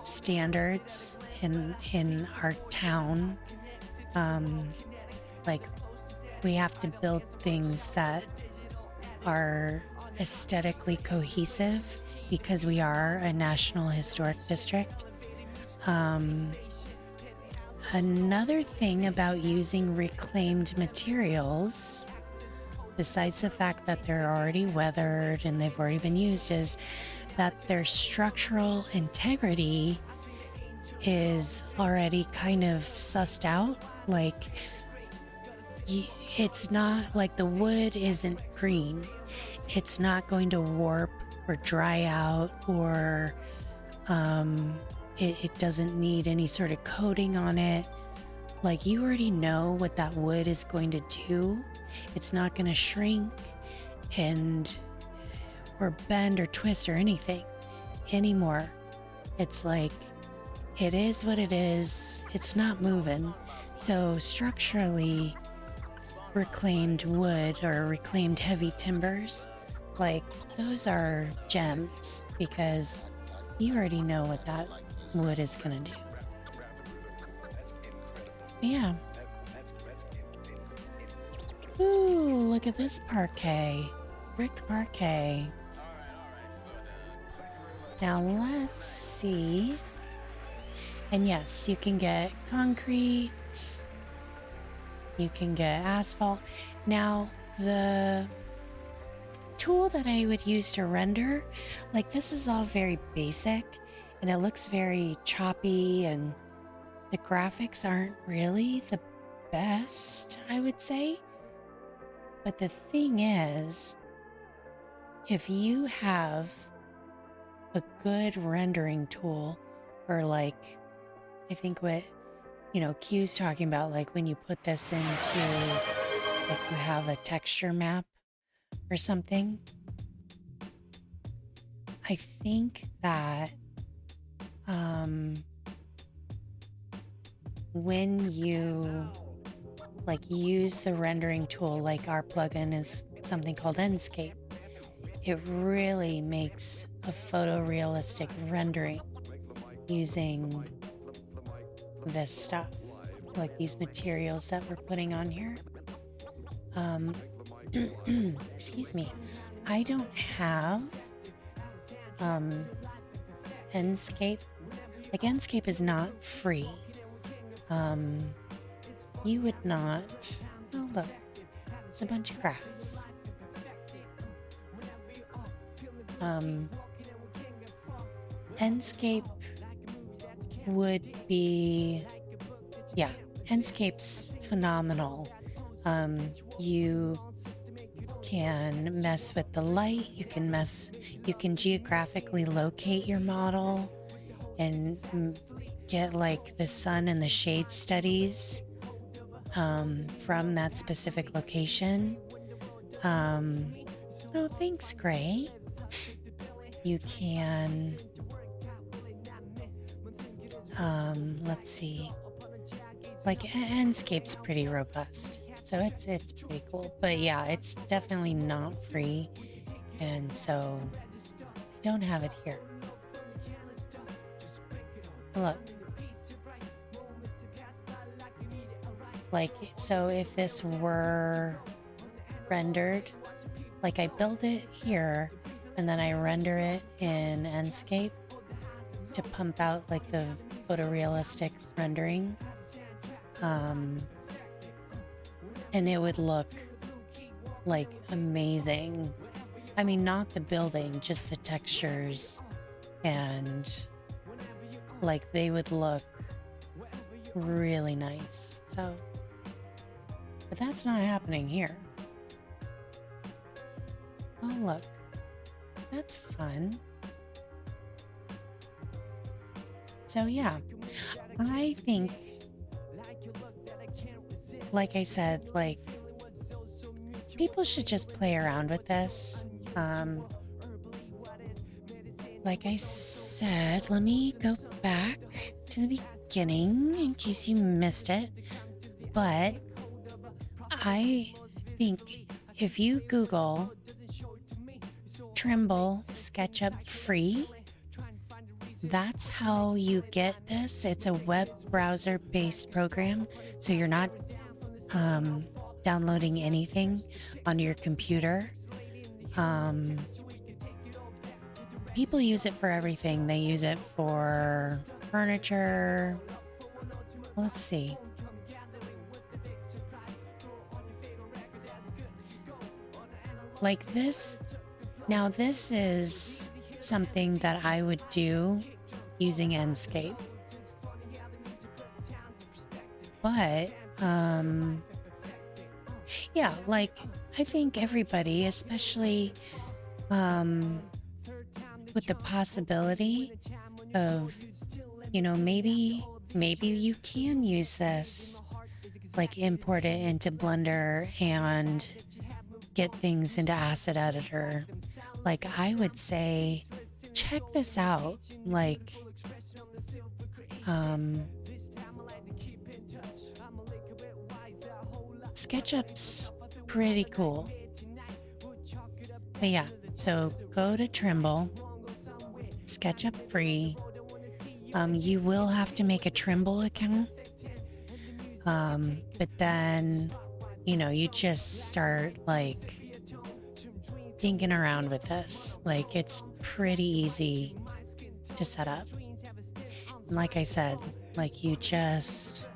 standards in our town. Like, we have to build things that are aesthetically cohesive because we are a national historic district. Another thing about using reclaimed materials, besides the fact that they're already weathered and they've already been used, is that their structural integrity is already kind of sussed out. Like, it's not like the wood isn't green. It's not going to warp or dry out, or it doesn't need any sort of coating on it. Like, you already know what that wood is going to do. It's not going to shrink or bend or twist or anything anymore. It's like, it is what it is. It's not moving. So structurally, reclaimed wood or reclaimed heavy timbers, like, those are gems because you already know what that wood is gonna do. Yeah. Ooh, look at this parquet. Brick parquet. Now let's see. And yes, you can get concrete. You can get asphalt. Now, the tool that I would use to render, like, this is all very basic and it looks very choppy, and the graphics aren't really the best, I would say. But the thing is, if you have a good rendering tool, or like, I think what, Q's talking about, like when you put this into, like, you have a texture map or something. I think that when you like use the rendering tool, like our plugin is something called Enscape, it really makes a photorealistic rendering using this stuff, like these materials that we're putting on here. Excuse me, I don't have Enscape. Like, Enscape is not free. You would not. Oh, look, there's a bunch of grass. Enscape would be, yeah, Enscape's phenomenal. You can mess with the light, you can geographically locate your model and get like the sun and the shade studies from that specific location. Oh, thanks, Gray. You can, let's see. Like, Enscape's pretty robust, so it's pretty cool. But yeah, it's definitely not free, and so I don't have it here. Look. Like, so if this were rendered, like I build it here and then I render it in Enscape to pump out like the photorealistic rendering, and it would look like amazing. I mean, not the building, just the textures, and like they would look really nice. So, but that's not happening here. Oh, look. That's fun. So, yeah. I think, like I said, like, people should just play around with this. Like I said, let me go back to the beginning in case you missed it. But I think if you Google Trimble SketchUp free, that's how you get this. It's a web browser based program, so you're not downloading anything onto your computer. People use it for everything. They use it for furniture. Let's see. Like this. Now this is something that I would do using Enscape. But, yeah, like I think everybody, especially with the possibility of, you know, maybe you can use this, like import it into Blender and get things into Asset Editor. Like I would say, check this out. Like, SketchUp's pretty cool. But yeah, so go to Trimble, SketchUp free. You will have to make a Trimble account. But then, you know, you just start like dinking around with this. Like it's pretty easy to set up. And like I said, like you just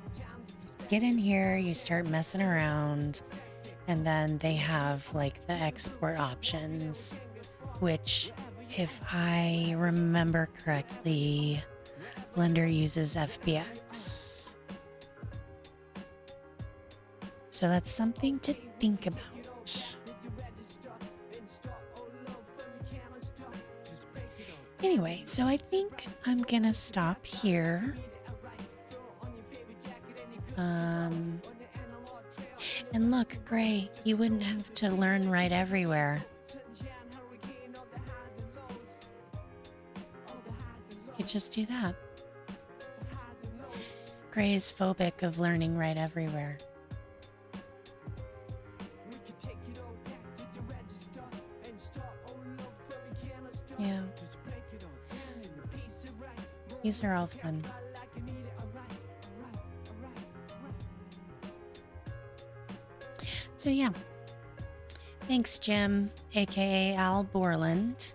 get in here, you start messing around, and then they have like the export options, which if I remember correctly, Blender uses FBX. So that's something to think about. Anyway, so I think I'm gonna stop here. And look, Gray, you wouldn't have to learn right everywhere. You could just do that. Gray is phobic of learning right everywhere. Yeah. These are all fun. So yeah. Thanks, Jim, aka Al Borland.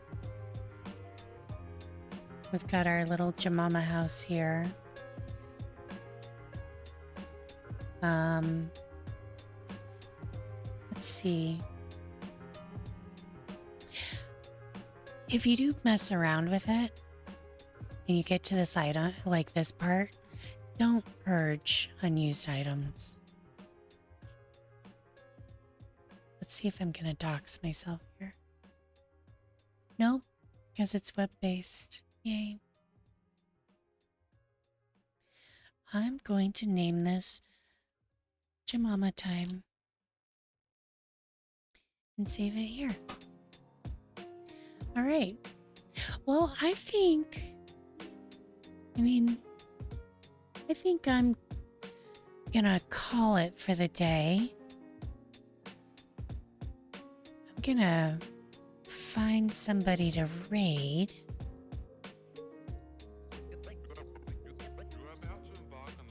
We've got our little Jemima house here. Let's see. If you do mess around with it and you get to this item, like this part, don't purge unused items. Let's see if I'm gonna dox myself here. Nope, because it's web-based. Yay. I'm going to name this Jemima Time and save it here. All right. Well, I think I'm gonna call it for the day. I'm gonna find somebody to raid.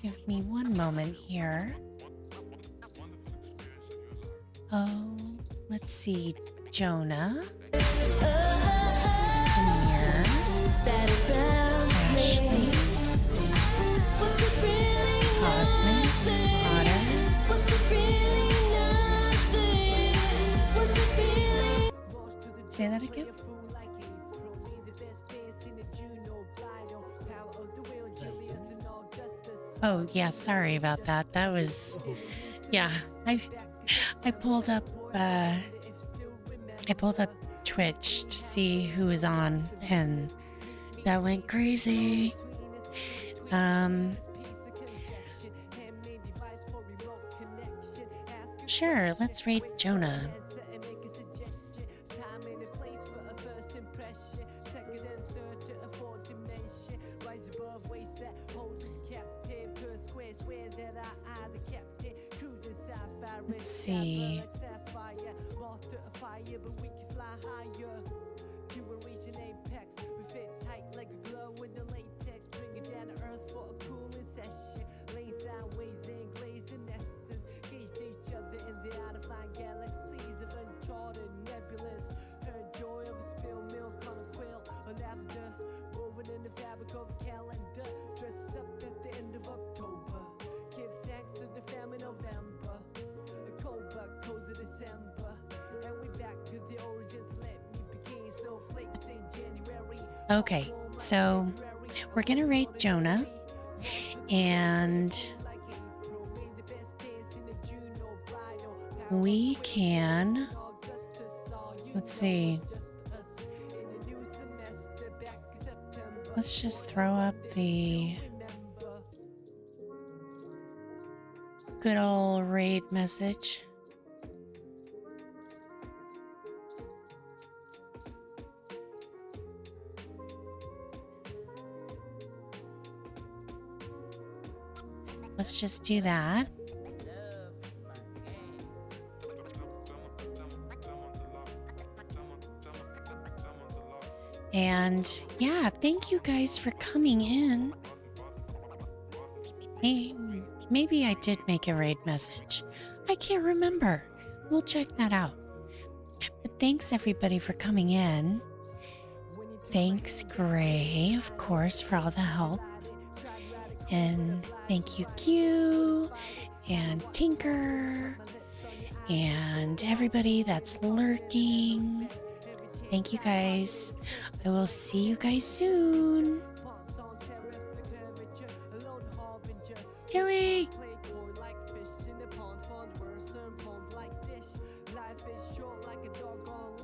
Give me one moment here. Oh, let's see. Jonah. Amir. Ashley. Cosmic. Otter. Say that again. Oh, yeah, sorry about that. That was, yeah, I pulled up Twitch to see who was on, and that went crazy. Sure, let's rate Jonah. Let's see. Okay, so we're gonna rate Jonah, and we can, let's see, let's just throw up the good old raid message. Let's just do that. And yeah, thank you guys for coming in. Hey, maybe I did make a raid message. I can't remember. We'll check that out. But thanks everybody for coming in. Thanks, Gray, of course, for all the help. And thank you, Q, and Tinker, and everybody that's lurking. Thank you guys. I will see you guys soon. Tilly! Life is short like a dog on